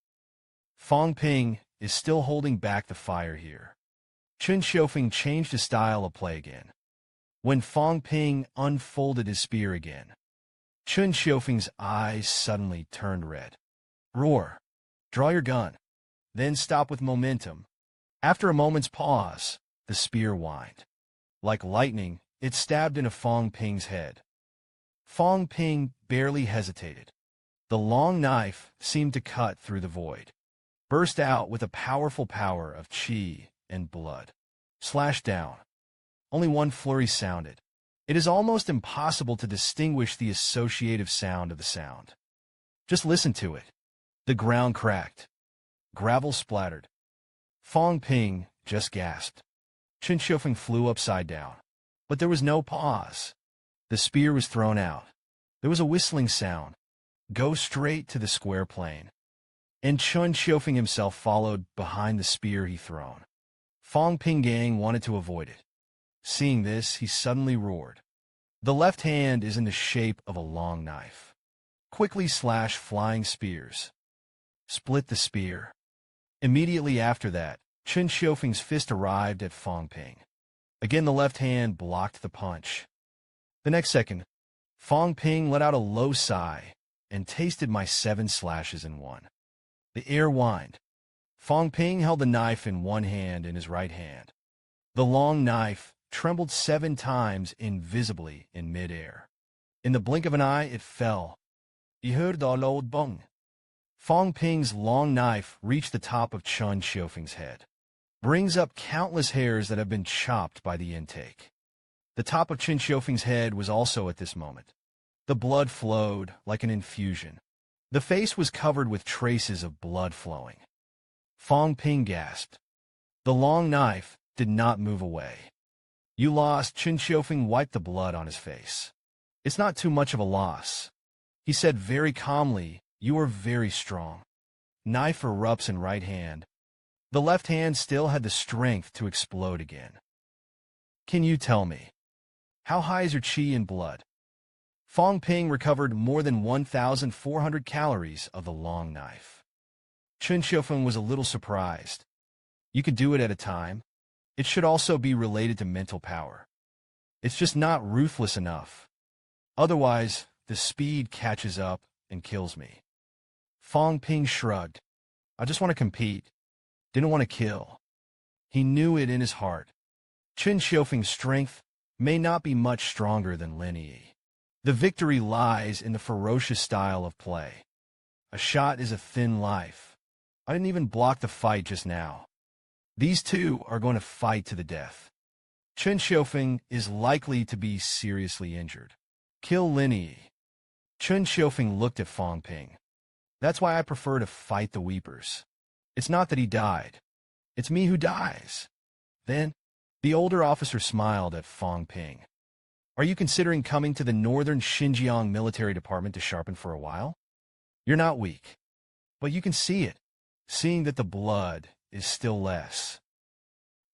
Fang Ping is still holding back the fire here. Chen Xiufeng changed his style of play again. When Fang Ping unfolded his spear again, Chen Xiufeng's eyes suddenly turned red. Roar. Draw your gun. Then stop with momentum. After a moment's pause, the spear whined. Like lightning, it stabbed into Fang Ping's head. Fang Ping barely hesitated. The long knife seemed to cut through the void. Burst out with a powerful power of qi and blood. Slashed down. Only one flurry sounded. It is almost impossible to distinguish the associative sound of the sound. Just listen to it. The ground cracked. Gravel splattered. Fang Ping just gasped. Chen Xiufeng flew upside down. But there was no pause. The spear was thrown out. There was a whistling sound. Go straight to the square plane. And Chen Xiufeng himself followed behind the spear he thrown. Fang Ping Gang wanted to avoid it. Seeing this, he suddenly roared. The left hand is in the shape of a long knife. Quickly slash flying spears. Split the spear. Immediately after that, Chen Xiufeng's fist arrived at Fang Ping. Again, the left hand blocked the punch. The next second, Fang Ping let out a low sigh and tasted my 7 slashes in one. The air whined. Fang Ping held the knife in one hand in his right hand. The long knife trembled 7 times invisibly in midair. In the blink of an eye, it fell. You heard the loud bung. Fang Ping's long knife reached the top of Chen Xiufeng's head. Brings up countless hairs that have been chopped by the intake. The top of Chen Xiufeng's head was also at this moment. The blood flowed like an infusion. The face was covered with traces of blood flowing. Fang Ping gasped. The long knife did not move away. You lost. Chen Xiufeng wiped the blood on his face. It's not too much of a loss. He said very calmly, you are very strong. Knife erupts in right hand. The left hand still had the strength to explode again. Can you tell me, how high is your qi in blood? Fang Ping recovered more than 1,400 calories of the long knife. Chen Xiufeng was a little surprised. You could do it at a time. It should also be related to mental power. It's just not ruthless enough. Otherwise, the speed catches up and kills me. Fang Ping shrugged. I just want to compete. Didn't want to kill. He knew it in his heart. Chen Xiufeng's strength may not be much stronger than Lin Yi. The victory lies in the ferocious style of play. A shot is a thin life. I didn't even block the fight just now. These two are going to fight to the death. Chen Xiufeng is likely to be seriously injured. Kill Lin Yi. Chen Xiufeng looked at Fang Ping. That's why I prefer to fight the Weepers. It's not that he died. It's me who dies. Then, the older officer smiled at Fang Ping. Are you considering coming to the Northern Xinjiang Military Department to sharpen for a while? You're not weak. But you can see it, seeing that the blood is still less.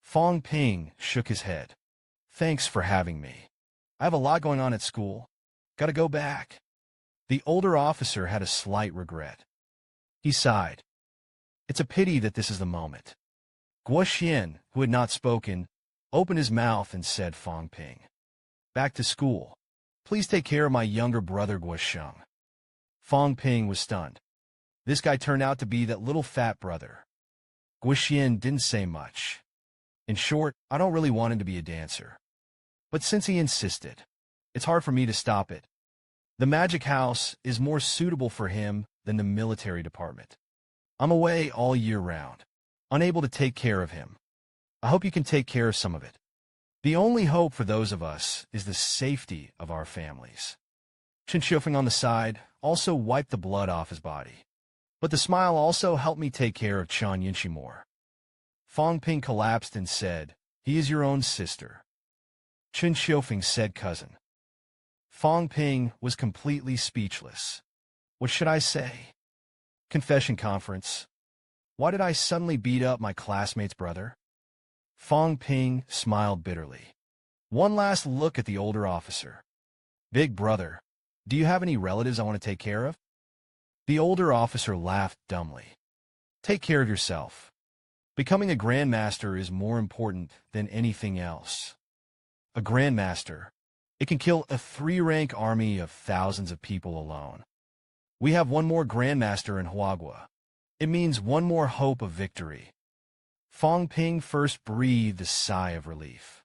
Fang Ping shook his head. Thanks for having me. I have a lot going on at school. Gotta go back. The older officer had a slight regret. He sighed. It's a pity that this is the moment. Guo Xian, who had not spoken, opened his mouth and said, Fang Ping, back to school. Please take care of my younger brother Guo Sheng. Fang Ping was stunned. This guy turned out to be that little fat brother. Guo Xian didn't say much. In short, I don't really want him to be a dancer. But since he insisted, it's hard for me to stop it. The magic house is more suitable for him than the military department. I'm away all year round, unable to take care of him. I hope you can take care of some of it. The only hope for those of us is the safety of our families. Chen Xiufeng on the side also wiped the blood off his body. But the smile also helped me take care of Chan Yinshi more. Fang Ping collapsed and said, he is your own sister. Chen Xiufeng said cousin. Fang Ping was completely speechless. What should I say? Confession conference. Why did I suddenly beat up my classmate's brother? Fang Ping smiled bitterly. One last look at the older officer. Big brother, do you have any relatives I want to take care of? The older officer laughed dumbly. Take care of yourself. Becoming a grandmaster is more important than anything else. A grandmaster, it can kill a 3-rank army of thousands of people alone. We have one more grandmaster in Huagua. It means one more hope of victory. Fang Ping first breathed a sigh of relief.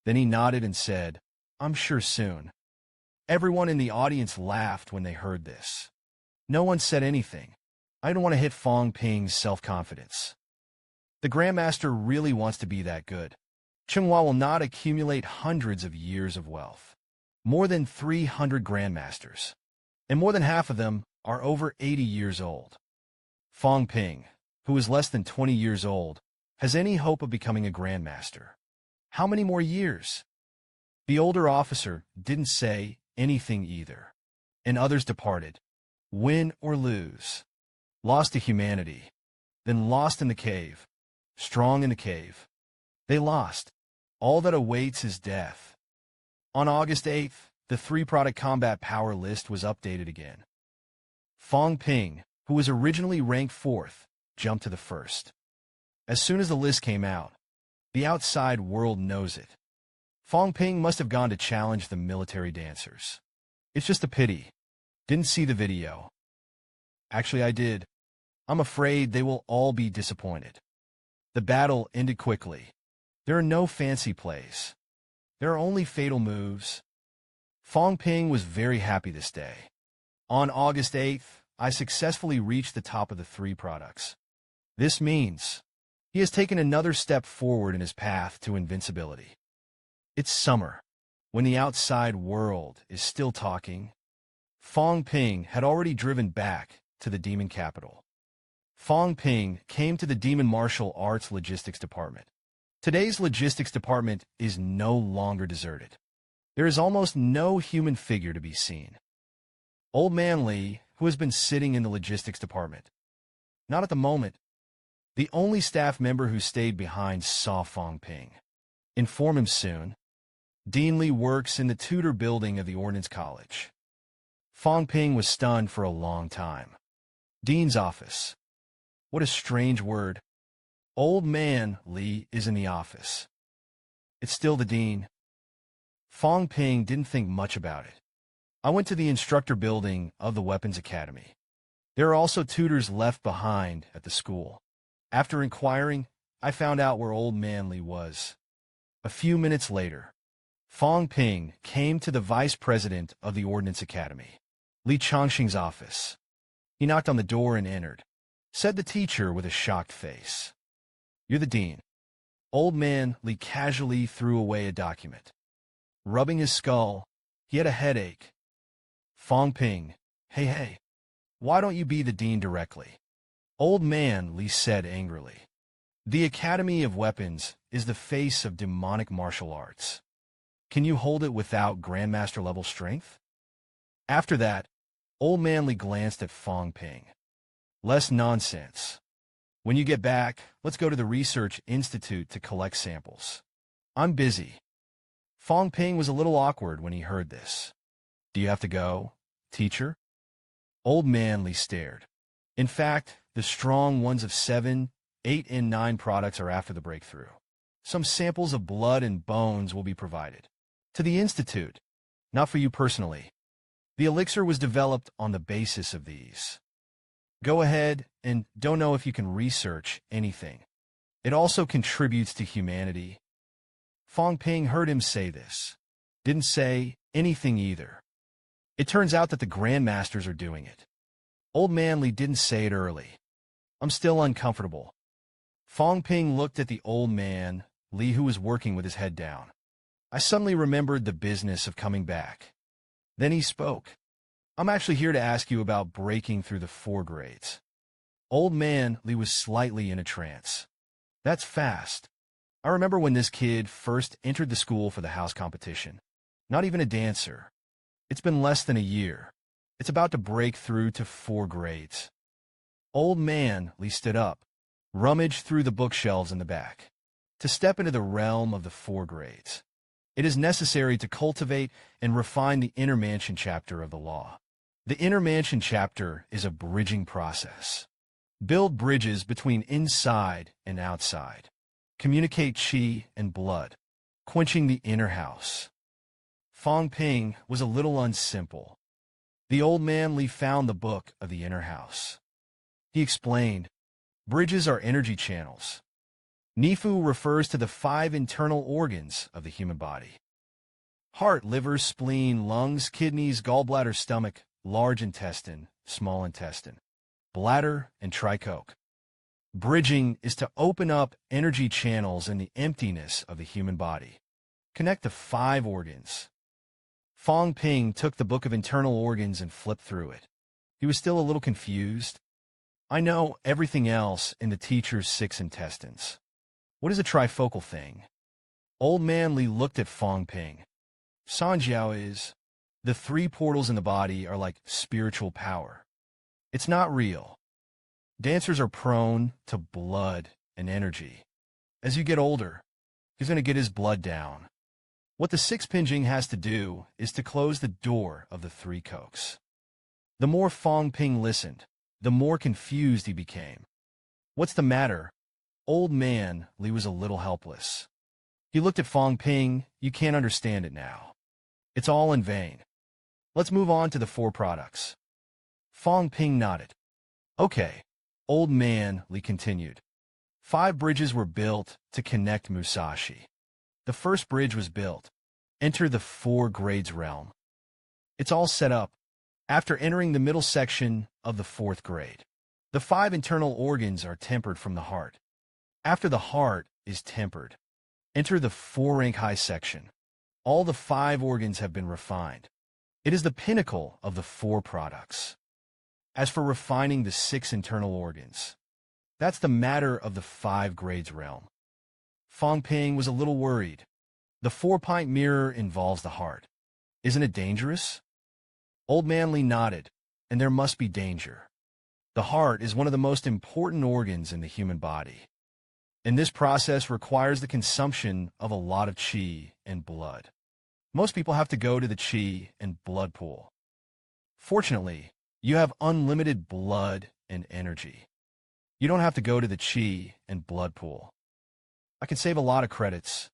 Then he nodded and said, I'm sure soon. Everyone in the audience laughed when they heard this. No one said anything. I didn't want to hit Fang Ping's self-confidence. The Grandmaster really wants to be that good. Chenghua will not accumulate hundreds of years of wealth. More than 300 Grandmasters. And more than half of them are over 80 years old. Fang Ping, who is less than 20 years old, has any hope of becoming a Grandmaster. How many more years? The older officer didn't say anything either. And others departed. Win or lose. Lost to humanity. Then lost in the cave. Strong in the cave. They lost. All that awaits is death. On August 8th, the 3-product combat power list was updated again. Fang Ping, who was originally ranked 4th, jumped to the 1st. As soon as the list came out, the outside world knows it. Fang Ping must have gone to challenge the military dancers. It's just a pity. Didn't see the video. Actually, I did. I'm afraid they will all be disappointed. The battle ended quickly. There are no fancy plays. There are only fatal moves. Fang Ping was very happy this day. On August 8th, I successfully reached the top of the 3 products. This means he has taken another step forward in his path to invincibility. It's summer, when the outside world is still talking, Fang Ping had already driven back to the demon capital. Fang Ping came to the Demon Martial Arts Logistics Department. Today's logistics department is no longer deserted. There is almost no human figure to be seen. Old Man Li, who has been sitting in the logistics department. Not at the moment. The only staff member who stayed behind saw Fang Ping. Inform him soon. Dean Li works in the tutor building of the Ordnance College. Fang Ping was stunned for a long time. Dean's office. What a strange word. Old Man Li is in the office. It's still the dean. Fang Ping didn't think much about it. I went to the instructor building of the Weapons Academy. There are also tutors left behind at the school. After inquiring, I found out where Old Man Li was. A few minutes later, Fang Ping came to the vice president of the Ordnance Academy, Li Changxing's office. He knocked on the door and entered. Said the teacher with a shocked face. You're the dean. Old Man Li casually threw away a document. Rubbing his skull, he had a headache. Fang Ping, hey, why don't you be the dean directly? Old Man Li said angrily. The Academy of Weapons is the face of demonic martial arts. Can you hold it without Grandmaster level strength? After that, Old Man Li glanced at Fang Ping. Less nonsense. When you get back, let's go to the Research Institute to collect samples. I'm busy. Fang Ping was a little awkward when he heard this. Do you have to go, teacher? Old Man Li stared. In fact, the strong ones of 7, 8, and 9 products are after the breakthrough. Some samples of blood and bones will be provided. To the Institute, not for you personally. The elixir was developed on the basis of these. Go ahead and don't know if you can research anything. It also contributes to humanity. Fang Ping heard him say this. Didn't say anything either. It turns out that the Grandmasters are doing it. Old Man Li didn't say it early. I'm still uncomfortable. Fang Ping looked at the old man, Li, who was working with his head down. I suddenly remembered the business of coming back. Then he spoke. I'm actually here to ask you about breaking through the 4 grades. Old Man Li was slightly in a trance. That's fast. I remember when this kid first entered the school for the house competition. Not even a dancer. It's been less than a year. It's about to break through to 4 grades. Old Man Li stood up, rummaged through the bookshelves in the back. To step into the realm of the 4 grades, it is necessary to cultivate and refine the inner mansion chapter of the law. The inner mansion chapter is a bridging process. Build bridges between inside and outside. Communicate qi and blood, quenching the inner house. Fang Ping was a little unsimple. The old man Li found the book of the inner house. He explained, bridges are energy channels. Nifu refers to the 5 internal organs of the human body. Heart, liver, spleen, lungs, kidneys, gallbladder, stomach, large intestine, small intestine, bladder, and trichoke. Bridging is to open up energy channels in the emptiness of the human body. Connect the 5 organs. Fang Ping took the book of internal organs and flipped through it. He was still a little confused. I know everything else in the teacher's 6 intestines. What is a trifocal thing? Old Man Li looked at Fang Ping. Sanjiao is, the 3 portals in the body are like spiritual power. It's not real. Dancers are prone to blood and energy. As you get older, he's going to get his blood down. What the 6 pinging has to do is to close the door of the 3 cokes. The more Fang Ping listened, the more confused he became. What's the matter? Old Man Li was a little helpless. He looked at Fang Ping. You can't understand it now. It's all in vain. Let's move on to the 4 products. Fang Ping nodded. Okay. Old Man Li continued. 5 bridges were built to connect Musashi. The first bridge was built. Enter the 4 grades realm. It's all set up. After entering the middle section of the 4th grade, the 5 internal organs are tempered from the heart. After the heart is tempered, enter the 4 rank high section. All the 5 organs have been refined. It is the pinnacle of the 4 products. As for refining the 6 internal organs, that's the matter of the 5 grades realm. Fang Ping was a little worried. The 4-pint mirror involves the heart. Isn't it dangerous? Old Man Li nodded, and there must be danger. The heart is one of the most important organs in the human body, and this process requires the consumption of a lot of qi and blood. Most people have to go to the qi and blood pool. Fortunately, you have unlimited blood and energy. You don't have to go to the qi and blood pool. I can save a lot of credits.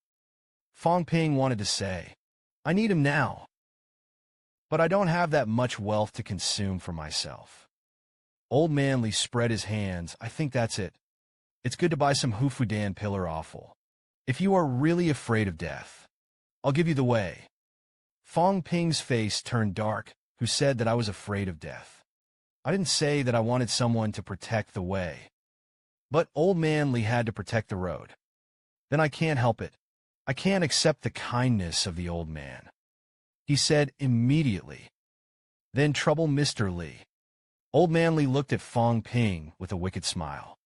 Fang Ping wanted to say, I need him now, but I don't have that much wealth to consume for myself. Old Man Li spread his hands. I think that's it. It's good to buy some Hufudan pillar offal. If you are really afraid of death, I'll give you the way. Fang Ping's face turned dark. Who said that I was afraid of death? I didn't say that I wanted someone to protect the way. But Old Man Li had to protect the road. Then I can't help it. I can't accept the kindness of the old man, he said immediately. Then trouble, Mr. Li. Old Man Li looked at Fang Ping with a wicked smile.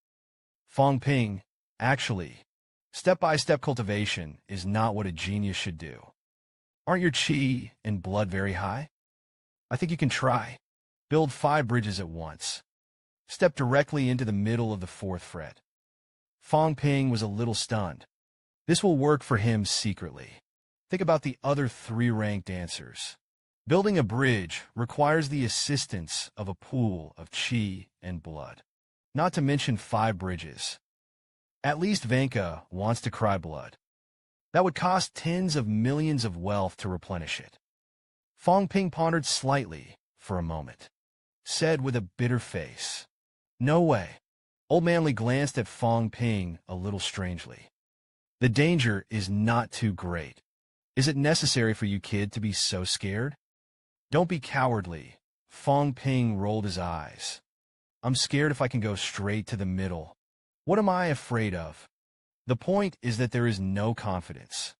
Fang Ping, actually, step-by-step cultivation is not what a genius should do. Aren't your qi and blood very high? I think you can try. Build 5 bridges at once. Step directly into the middle of the 4th fret. Fang Ping was a little stunned. This will work for him secretly. Think about the other 3 ranked dancers. Building a bridge requires the assistance of a pool of qi and blood. Not to mention 5 bridges. At least Vanka wants to cry blood. That would cost tens of millions of wealth to replenish it. Fang Ping pondered slightly for a moment, said with a bitter face, No way. Old Man Li glanced at Fang Ping a little strangely. The danger is not too great. Is it necessary for you, kid, to be so scared? Don't be cowardly. Fang Ping rolled his eyes. I'm scared if I can go straight to the middle. What am I afraid of? The point is that there is no confidence.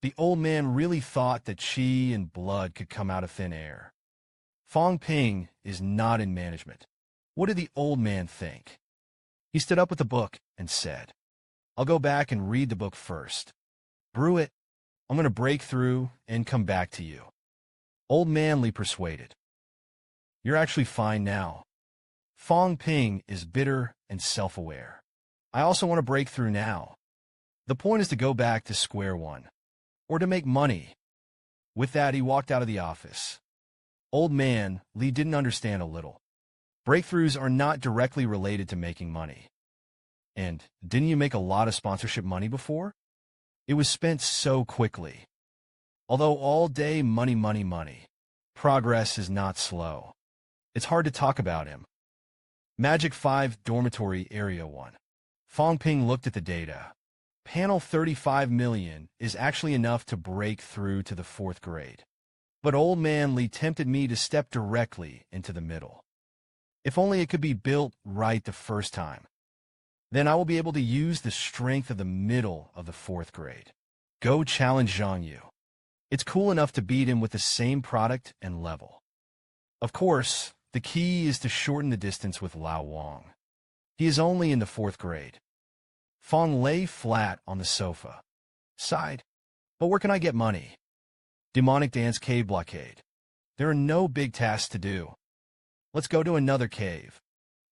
The old man really thought that qi and blood could come out of thin air. Fang Ping is not in management. What did the old man think? He stood up with the book and said, I'll go back and read the book first. Brew it. I'm going to break through and come back to you. Old Man Li persuaded. You're actually fine now. Fang Ping is bitter and self-aware. I also want to break through now. The point is to go back to square one. Or to make money. With that, he walked out of the office. Old Man Li didn't understand a little. Breakthroughs are not directly related to making money. And didn't you make a lot of sponsorship money before? It was spent so quickly. Although all day money, money, money. Progress is not slow. It's hard to talk about him. Magic 5 Dormitory Area 1. Fang Ping looked at the data. Panel 35 million is actually enough to break through to the 4th grade. But Old Man Li tempted me to step directly into the middle. If only it could be built right the first time. Then I will be able to use the strength of the middle of the 4th grade. Go challenge Zhang Yu. It's cool enough to beat him with the same product and level. Of course, the key is to shorten the distance with Lao Wang. He is only in the 4th grade. Fang lay flat on the sofa. Sighed. But where can I get money? Demonic Dance Cave Blockade. There are no big tasks to do. Let's go to another cave.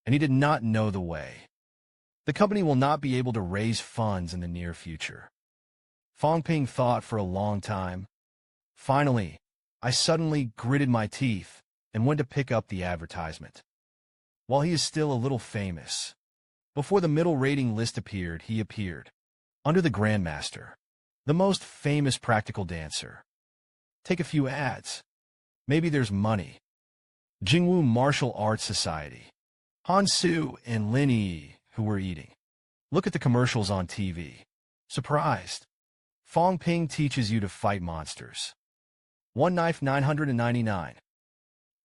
And he did not know the way. The company will not be able to raise funds in the near future. Fang Ping thought for a long time. Finally, I suddenly gritted my teeth and went to pick up the advertisement. While he is still a little famous. Before the middle rating list appeared, he appeared. Under the Grandmaster. The most famous practical dancer. Take a few ads. Maybe there's money. Jingwu Martial Arts Society. Han Su and Lin Yi, who were eating. Look at the commercials on TV. Surprised. Fang Ping teaches you to fight monsters. One knife 999.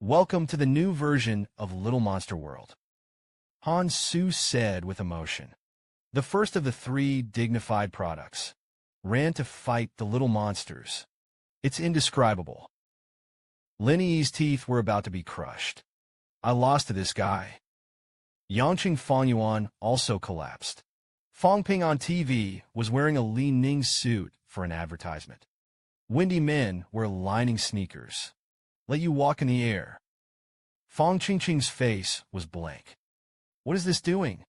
Welcome to the new version of Little Monster World. Han Su said with emotion. The first of the 3 dignified products. Ran to fight the little monsters. It's indescribable. Lin Yi's teeth were about to be crushed. I lost to this guy. Yangqing Fangyuan also collapsed. Fang Ping on TV was wearing a Li Ning suit for an advertisement. Windy men wear lining sneakers. Let you walk in the air. Fang Qingqing's face was blank. What is this doing?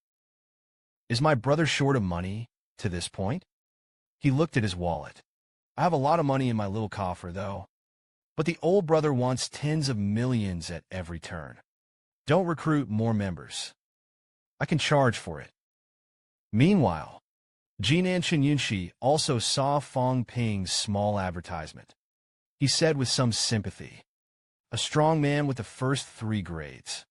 Is my brother short of money to this point? He looked at his wallet. I have a lot of money in my little coffer, though. But the old brother wants tens of millions at every turn. Don't recruit more members. I can charge for it. Meanwhile, Jinan Qinyunshi also saw Fang Ping's small advertisement. He said with some sympathy, "A strong man with the first 3 grades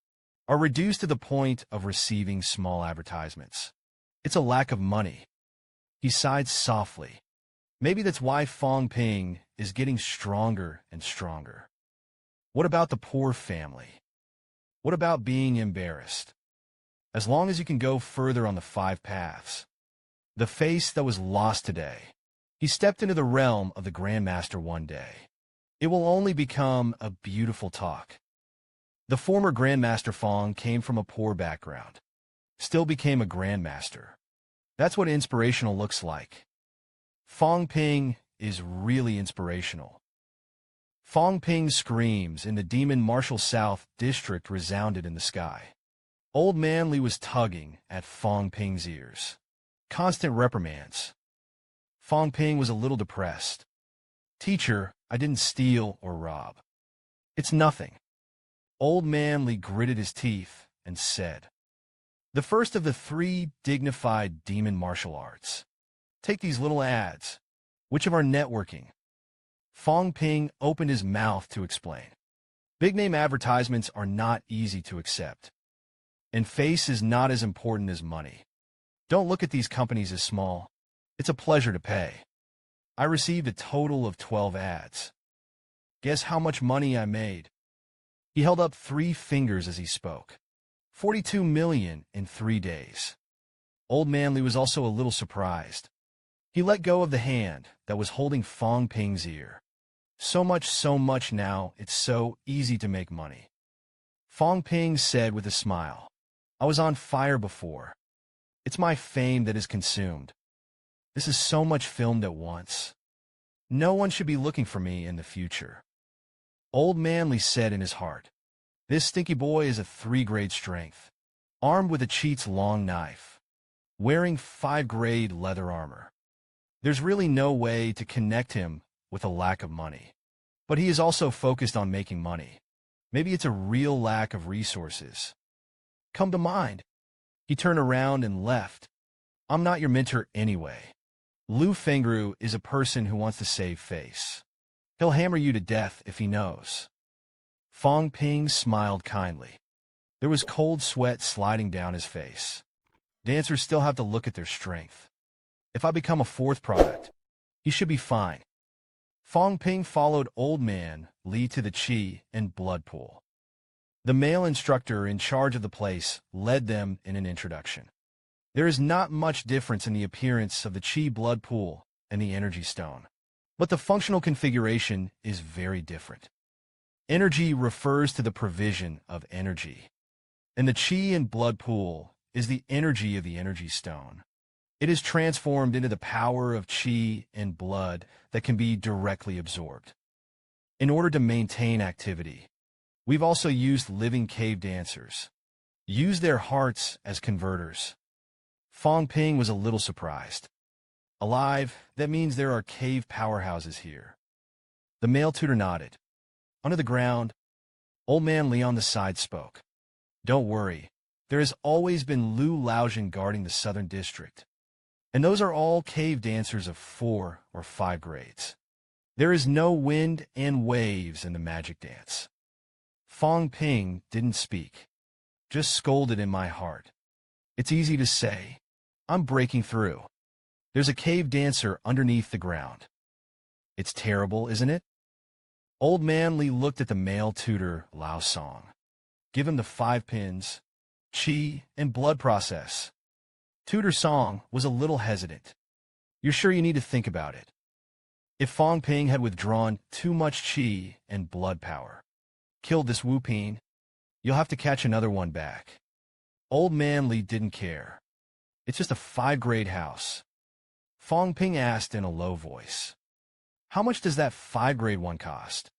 are reduced to the point of receiving small advertisements. It's a lack of money." He sighed softly. Maybe that's why Fang Ping is getting stronger and stronger. What about the poor family? What about being embarrassed? As long as you can go further on the 5 paths. The face that was lost today. He stepped into the realm of the Grandmaster one day. It will only become a beautiful talk. The former Grandmaster Fang came from a poor background. Still became a Grandmaster. That's what inspirational looks like. Fang Ping is really inspirational. Fang Ping's screams in the Demon Martial South District resounded in the sky. Old Man Li was tugging at Fang Ping's ears. Constant reprimands. Fang Ping was a little depressed. "Teacher, I didn't steal or rob. It's nothing." Old Man Li gritted his teeth and said, "The first of the 3 dignified demon martial arts. Take these little ads. Which of our networking?" Fang Ping opened his mouth to explain. Big-name advertisements are not easy to accept. And face is not as important as money. Don't look at these companies as small. It's a pleasure to pay. I received a total of 12 ads. Guess how much money I made? He held up 3 fingers as he spoke. 42 million in 3 days. Old Man Li was also a little surprised. He let go of the hand that was holding Fang Ping's ear. So much now, it's so easy to make money. Fang Ping said with a smile, "I was on fire before. It's my fame that is consumed. This is so much filmed at once. No one should be looking for me in the future." Old Man Li said in his heart, "This stinky boy is a 3-grade strength, armed with a cheat's long knife, wearing 5-grade leather armor. There's really no way to connect him with a lack of money. But he is also focused on making money. Maybe it's a real lack of resources. Come to mind." He turned around and left. "I'm not your mentor anyway. Lu Fengru is a person who wants to save face. He'll hammer you to death if he knows." Fang Ping smiled kindly. There was cold sweat sliding down his face. Dancers still have to look at their strength. If I become a 4th product, he should be fine. Fang Ping followed Old Man Li to the Qi and Blood Pool. The male instructor in charge of the place led them in an introduction. There is not much difference in the appearance of the Qi Blood Pool and the Energy Stone, but the functional configuration is very different. Energy refers to the provision of energy, and the Qi and Blood Pool is the energy of the Energy Stone. It is transformed into the power of Qi and blood that can be directly absorbed. In order to maintain activity, we've also used living cave dancers. Use their hearts as converters. Fang Ping was a little surprised. Alive, that means there are cave powerhouses here. The male tutor nodded. Under the ground, Old Man Li on the side spoke. "Don't worry, there has always been Lu Laojian guarding the southern district. And those are all cave dancers of 4 or 5 grades. There is no wind and waves in the magic dance." Fang Ping didn't speak, just scolded in my heart. It's easy to say, "I'm breaking through. There's a cave dancer underneath the ground." It's terrible, isn't it? Old Man Li looked at the male tutor, Lao Song. Give him the 5 pins, Qi, and blood process. Tutor Song was a little hesitant. "You're sure you need to think about it?" If Fang Ping had withdrawn too much Qi and blood power, Killed this Whoopeen. You'll have to catch another one back. Old man Li didn't care. It's just a 5-grade house. Fang Ping asked in a low voice. How much does that 5-grade one cost?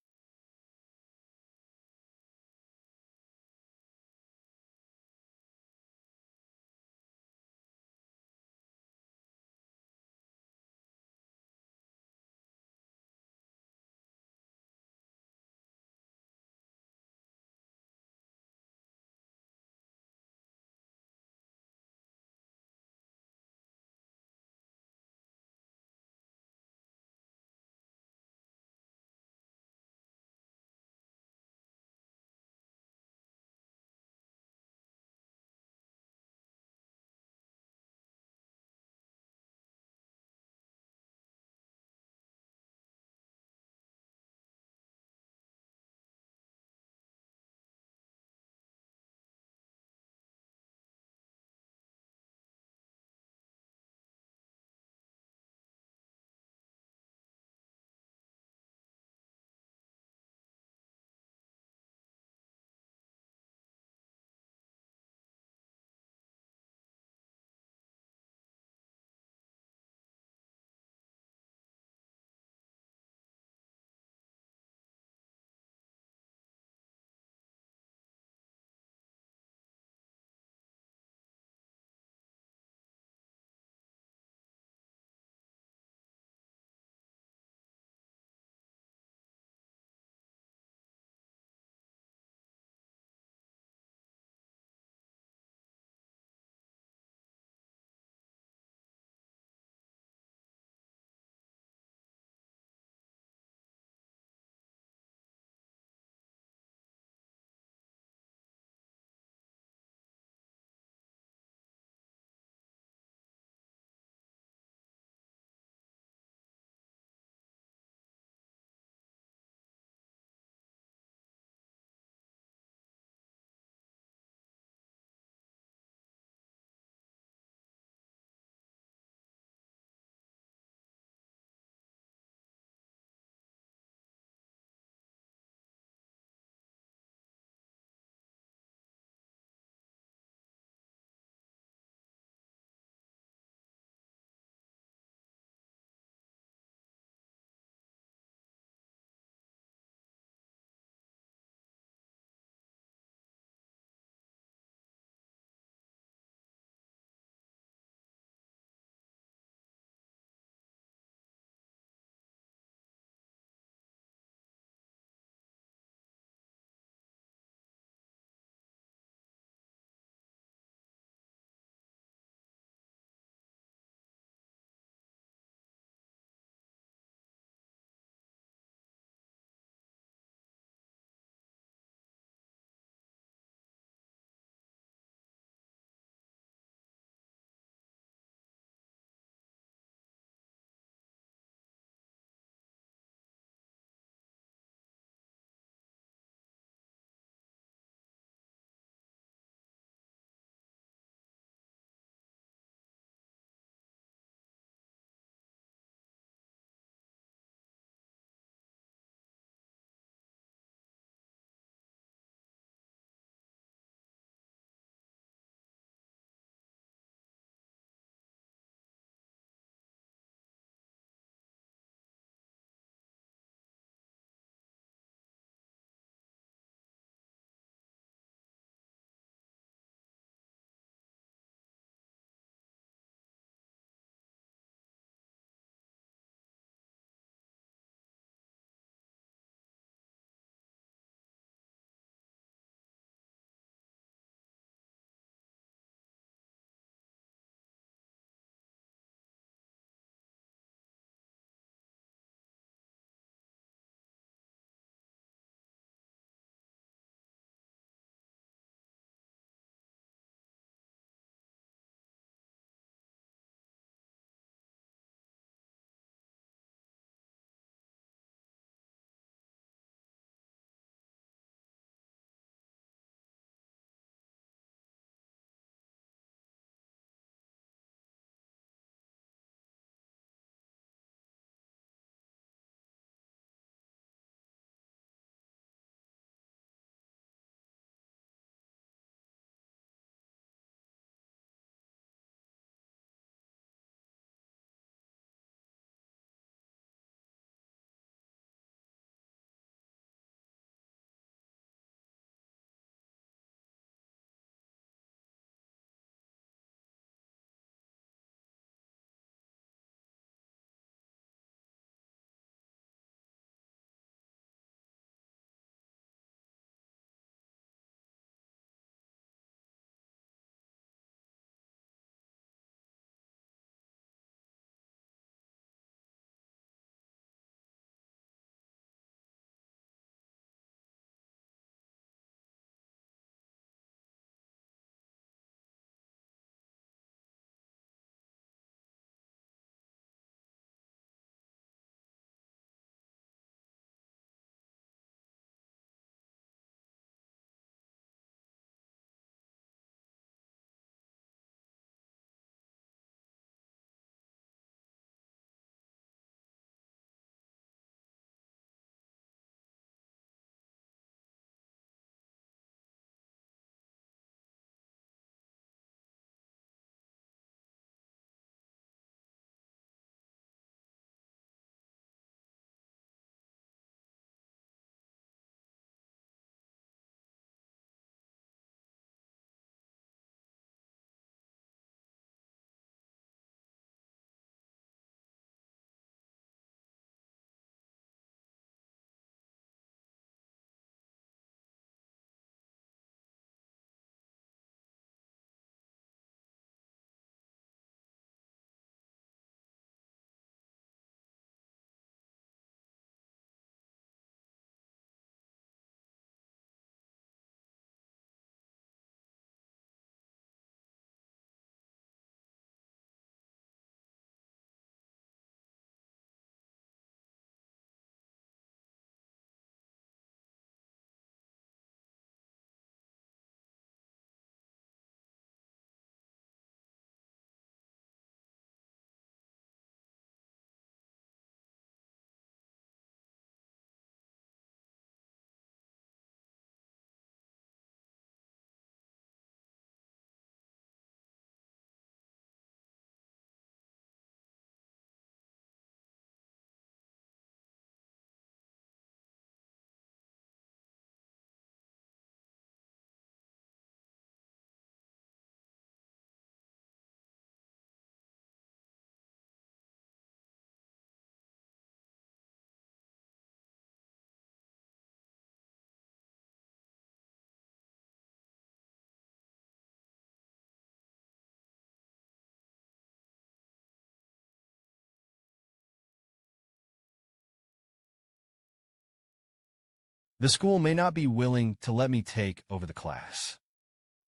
The school may not be willing to let me take over the class.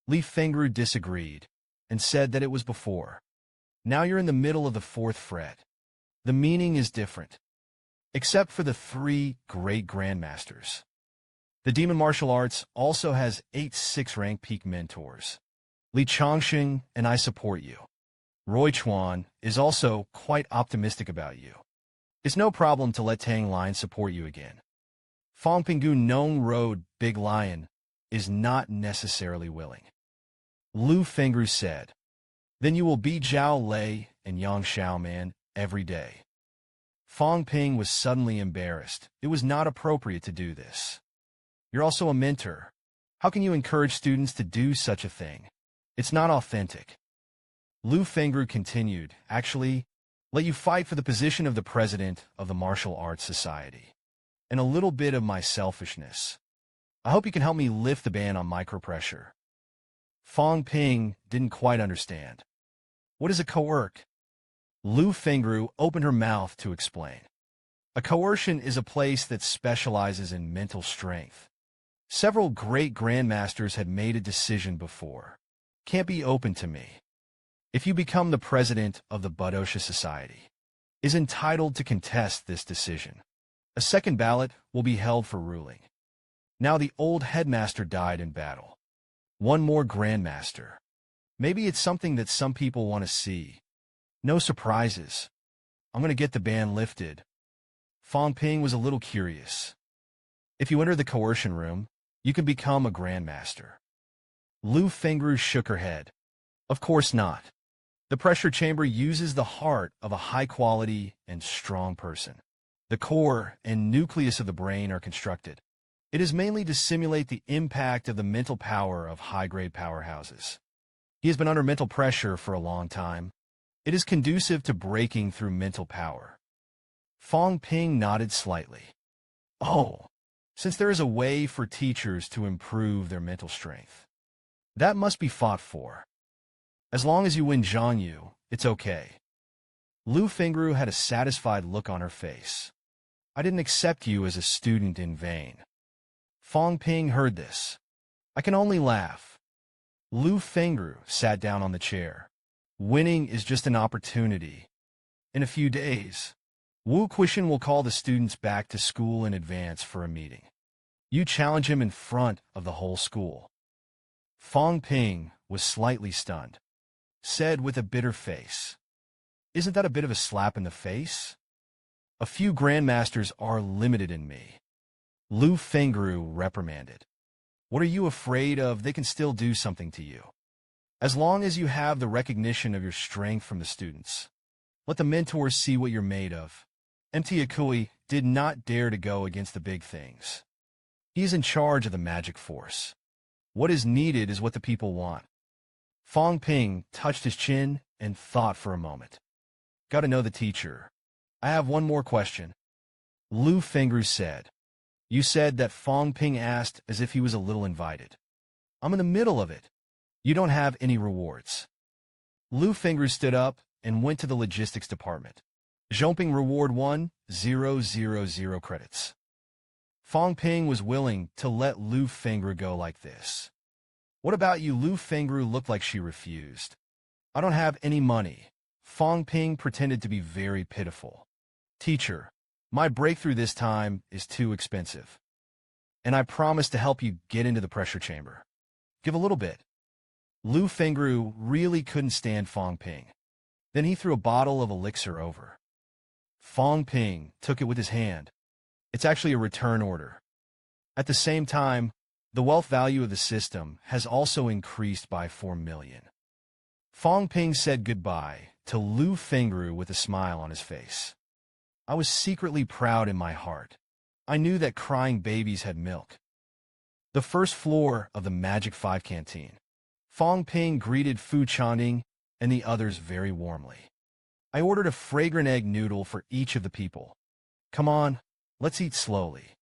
Li Fengru disagreed and said that it was before. Now you're in the middle of the fourth fret. The meaning is different, except for the 3 great grandmasters. The demon martial arts also has 8 6-rank peak mentors. Li Chongxing and I support you. Roy Chuan is also quite optimistic about you. It's no problem to let Tang Lion support you again. Fang Ping Nong Road Big Lion is not necessarily willing. Lu Fengru said, then you will beat Zhao Lei and Yang Xiaoman every day. Fang Ping was suddenly embarrassed. It was not appropriate to do this. You're also a mentor. How can you encourage students to do such a thing? It's not authentic. Lu Fengru continued, actually, let you fight for the position of the president of the Martial Arts Society. And a little bit of my selfishness. I hope you can help me lift the ban on micropressure. Fang Ping didn't quite understand. What is a coerc? Lu Fengru opened her mouth to explain. A coercion is a place that specializes in mental strength. Several great grandmasters had made a decision before. Can't be open to me. If you become the president of the Budosha Society, is entitled to contest this decision. A second ballot will be held for ruling. Now the old headmaster died in battle. One more grandmaster. Maybe it's something that some people want to see. No surprises. I'm going to get the ban lifted. Fang Ping was a little curious. If you enter the coercion room, you can become a grandmaster. Lu Fengru shook her head. Of course not. The pressure chamber uses the heart of a high-quality and strong person. The core and nucleus of the brain are constructed. It is mainly to simulate the impact of the mental power of high-grade powerhouses. He has been under mental pressure for a long time. It is conducive to breaking through mental power. Fang Ping nodded slightly. Oh, since there is a way for teachers to improve their mental strength, that must be fought for. As long as you win Zhangyu, it's okay. Lu Fengru had a satisfied look on her face. I didn't accept you as a student in vain. Fang Ping heard this. I can only laugh. Lu Fengru sat down on the chair. Winning is just an opportunity. In a few days, Wu Quishan will call the students back to school in advance for a meeting. You challenge him in front of the whole school. Fang Ping was slightly stunned. Said with a bitter face, isn't that a bit of a slap in the face? A few grandmasters are limited in me. Lu Fengru reprimanded. What are you afraid of? They can still do something to you. As long as you have the recognition of your strength from the students. Let the mentors see what you're made of. MT Akui did not dare to go against the big things. He is in charge of the magic force. What is needed is what the people want. Fang Ping touched his chin and thought for a moment. Got to know the teacher. I have one more question. Lu Fengru said. You said that Fang Ping asked as if he was a little invited. I'm in the middle of it. You don't have any rewards. Lu Fengru stood up and went to the logistics department. Zhongping reward 1,000 credits. Fang Ping was willing to let Lu Fengru go like this. What about you? Lu Fengru looked like she refused. I don't have any money. Fang Ping pretended to be very pitiful. Teacher, my breakthrough this time is too expensive. And I promise to help you get into the pressure chamber. Give a little bit. Lu Fengru really couldn't stand Fang Ping. Then he threw a bottle of elixir over. Fang Ping took it with his hand. It's actually a return order. At the same time, the wealth value of the system has also increased by 4 million. Fang Ping said goodbye to Lu Fengru with a smile on his face. I was secretly proud in my heart. I knew that crying babies had milk. The first floor of the Magic 5 canteen. Fang Ping greeted Fu Chanding and the others very warmly. I ordered a fragrant egg noodle for each of the people. Come on, let's eat slowly.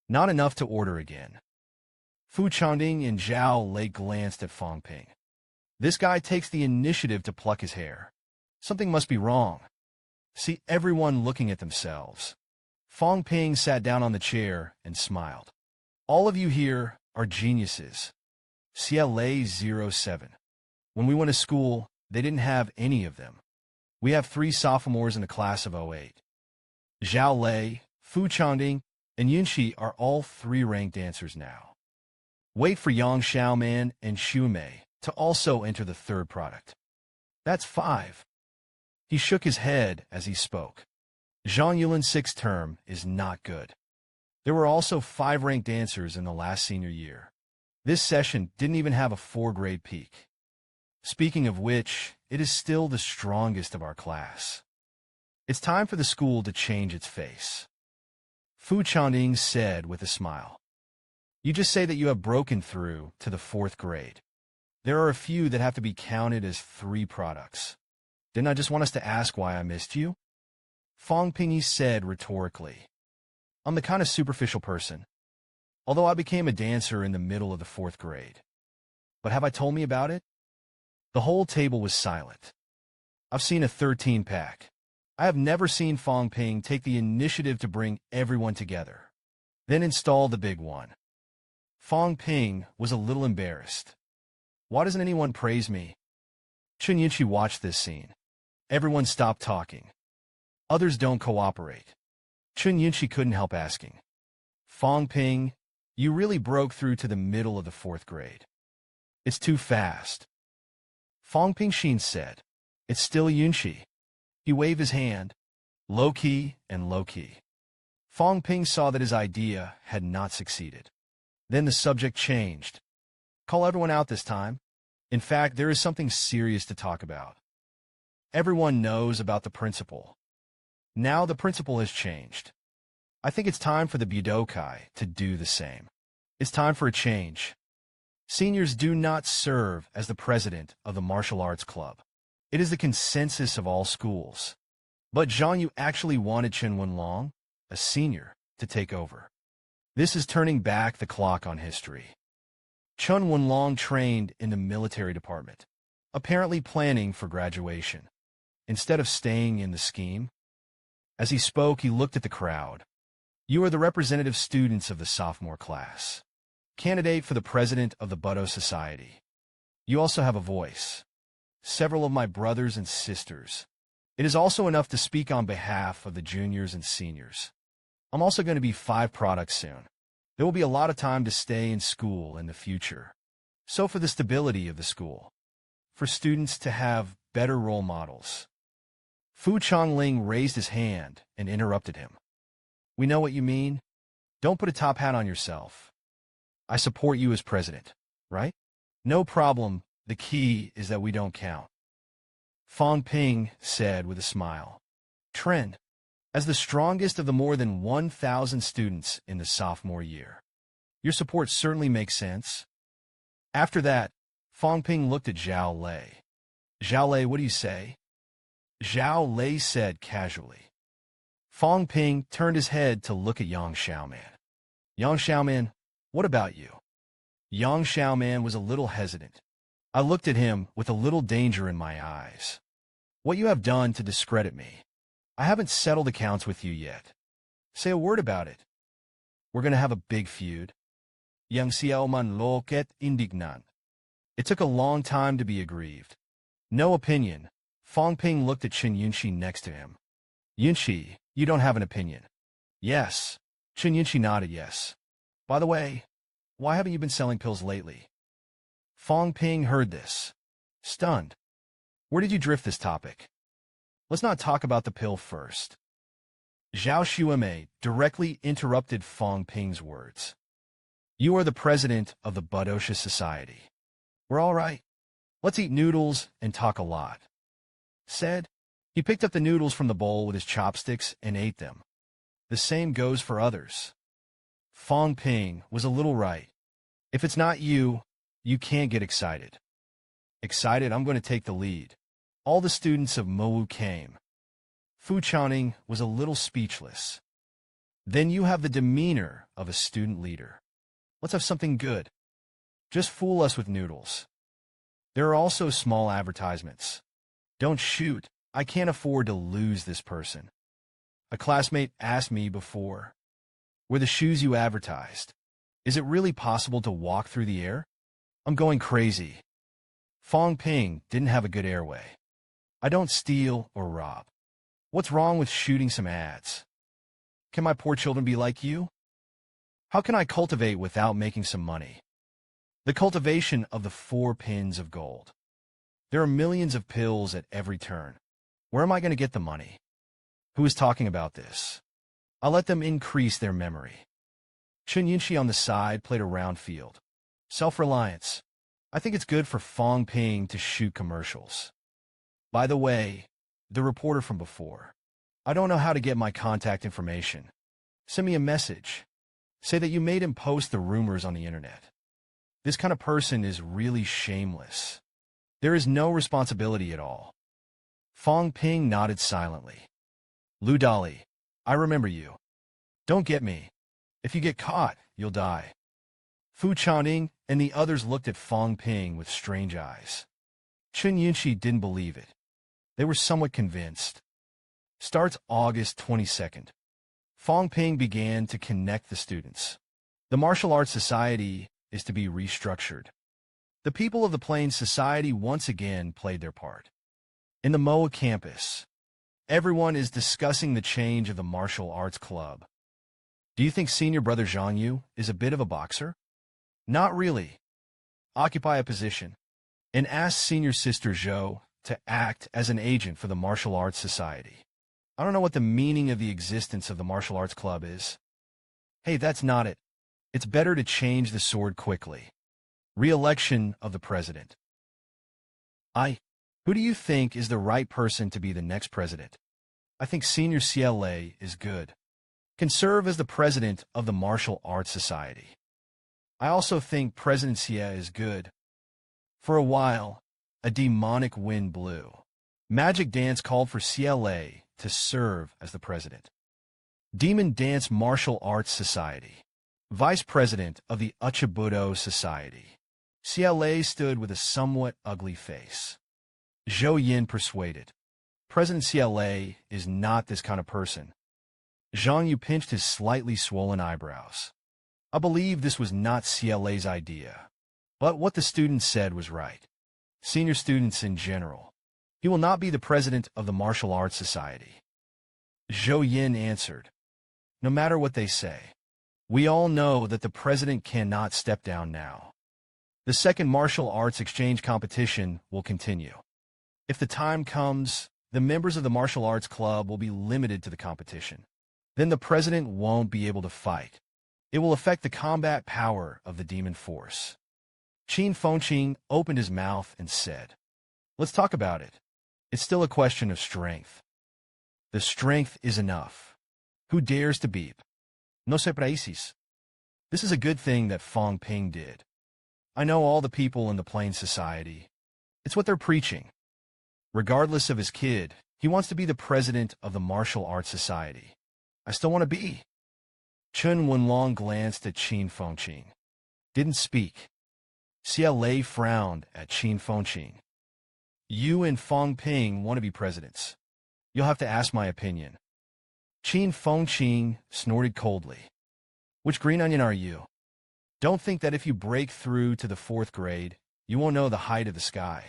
Not enough to order again. Fu Chanding and Zhao Lei glanced at Fang Ping. This guy takes the initiative to pluck his hair. Something must be wrong. See everyone looking at themselves. Fang Ping sat down on the chair and smiled. All of you here are geniuses. CLA07. When we went to school, they didn't have any of them. We have 3 sophomores in a class of '08. Zhao Lei, Fu Changding, and Yunqi are all 3 ranked dancers now. Wait for Yang Xiaoman and Xu Mei to also enter the 3rd product. That's 5. He shook his head as he spoke. Zhang Yulin's 6th term is not good. There were also 5 ranked dancers in the last senior year. This session didn't even have a 4-grade peak. Speaking of which, it is still the strongest of our class. It's time for the school to change its face. Fu Changding said with a smile. You just say that you have broken through to the 4th grade. There are a few that have to be counted as 3 products. Didn't I just want us to ask why I missed you? Fang Ping said rhetorically. I'm the kind of superficial person, although I became a dancer in the middle of the 4th grade. But have I told me about it? The whole table was silent. I've seen a 13-pack. I have never seen Fang Ping take the initiative to bring everyone together, then install the big one. Fang Ping was a little embarrassed. Why doesn't anyone praise me? Chun Yunqi watched this scene. Everyone stopped talking. Others don't cooperate. Chun Yunqi couldn't help asking. Fang Ping, you really broke through to the middle of the 4th grade. It's too fast. Fang Ping said. It's still Yunqi. He waved his hand, low-key and low-key. Fang Ping saw that his idea had not succeeded. Then the subject changed. Call everyone out this time. In fact, there is something serious to talk about. Everyone knows about the principal. Now the principal has changed. I think it's time for the Budokai to do the same. It's time for a change. Seniors do not serve as the president of the martial arts club. It is the consensus of all schools. But Zhang Yu actually wanted Chen Wenlong, a senior, to take over. This is turning back the clock on history. Chen Wenlong trained in the military department, apparently planning for graduation, instead of staying in the scheme. As he spoke, he looked at the crowd. You are the representative students of the sophomore class. Candidate for the president of the Budo Society. You also have a voice. Several of my brothers and sisters. It is also enough to speak on behalf of the juniors and seniors. I'm also going to be 5 products soon. There will be a lot of time to stay in school in the future. So for the stability of the school, for students to have better role models. Fu Changling raised his hand and interrupted him. We know what you mean. Don't put a top hat on yourself. I support you as president, right? No problem. The key is that we don't count. Fang Ping said with a smile. Trend. As the strongest of the more than 1,000 students in the sophomore year, your support certainly makes sense. After that, Fang Ping looked at Zhao Lei. Zhao Lei, what do you say? Zhao Lei said casually. Fang Ping turned his head to look at Yang Xiaoman. Yang Xiaoman, what about you? Yang Xiaoman was a little hesitant. I looked at him with a little danger in my eyes. What you have done to discredit me. I haven't settled accounts with you yet. Say a word about it. We're going to have a big feud. Yang Xiaoman loket indignant. It took a long time to be aggrieved. No opinion. Fang Ping looked at Chen Yunqi next to him. Yunqi, you don't have an opinion. Yes. Chen Yunqi nodded yes. By the way, why haven't you been selling pills lately? Fang Ping heard this. Stunned. Where did you drift this topic? Let's not talk about the pill first. Zhao Xuemei directly interrupted Fang Ping's words. You are the president of the Budosha Society. We're all right. Let's eat noodles and talk a lot. Said. He picked up the noodles from the bowl with his chopsticks and ate them. The same goes for others. Fang Ping was a little right. If it's not you, you can't get excited. Excited, I'm going to take the lead. All the students of Mowu came. Fu Changding was a little speechless. Then you have the demeanor of a student leader. Let's have something good. Just fool us with noodles. There are also small advertisements. Don't shoot. I can't afford to lose this person. A classmate asked me before, were the shoes you advertised? Is it really possible to walk through the air? I'm going crazy. Fang Ping didn't have a good airway. I don't steal or rob. What's wrong with shooting some ads? Can my poor children be like you? How can I cultivate without making some money? The cultivation of the 4 pins of gold. There are millions of pills at every turn. Where am I going to get the money? Who is talking about this? I'll let them increase their memory. Chun Yinshi on the side played a round field. Self-reliance. I think it's good for Fang Ping to shoot commercials. By the way, the reporter from before. I don't know how to get my contact information. Send me a message. Say that you made him post the rumors on the internet. This kind of person is really shameless. There is no responsibility at all. Fang Ping nodded silently. Lu Dali, I remember you. Don't get me. If you get caught, you'll die. Fu Chaning and the others looked at Fang Ping with strange eyes. Chun Yinshi didn't believe it. They were somewhat convinced. Starts August 22nd. Fang Ping began to connect the students. The Martial Arts Society is to be restructured. The people of the Plains Society once again played their part. In the Moa campus, everyone is discussing the change of the martial arts club. Do you think senior brother Zhang Yu is a bit of a boxer? Not really. Occupy a position and ask senior sister Zhou to act as an agent for the Martial Arts Society. I don't know what the meaning of the existence of the martial arts club is. Hey, that's not it. It's better to change the sword quickly. Re-election of the president. Who do you think is the right person to be the next president? I think Senior CLA is good. Can serve as the president of the Martial Arts Society. I also think President Xie is good. For a while, a demonic wind blew. Magic Dance called for CLA to serve as the president. Demon Dance Martial Arts Society. Vice President of the Uchibudo Society. CLA stood with a somewhat ugly face. Zhou Yin persuaded. President CLA is not this kind of person. Zhang Yu pinched his slightly swollen eyebrows. I believe this was not CLA's idea. But what the students said was right. Senior students in general. He will not be the president of the Martial Arts Society. Zhou Yin answered. No matter what they say, we all know that the president cannot step down now. The second martial arts exchange competition will continue. If the time comes, the members of the martial arts club will be limited to the competition. Then the president won't be able to fight. It will affect the combat power of the demon force. Qin Fengqing opened his mouth and said, let's talk about it. It's still a question of strength. The strength is enough. Who dares to beep? No se precis. This is a good thing that Fang Ping did. I know all the people in the Plains Society. It's what they're preaching. Regardless of his kid, he wants to be the president of the Martial Arts Society. I still want to be. Chun Wenlong glanced at Qin Fengqing. Didn't speak. CLA frowned at Qin Fengqing. You and Fang Ping want to be presidents. You'll have to ask my opinion. Qin Fengqing snorted coldly. Which green onion are you? Don't think that if you break through to the 4th grade, you won't know the height of the sky.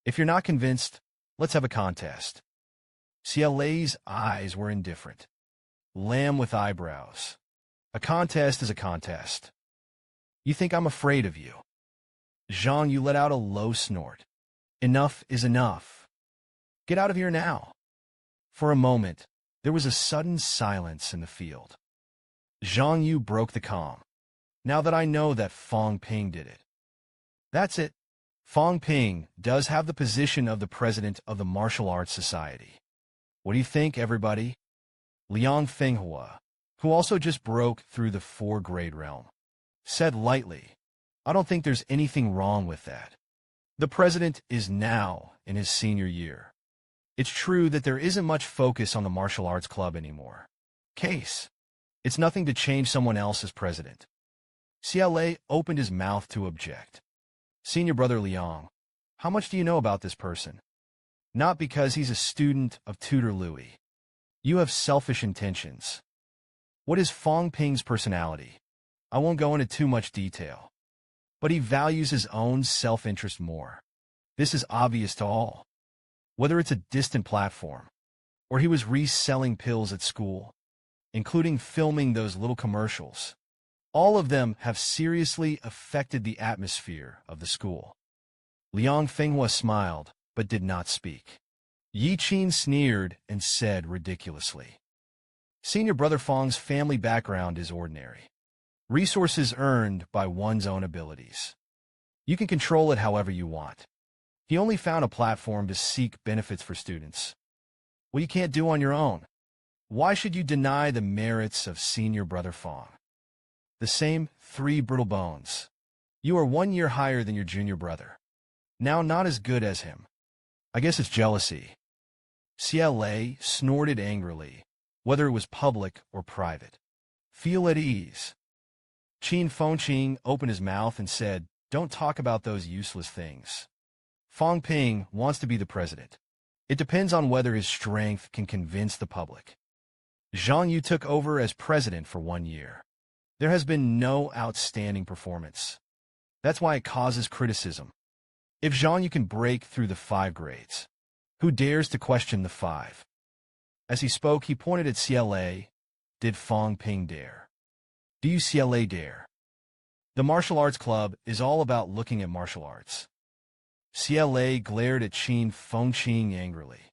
If you're not convinced, let's have a contest. CLA's eyes were indifferent. Lamb with eyebrows. A contest is a contest. You think I'm afraid of you? Zhang Yu let out a low snort. Enough is enough. Get out of here now. For a moment, there was a sudden silence in the field. Zhang Yu broke the calm. Now that I know that Fang Ping did it. That's it. Fang Ping does have the position of the president of the Martial Arts Society. What do you think, everybody? Liang Fenghua, who also just broke through the 4th-grade realm, said lightly, I don't think there's anything wrong with that. The president is now in his senior year. It's true that there isn't much focus on the martial arts club anymore. It's nothing to change someone else as president. CLA opened his mouth to object. Senior brother Liang, how much do you know about this person? Not because he's a student of Tutor Louis. You have selfish intentions. What is Fang Ping's personality? I won't go into too much detail, but he values his own self-interest more. This is obvious to all. Whether it's a distant platform, or he was reselling pills at school, including filming those little commercials, all of them have seriously affected the atmosphere of the school. Liang Fenghua smiled, but did not speak. Yi Qin sneered and said ridiculously, "Senior Brother Fang's family background is ordinary. Resources earned by one's own abilities. You can control it however you want. He only found a platform to seek benefits for students. What you can't do on your own. Why should you deny the merits of Senior Brother Fang? The same 3 brittle bones. You are 1 year higher than your junior brother. Now not as good as him. I guess it's jealousy." CLA snorted angrily, whether it was public or private. "Feel at ease." Qin Fengqing opened his mouth and said, "Don't talk about those useless things. Fang Ping wants to be the president. It depends on whether his strength can convince the public." Zhang Yu took over as president for 1 year. There has been no outstanding performance. That's why it causes criticism. If Zhang Yu can break through the 5 grades, who dares to question the 5? As he spoke, he pointed at CLA. Did Fang Ping dare? Do you CLA dare? The martial arts club is all about looking at martial arts. CLA glared at Qin Fengqing angrily.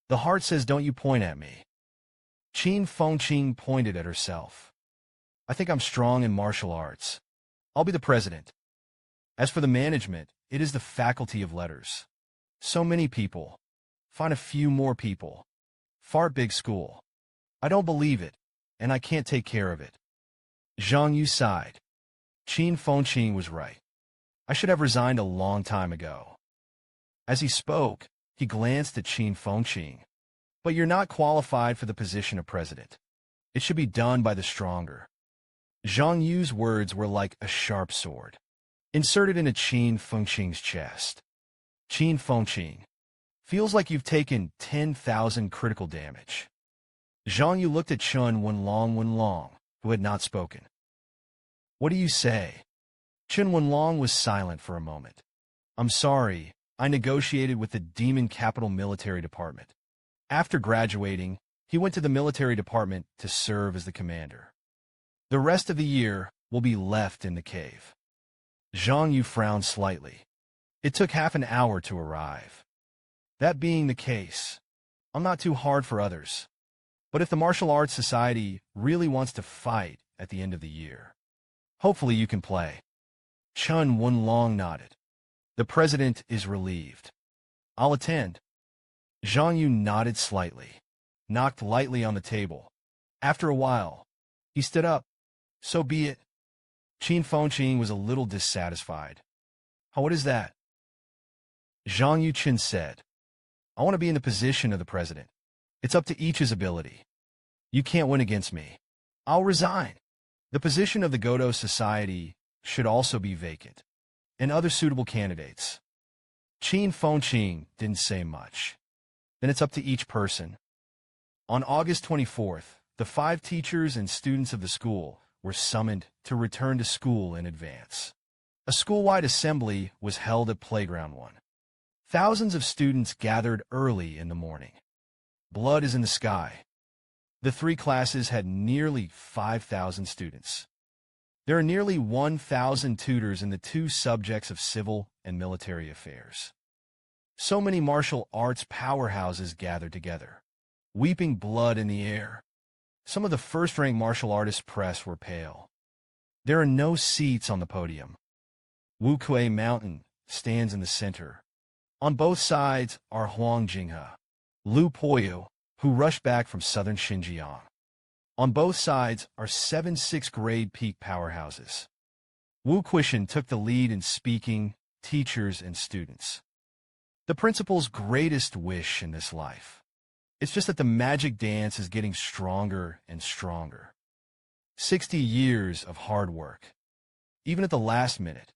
The heart says, "Don't you point at me." Qin Fengqing pointed at herself. "I think I'm strong in martial arts. I'll be the president. As for the management, it is the faculty of letters. So many people. Find a few more people. Fart big school. I don't believe it, and I can't take care of it." Zhang Yu sighed. Qin Fengqing was right. I should have resigned a long time ago. As he spoke, he glanced at Qin Fengqing. "But you're not qualified for the position of president. It should be done by the stronger." Zhang Yu's words were like a sharp sword, inserted into Qin Fengqing's chest. Qin Fengqing, feels like you've taken 10,000 critical damage. Zhang Yu looked at Chun Wenlong, who had not spoken. "What do you say?" Chun Wenlong was silent for a moment. "I'm sorry, I negotiated with the Demon Capital Military Department. After graduating, he went to the military department to serve as the commander. The rest of the year will be left in the cave." Zhang Yu frowned slightly. It took half an hour to arrive. That being the case, I'm not too hard for others. But if the Martial Arts Society really wants to fight at the end of the year, hopefully you can play. Chun Wenlong nodded. The president is relieved. I'll attend. Zhang Yu nodded slightly, knocked lightly on the table. After a while, he stood up. So be it. Qin Fengqing was a little dissatisfied. What is that? Zhang Yuqin said, I want to be in the position of the president. It's up to each's ability. You can't win against me. I'll resign. The position of the Godo Society should also be vacant, and other suitable candidates. Qin Fengqing didn't say much. Then it's up to each person. On August 24th, the 5 teachers and students of the school were summoned to return to school in advance. A school-wide assembly was held at Playground 1. Thousands of students gathered early in the morning. Blood is in the sky. The 3 classes had nearly 5,000 students. There are nearly 1,000 tutors in the 2 subjects of civil and military affairs. So many martial arts powerhouses gathered together, weeping blood in the air. Some of the first-rank martial artist press were pale. There are no seats on the podium. Wukui Mountain stands in the center. On both sides are Huang Jinghe, Lu Poyu, who rushed back from southern Xinjiang. On both sides are 7 6th-grade peak powerhouses. Wu Quishan took the lead in speaking, teachers and students. The principal's greatest wish in this life. It's just that the magic dance is getting stronger and stronger. 60 years of hard work. Even at the last minute.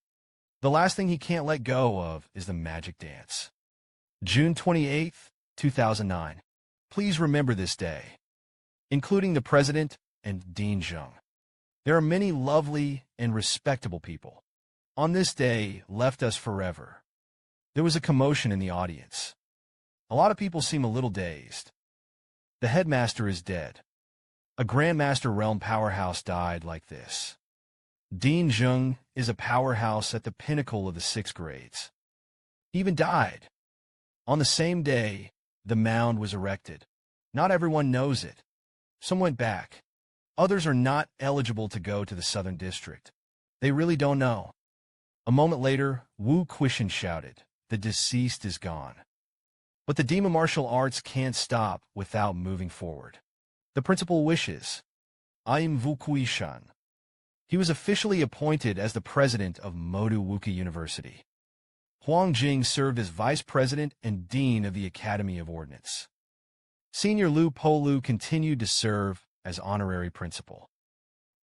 The last thing he can't let go of is the magic dance. June 28th, 2009. Please remember this day, including the president and Dean Zheng. There are many lovely and respectable people. On this day, left us forever. There was a commotion in the audience. A lot of people seem a little dazed. The headmaster is dead. A Grandmaster Realm powerhouse died like this. Dean Zheng is a powerhouse at the pinnacle of the 6th grades. He even died. On the same day, the mound was erected. Not everyone knows it. Some went back. Others are not eligible to go to the Southern District. They really don't know. A moment later, Wu Quishan shouted, "The deceased is gone." But the demon martial arts can't stop without moving forward. The principal wishes. I am Wu Quishan. He was officially appointed as the president of Modu Wuki University. Huang Jing served as vice president and dean of the Academy of Ordnance. Senior Liu Polu continued to serve as honorary principal.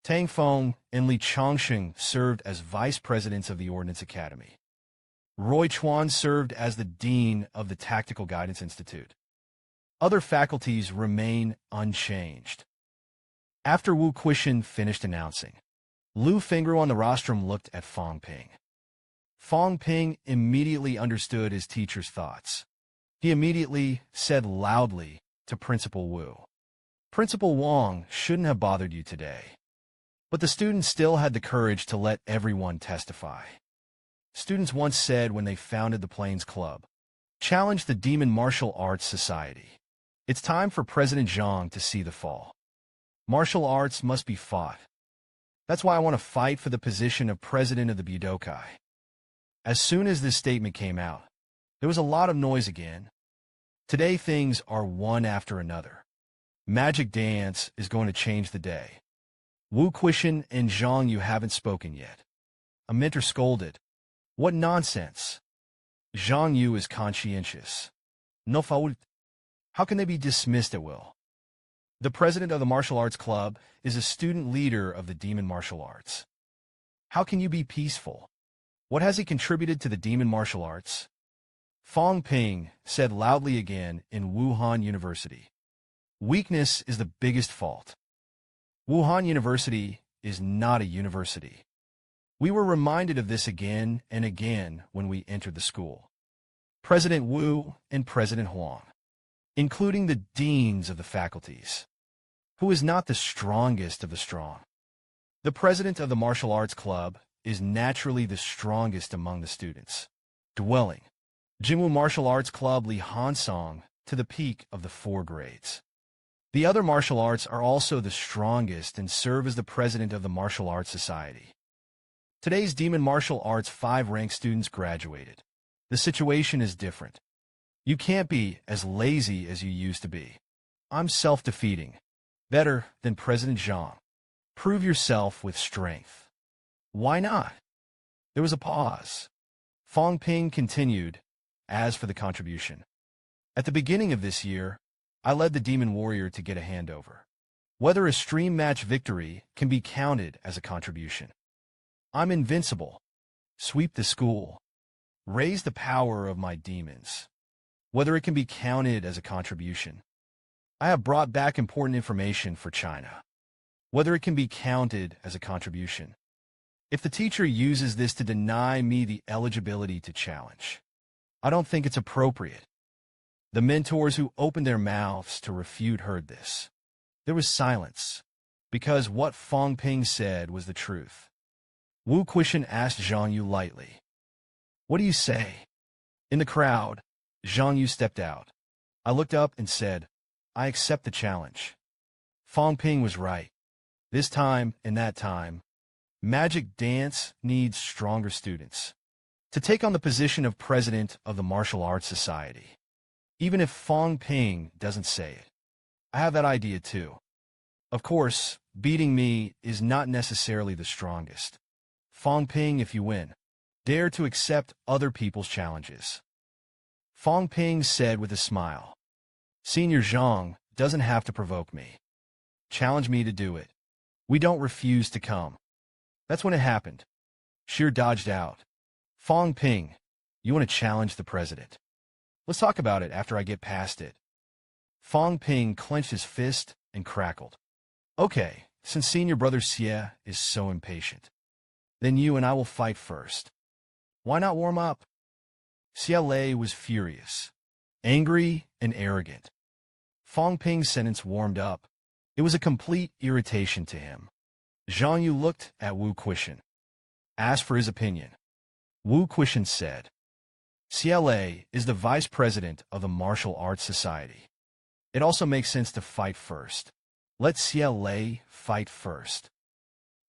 Tang Feng and Li Chongsheng served as vice presidents of the Ordnance Academy. Roy Chuan served as the dean of the Tactical Guidance Institute. Other faculties remain unchanged. After Wu Quishan finished announcing, Lu Fingru on the rostrum looked at Fang Ping. Fang Ping immediately understood his teacher's thoughts. He immediately said loudly to Principal Wu, "Principal Wang shouldn't have bothered you today." But the students still had the courage to let everyone testify. Students once said when they founded the Plains Club, "Challenge the Demon Martial Arts Society." It's time for President Zhang to see the fall. Martial arts must be fought. That's why I want to fight for the position of president of the Budokai. As soon as this statement came out, there was a lot of noise again. Today things are one after another. Magic dance is going to change the day. Wu Quishan and Zhang Yu haven't spoken yet. A mentor scolded, "What nonsense!" Zhang Yu is conscientious. No fault. How can they be dismissed at will? The president of the martial arts club is a student leader of the demon martial arts. How can you be peaceful? What has he contributed to the demon martial arts? Fang Ping said loudly again in Wuhan University. Weakness is the biggest fault. Wuhan University is not a university. We were reminded of this again and again when we entered the school. President Wu and President Huang, including the deans of the faculties. Who is not the strongest of the strong? The president of the martial arts club is naturally the strongest among the students. Dwelling. Jingwu Martial Arts Club Li Hansong to the peak of the 4 grades. The other martial arts are also the strongest and serve as the president of the Martial Arts Society. Today's Demon Martial Arts 5-rank students graduated. The situation is different. You can't be as lazy as you used to be. I'm self-defeating. Better than President Zhang. Prove yourself with strength. Why not? There was a pause. Fang Ping continued, as for the contribution. At the beginning of this year, I led the Demon Warrior to get a handover. Whether a stream match victory can be counted as a contribution. I'm invincible. Sweep the school. Raise the power of my demons. Whether it can be counted as a contribution. I have brought back important information for China. Whether it can be counted as a contribution. If the teacher uses this to deny me the eligibility to challenge, I don't think it's appropriate. The mentors who opened their mouths to refute heard this. There was silence, because what Fang Ping said was the truth. Wu Quishan asked Zhang Yu lightly, "What do you say?" In the crowd, Zhang Yu stepped out. I looked up and said, "I accept the challenge." Fang Ping was right. This time and that time, magic dance needs stronger students to take on the position of president of the Martial Arts Society. Even if Fang Ping doesn't say it, I have that idea too. Of course, beating me is not necessarily the strongest. Fang Ping, if you win, dare to accept other people's challenges. Fang Ping said with a smile, "Senior Zhang doesn't have to provoke me. Challenge me to do it. We don't refuse to come." That's when it happened. Sheer dodged out. "Fang Ping, you want to challenge the president? Let's talk about it after I get past it." Fang Ping clenched his fist and crackled. "Okay, since senior brother Xie is so impatient, then you and I will fight first. Why not warm up? Xie was furious, angry, and arrogant. Fang Ping's sentence warmed up. It was a complete irritation to him. Zhang Yu looked at Wu Quishan, asked for his opinion. Wu Quishan said, CLA is the vice president of the Martial Arts Society. It also makes sense to fight first. Let CLA fight first.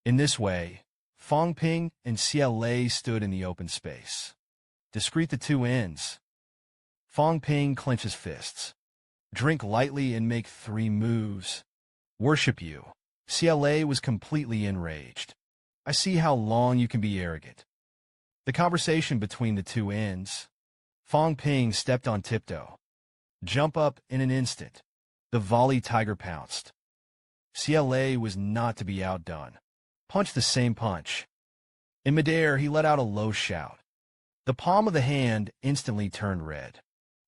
In this way, Fang Ping and CLA stood in the open space. Discreet the two ends. Fang Ping clenches fists. Drink lightly and make 3 moves. Worship you. CLA was completely enraged. I see how long you can be arrogant. The conversation between the two ends. Fang Ping stepped on tiptoe. Jump up in an instant. The volley tiger pounced. CLA was not to be outdone. Punch the same punch. In midair, he let out a low shout. The palm of the hand instantly turned red.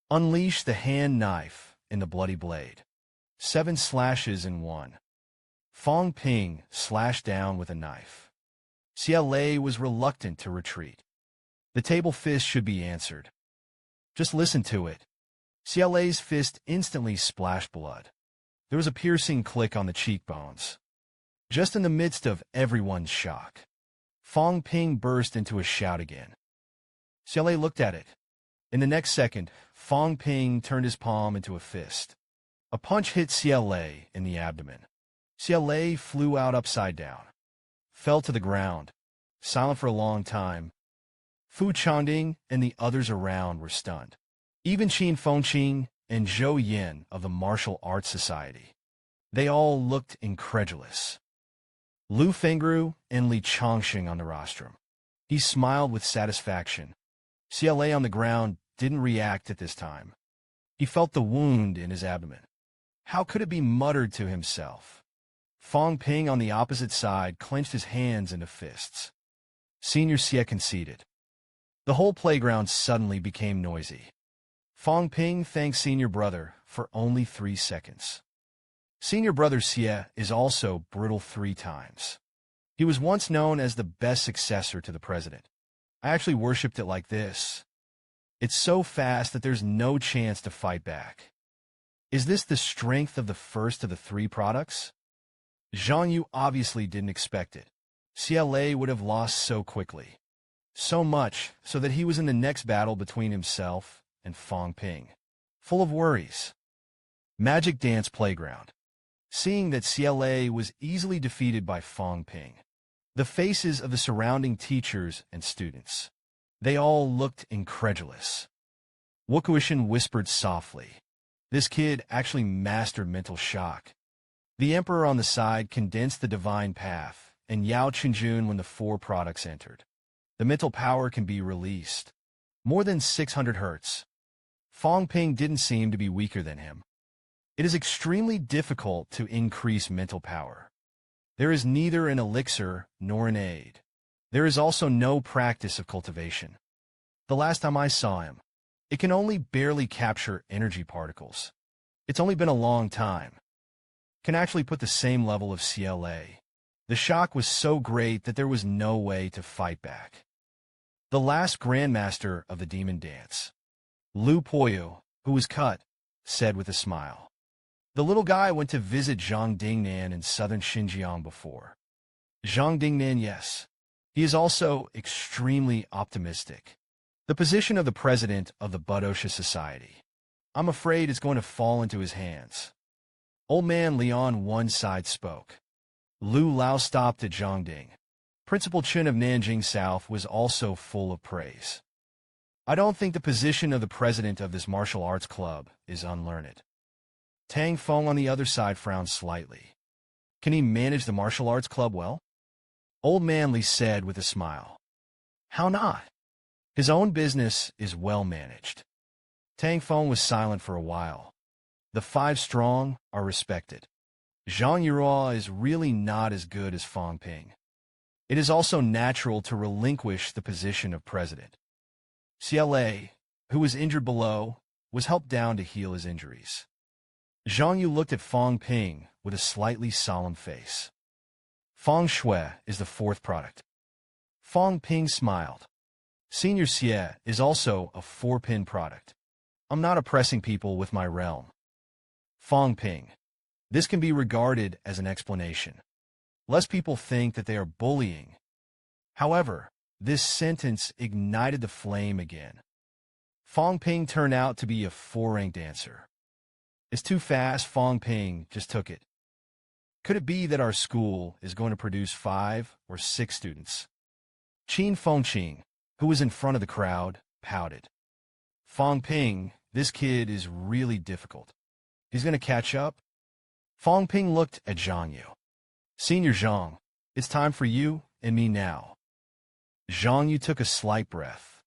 Unleash the hand knife in the bloody blade. 7 slashes in one. Fang Ping slashed down with a knife. CLA was reluctant to retreat. The table fist should be answered. Just listen to it. CLA's fist instantly splashed blood. There was a piercing click on the cheekbones. Just in the midst of everyone's shock, Fang Ping burst into a shout again. CLA looked at it. In the next second, Fang Ping turned his palm into a fist. A punch hit CLA in the abdomen. CLA flew out upside down, fell to the ground, silent for a long time. Fu Changding and the others around were stunned. Even Qin Fengqing and Zhou Yin of the Martial Arts Society. They all looked incredulous. Lu Fengru and Li Chongxing on the rostrum. He smiled with satisfaction. CLA on the ground didn't react at this time. He felt the wound in his abdomen. How could it be muttered to himself? Fang Ping on the opposite side clenched his hands into fists. Senior Xie conceded. The whole playground suddenly became noisy. Fang Ping thanked senior brother for only 3 seconds. Senior brother Xie is also brutal 3 times. He was once known as the best successor to the president. I actually worshipped it like this. It's so fast that there's no chance to fight back. Is this the strength of the first of the 3 products? Zhang Yu obviously didn't expect it. CLA would have lost so quickly. So much so that he was in the next battle between himself and Fang Ping, full of worries. Magic Dance Playground. Seeing that CLA was easily defeated by Fang Ping, the faces of the surrounding teachers and students, they all looked incredulous. Wu Quishan whispered softly. This kid actually mastered mental shock. The Emperor on the side condensed the divine path, and Yao Qinjun when the 4 products entered. The mental power can be released. More than 600 hertz. Fang Ping didn't seem to be weaker than him. It is extremely difficult to increase mental power. There is neither an elixir nor an aid. There is also no practice of cultivation. The last time I saw him, it can only barely capture energy particles. It's only been a long time. Can actually put the same level of CLA. The shock was so great that there was no way to fight back. The last Grandmaster of the Demon Dance, Lu Poyu, who was cut, said with a smile. The little guy went to visit Zhang Dingnan in southern Xinjiang before. Zhang Dingnan, yes. He is also extremely optimistic. The position of the president of the Budosha Society, I'm afraid it's going to fall into his hands. Old man Leon one side spoke. Lu Lao stopped at Zhangding. Principal Chen of Nanjing South was also full of praise. I don't think the position of the president of this martial arts club is unlearned. Tang Feng on the other side frowned slightly. Can he manage the martial arts club well? Old man Li said with a smile. How not? His own business is well managed. Tang Feng was silent for a while. The 5 strong are respected. Zhang Yurua is really not as good as Fang Ping. It is also natural to relinquish the position of president. CLA, who was injured below, was helped down to heal his injuries. Zhang Yu looked at Fang Ping with a slightly solemn face. Fang Shui is the fourth product. Fang Ping smiled. Senior Xie is also a 4-pin product. I'm not oppressing people with my realm. Fang Ping. This can be regarded as an explanation. Less people think that they are bullying. However, this sentence ignited the flame again. Fang Ping turned out to be a 4-ranked answer. It's too fast, Fang Ping just took it. Could it be that our school is going to produce 5 or 6 students? Qin Fengqing, who was in front of the crowd, pouted. Fang Ping, this kid is really difficult. He's going to catch up? Fang Ping looked at Zhang Yu. Senior Zhang, it's time for you and me now. Zhang Yu took a slight breath.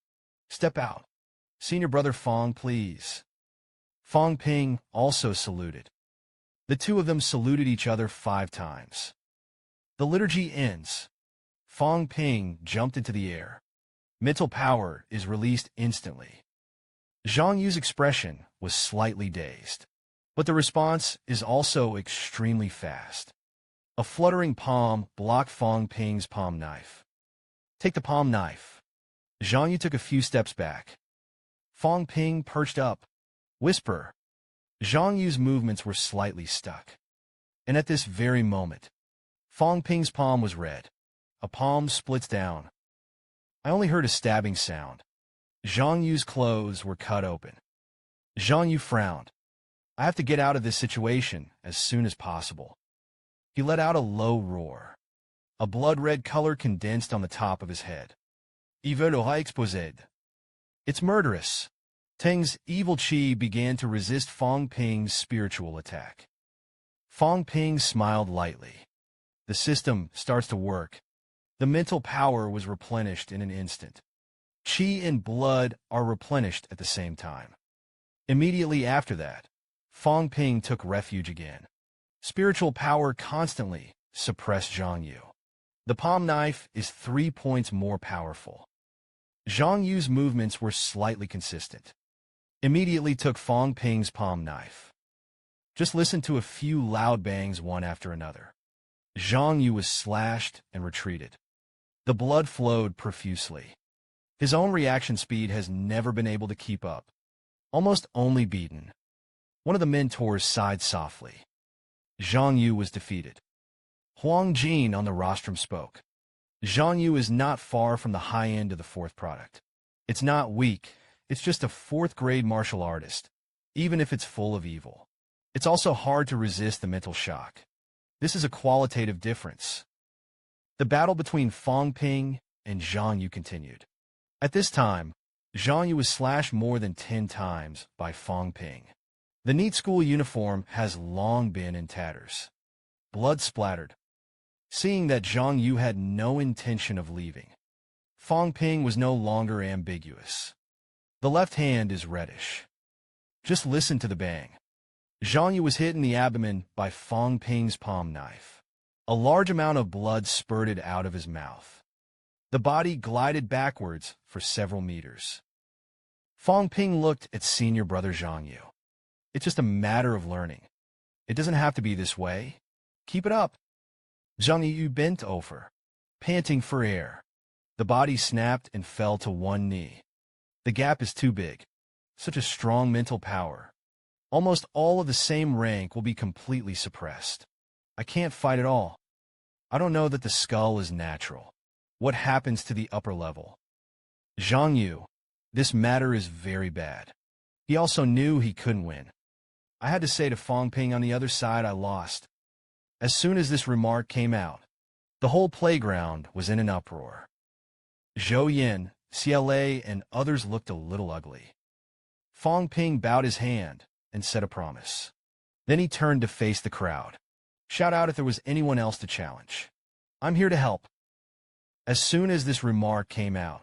Step out. Senior brother Fang, please. Fang Ping also saluted. The two of them saluted each other 5 times. The liturgy ends. Fang Ping jumped into the air. Mental power is released instantly. Zhang Yu's expression was slightly dazed. But the response is also extremely fast. A fluttering palm blocked Fang Ping's palm knife. Take the palm knife. Zhang Yu took a few steps back. Fang Ping perched up. Whisper. Zhang Yu's movements were slightly stuck. And at this very moment, Fang Ping's palm was red. A palm splits down. I only heard a stabbing sound. Zhang Yu's clothes were cut open. Zhang Yu frowned. I have to get out of this situation as soon as possible. He let out a low roar. A blood-red color condensed on the top of his head. Il l'aura exposé. It's murderous. Teng's evil chi began to resist Fang Ping's spiritual attack. Fang Ping smiled lightly. The system starts to work. The mental power was replenished in an instant. Chi and blood are replenished at the same time. Immediately after that, Fang Ping took refuge again. Spiritual power constantly suppressed Zhang Yu. The palm knife is 3 points more powerful. Zhang Yu's movements were slightly consistent. Immediately took Fang Ping's palm knife. Just listen to a few loud bangs one after another. Zhang Yu was slashed and retreated. The blood flowed profusely. His own reaction speed has never been able to keep up. Almost only beaten. One of the mentors sighed softly. Zhang Yu was defeated. Huang Jin on the rostrum spoke. Zhang Yu is not far from the high end of the fourth product. It's not weak. It's just a 4th-grade martial artist, even if it's full of evil. It's also hard to resist the mental shock. This is a qualitative difference. The battle between Fang Ping and Zhang Yu continued. At this time, Zhang Yu was slashed more than 10 times by Fang Ping. The neat school uniform has long been in tatters. Blood splattered. Seeing that Zhang Yu had no intention of leaving, Fang Ping was no longer ambiguous. The left hand is reddish. Just listen to the bang. Zhang Yu was hit in the abdomen by Fang Ping's palm knife. A large amount of blood spurted out of his mouth. The body glided backwards for several meters. Fang Ping looked at senior brother Zhang Yu. It's just a matter of learning. It doesn't have to be this way. Keep it up. Zhang Yu bent over, panting for air. The body snapped and fell to one knee. The gap is too big. Such a strong mental power. Almost all of the same rank will be completely suppressed. I can't fight at all. I don't know that the skull is natural. What happens to the upper level? Zhang Yu, this matter is very bad. He also knew he couldn't win. I had to say to Fang Ping on the other side I lost. As soon as this remark came out, the whole playground was in an uproar. Zhou Yin, CLA, and others looked a little ugly. Fang Ping bowed his hand and said a promise. Then he turned to face the crowd. Shout out if there was anyone else to challenge. I'm here to help. As soon as this remark came out,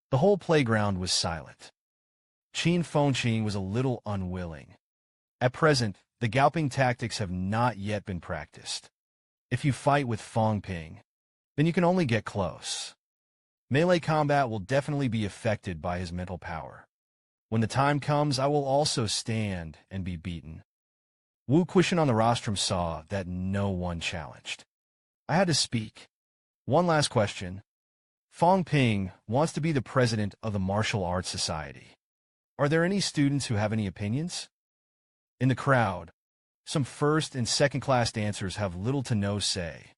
the whole playground was silent. Qin Fengqing was a little unwilling. At present, the galloping tactics have not yet been practiced. If you fight with Fang Ping, then you can only get close. Melee combat will definitely be affected by his mental power. When the time comes, I will also stand and be beaten. Wu Quishan on the rostrum saw that no one challenged. I had to speak. One last question. Fang Ping wants to be the president of the Martial Arts Society. Are there any students who have any opinions? In the crowd, some first and second-class dancers have little to no say.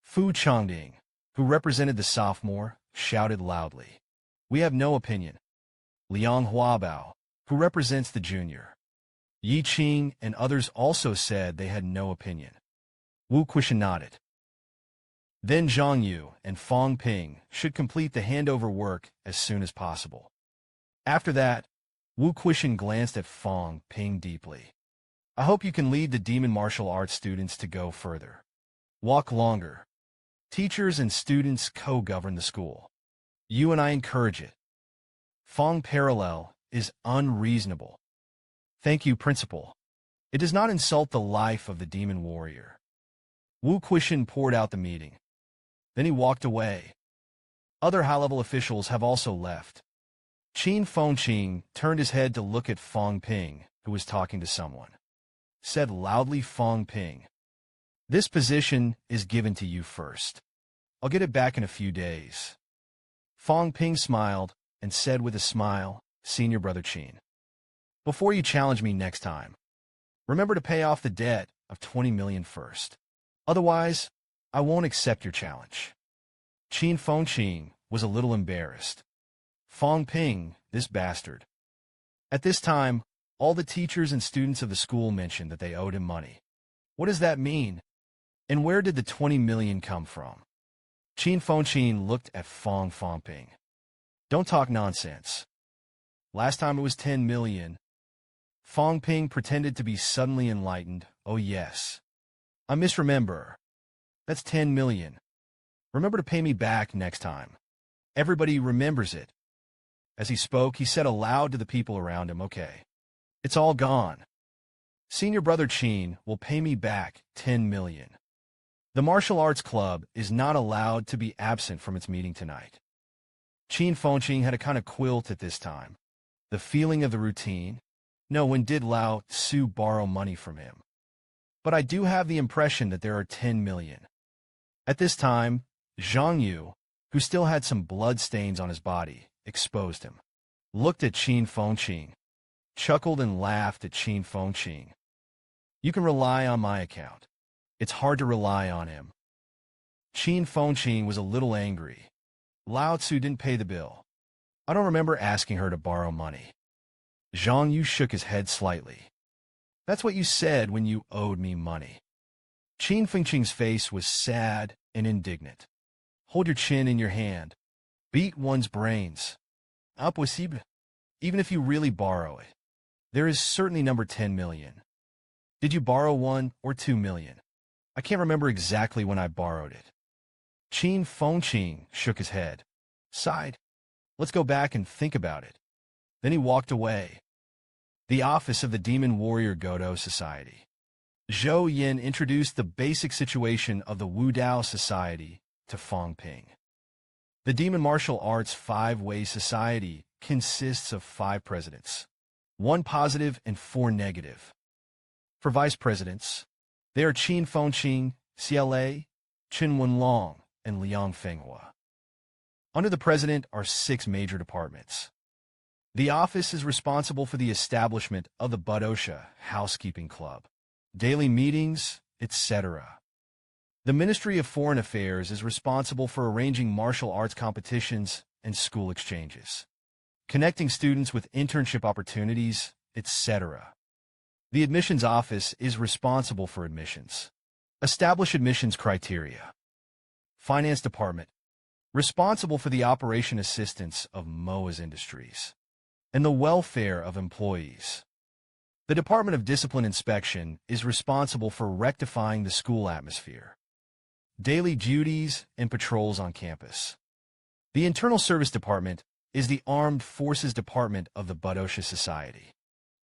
Fu Changding, who represented the sophomore, shouted loudly, "We have no opinion." Liang Huabao, who represents the junior. Yi Qing and others also said they had no opinion. Wu Quishan nodded. Then Zhang Yu and Fang Ping should complete the handover work as soon as possible. After that, Wu Quishan glanced at Fang Ping deeply. I hope you can lead the demon martial arts students to go further. Walk longer. Teachers and students co-govern the school. You and I encourage it. Fang parallel is unreasonable. Thank you, Principal. It does not insult the life of the demon warrior. Wu Quishan poured out the meeting. Then he walked away. Other high-level officials have also left. Qin Fengqing turned his head to look at Fang Ping, who was talking to someone. Said loudly Fang Ping, "This position is given to you first. I'll get it back in a few days." Fang Ping smiled and said with a smile, "Senior Brother Qin, before you challenge me next time, remember to pay off the debt of 20 million first. Otherwise, I won't accept your challenge." Qin Fengqing was a little embarrassed. Fang Ping, this bastard. At this time, all the teachers and students of the school mentioned that they owed him money. What does that mean? And where did the 20 million come from? Qin Fengqing looked at Fang Ping. Don't talk nonsense. Last time it was 10 million. Fang Ping pretended to be suddenly enlightened. Oh yes. I misremember. That's 10 million. Remember to pay me back next time. Everybody remembers it. As he spoke, he said aloud to the people around him, "Okay. It's all gone. Senior Brother Qin will pay me back 10 million. The martial arts club is not allowed to be absent from its meeting tonight." Qin Fengqing had a kind of quilt at this time. The feeling of the routine. No one did Lao Tzu borrow money from him. But I do have the impression that there are 10 million. At this time, Zhang Yu, who still had some blood stains on his body, exposed him. Looked at Qin Fengqing. Chuckled and laughed at Qin Fengqing. You can rely on my account. It's hard to rely on him. Qin Fengqing was a little angry. Lao Tzu didn't pay the bill. I don't remember asking her to borrow money. Zhang Yu shook his head slightly. That's what you said when you owed me money. Qin Fengqing's face was sad and indignant. Hold your chin in your hand. Beat one's brains. Impossible. Even if you really borrow it. There is certainly number 10 million. Did you borrow 1 or 2 million? I can't remember exactly when I borrowed it. Qin Fengqing shook his head. Sighed. Let's go back and think about it. Then he walked away. The office of the Demon Warrior Godo Society. Zhou Yin introduced the basic situation of the Wu Dao Society to Fang Ping. The Demon Martial Arts Five-Way Society consists of 5 presidents, 1 positive and 4 negative. For vice presidents, they are Qin Fengqing, CLA, Qin Wenlong, and Liang Fenghua. Under the president are 6 major departments. The office is responsible for the establishment of the Budosha Housekeeping Club, daily meetings, etc. The Ministry of Foreign Affairs is responsible for arranging martial arts competitions and school exchanges, connecting students with internship opportunities, etc. The admissions office is responsible for admissions. Establish admissions criteria. Finance Department, responsible for the operation assistance of MOA's industries and the welfare of employees. The Department of Discipline Inspection is responsible for rectifying the school atmosphere, daily duties, and patrols on campus. The Internal Service Department is the Armed Forces Department of the Budosha Society.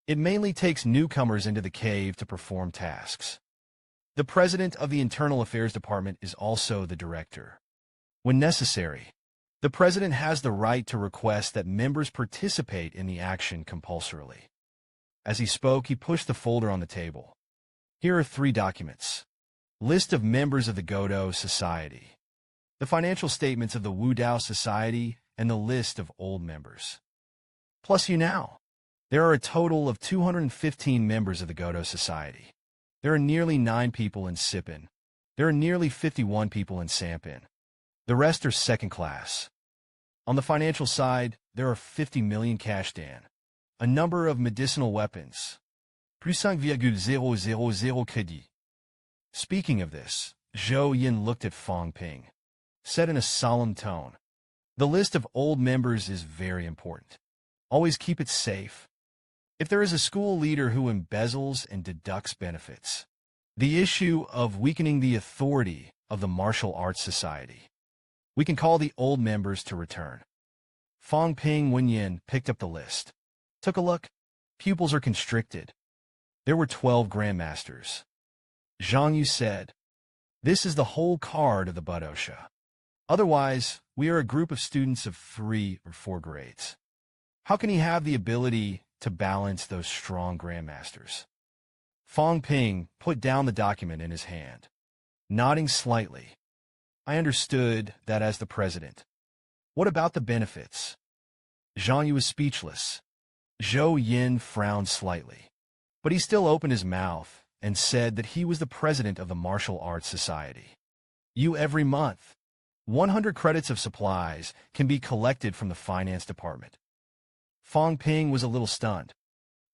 It mainly takes newcomers into the cave to perform tasks. The President of the Internal Affairs Department is also the Director. When necessary, the President has the right to request that members participate in the action compulsorily. As he spoke, he pushed the folder on the table. Here are 3 documents. List of members of the Godo Society. The financial statements of the Wudao Society and the list of old members. Plus you now. There are a total of 215 members of the Godo Society. There are nearly 9 people in Sipin. There are nearly 51 people in Sampin. The rest are second class. On the financial side, there are 50 million cash dan, a number of medicinal weapons, plus 5,000 crédit. Speaking of this, Zhou Yin looked at Fang Ping, said in a solemn tone, "The list of old members is very important. Always keep it safe. If there is a school leader who embezzles and deducts benefits, the issue of weakening the authority of the Martial Arts Society. We can call the old members to return." Fang Ping Wenyin picked up the list. Took a look. Pupils are constricted. There were 12 grandmasters. Zhang Yu said, "This is the whole card of the Budosha. Otherwise, we are a group of students of 3 or 4 grades. How can he have the ability to balance those strong grandmasters?" Fang Ping put down the document in his hand, nodding slightly. "I understood that as the president. What about the benefits?" Zhang Yu was speechless. Zhou Yin frowned slightly, but he still opened his mouth and said that he was the president of the Martial Arts Society. Every month, 100 credits of supplies can be collected from the finance department. Fang Ping was a little stunned.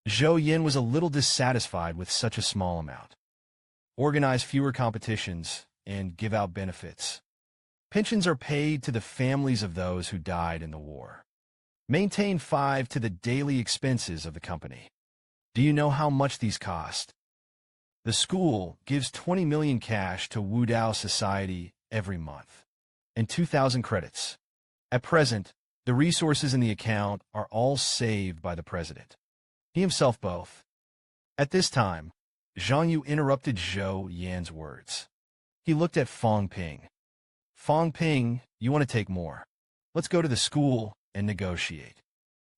Zhou Yin was a little dissatisfied with such a small amount. Organize fewer competitions and give out benefits. Pensions are paid to the families of those who died in the war. Maintain 5 to the daily expenses of the company. Do you know how much these cost? The school gives 20 million cash to Wudao Society every month, and 2,000 credits. At present, the resources in the account are all saved by the president. He himself both. At this time, Zhang Yu interrupted Zhou Yan's words. He looked at Fang Ping. "Fang Ping, you want to take more. Let's go to the school and negotiate.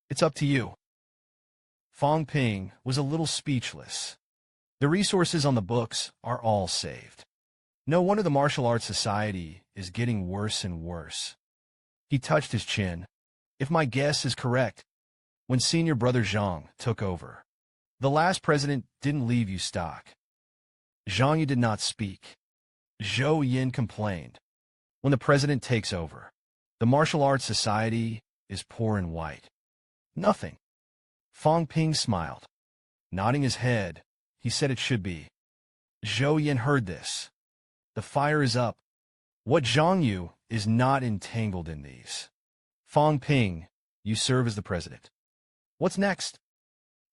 It's up to you." Fang Ping was a little speechless. The resources on the books are all saved. No wonder the Martial Arts Society is getting worse and worse. He touched his chin. "If my guess is correct, when senior brother Zhang took over, the last president didn't leave you stock." Zhang Yu did not speak. Zhou Yin complained. "When the president takes over, the Martial Arts Society is poor and white. Nothing." Fang Ping smiled. Nodding his head, he said it should be. Zhou Yin heard this. The fire is up. What Zhang Yu is not entangled in these. Fang Ping, you serve as the president. What's next?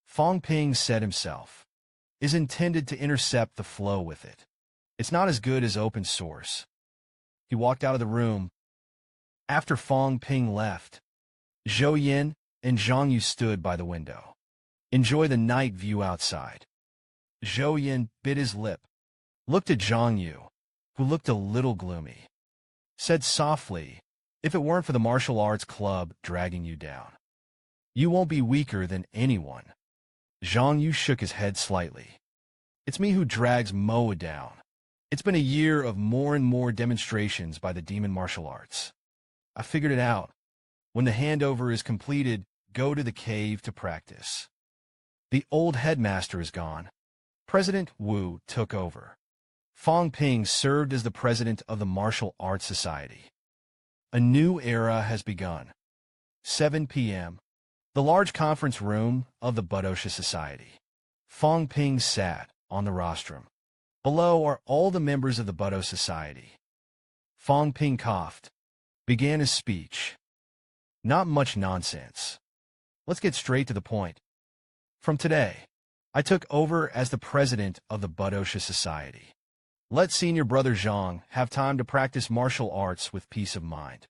Fang Ping said himself, is intended to intercept the flow with it. It's not as good as open source. He walked out of the room. After Fang Ping left, Zhou Yin and Zhang Yu stood by the window. Enjoy the night view outside. Zhou Yin bit his lip, looked at Zhang Yu, who looked a little gloomy. Said softly, "If it weren't for the martial arts club dragging you down, you won't be weaker than anyone." Zhang Yu shook his head slightly. "It's me who drags Moa down. It's been a year of more and more demonstrations by the demon martial arts. I figured it out. When the handover is completed, go to the cave to practice. The old headmaster is gone. President Wu took over. Fang Ping served as the president of the Martial Arts Society. A new era has begun. 7 p.m. The large conference room of the Budosha Society. Fang Ping sat on the rostrum. Below are all the members of the Budo Society. Fang Ping coughed, began his speech. Not much nonsense. Let's get straight to the point. From today, I took over as the president of the Budosha Society. Let senior brother Zhang have time to practice martial arts with peace of mind.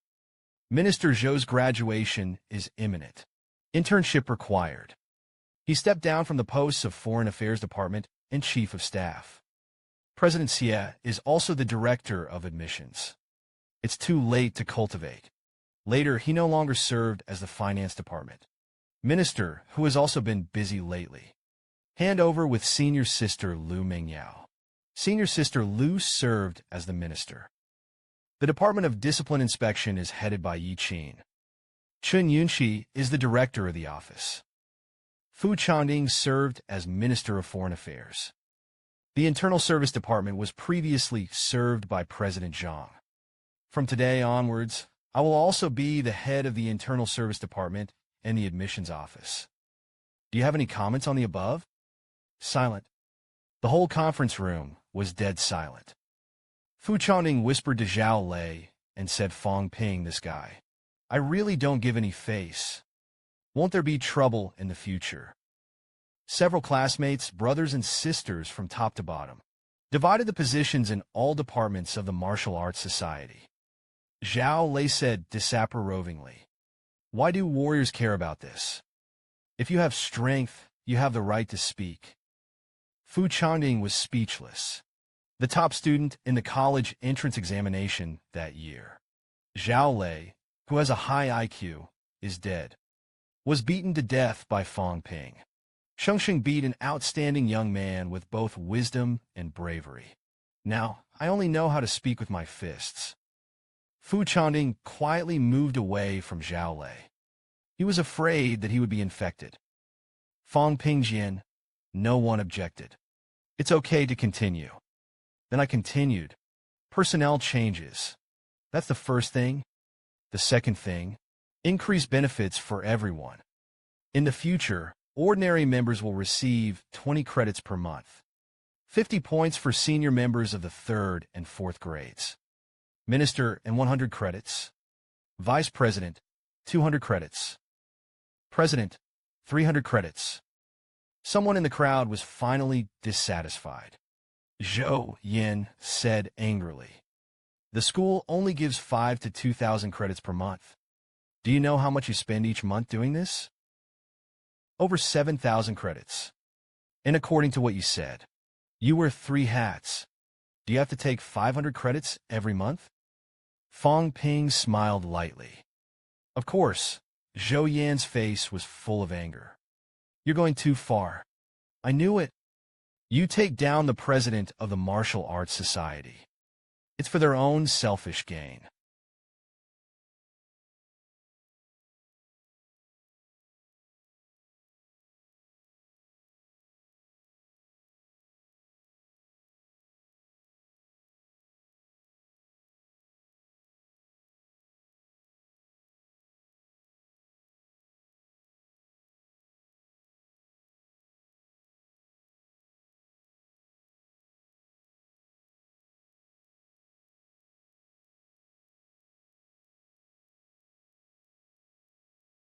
Minister Zhou's graduation is imminent. Internship required. He stepped down from the posts of Foreign Affairs Department and Chief of Staff. President Xie is also the director of admissions. It's too late to cultivate. Later, he no longer served as the finance department. Minister, who has also been busy lately. Hand over with senior sister Lu Mingyao. Senior sister Lu served as the minister. The Department of Discipline Inspection is headed by Yi Qin. Chun Yunqi is the director of the office. Fu Changding served as Minister of Foreign Affairs. The Internal Service Department was previously served by President Zhang. From today onwards, I will also be the head of the Internal Service Department and the Admissions Office. Do you have any comments on the above? Silent. The whole conference room was dead silent. Fu Changding whispered to Zhao Lei and said, Fang Ping, this guy. I really don't give any face. Won't there be trouble in the future? Several classmates, brothers and sisters from top to bottom, divided the positions in all departments of the martial arts society. Zhao Lei said disapprovingly, why do warriors care about this? If you have strength, you have the right to speak. Fu Changding was speechless. The top student in the college entrance examination that year. Zhao Lei, who has a high IQ, is dead. Was beaten to death by Fang Ping. Shengsheng beat an outstanding young man with both wisdom and bravery. Now, I only know how to speak with my fists. Fu Changding quietly moved away from Zhao Lei. He was afraid that he would be infected. Fang Ping Jian, no one objected. It's okay to continue. Then I continued. Personnel changes. That's the first thing. The second thing, increased benefits for everyone. In the future, ordinary members will receive 20 credits per month. 50 points for senior members of the 3rd and 4th grades. Minister and 100 credits. Vice President, 200 credits. President, 300 credits. Someone in the crowd was finally dissatisfied. Zhou Yin said angrily, the school only gives 5 to 2,000 credits per month. Do you know how much you spend each month doing this? Over 7,000 credits. And according to what you said, you wear 3 hats. Do you have to take 500 credits every month? Fang Ping smiled lightly. Of course, Zhou Yan's face was full of anger. You're going too far. I knew it. You take down the president of the Martial Arts Society. It's for their own selfish gain.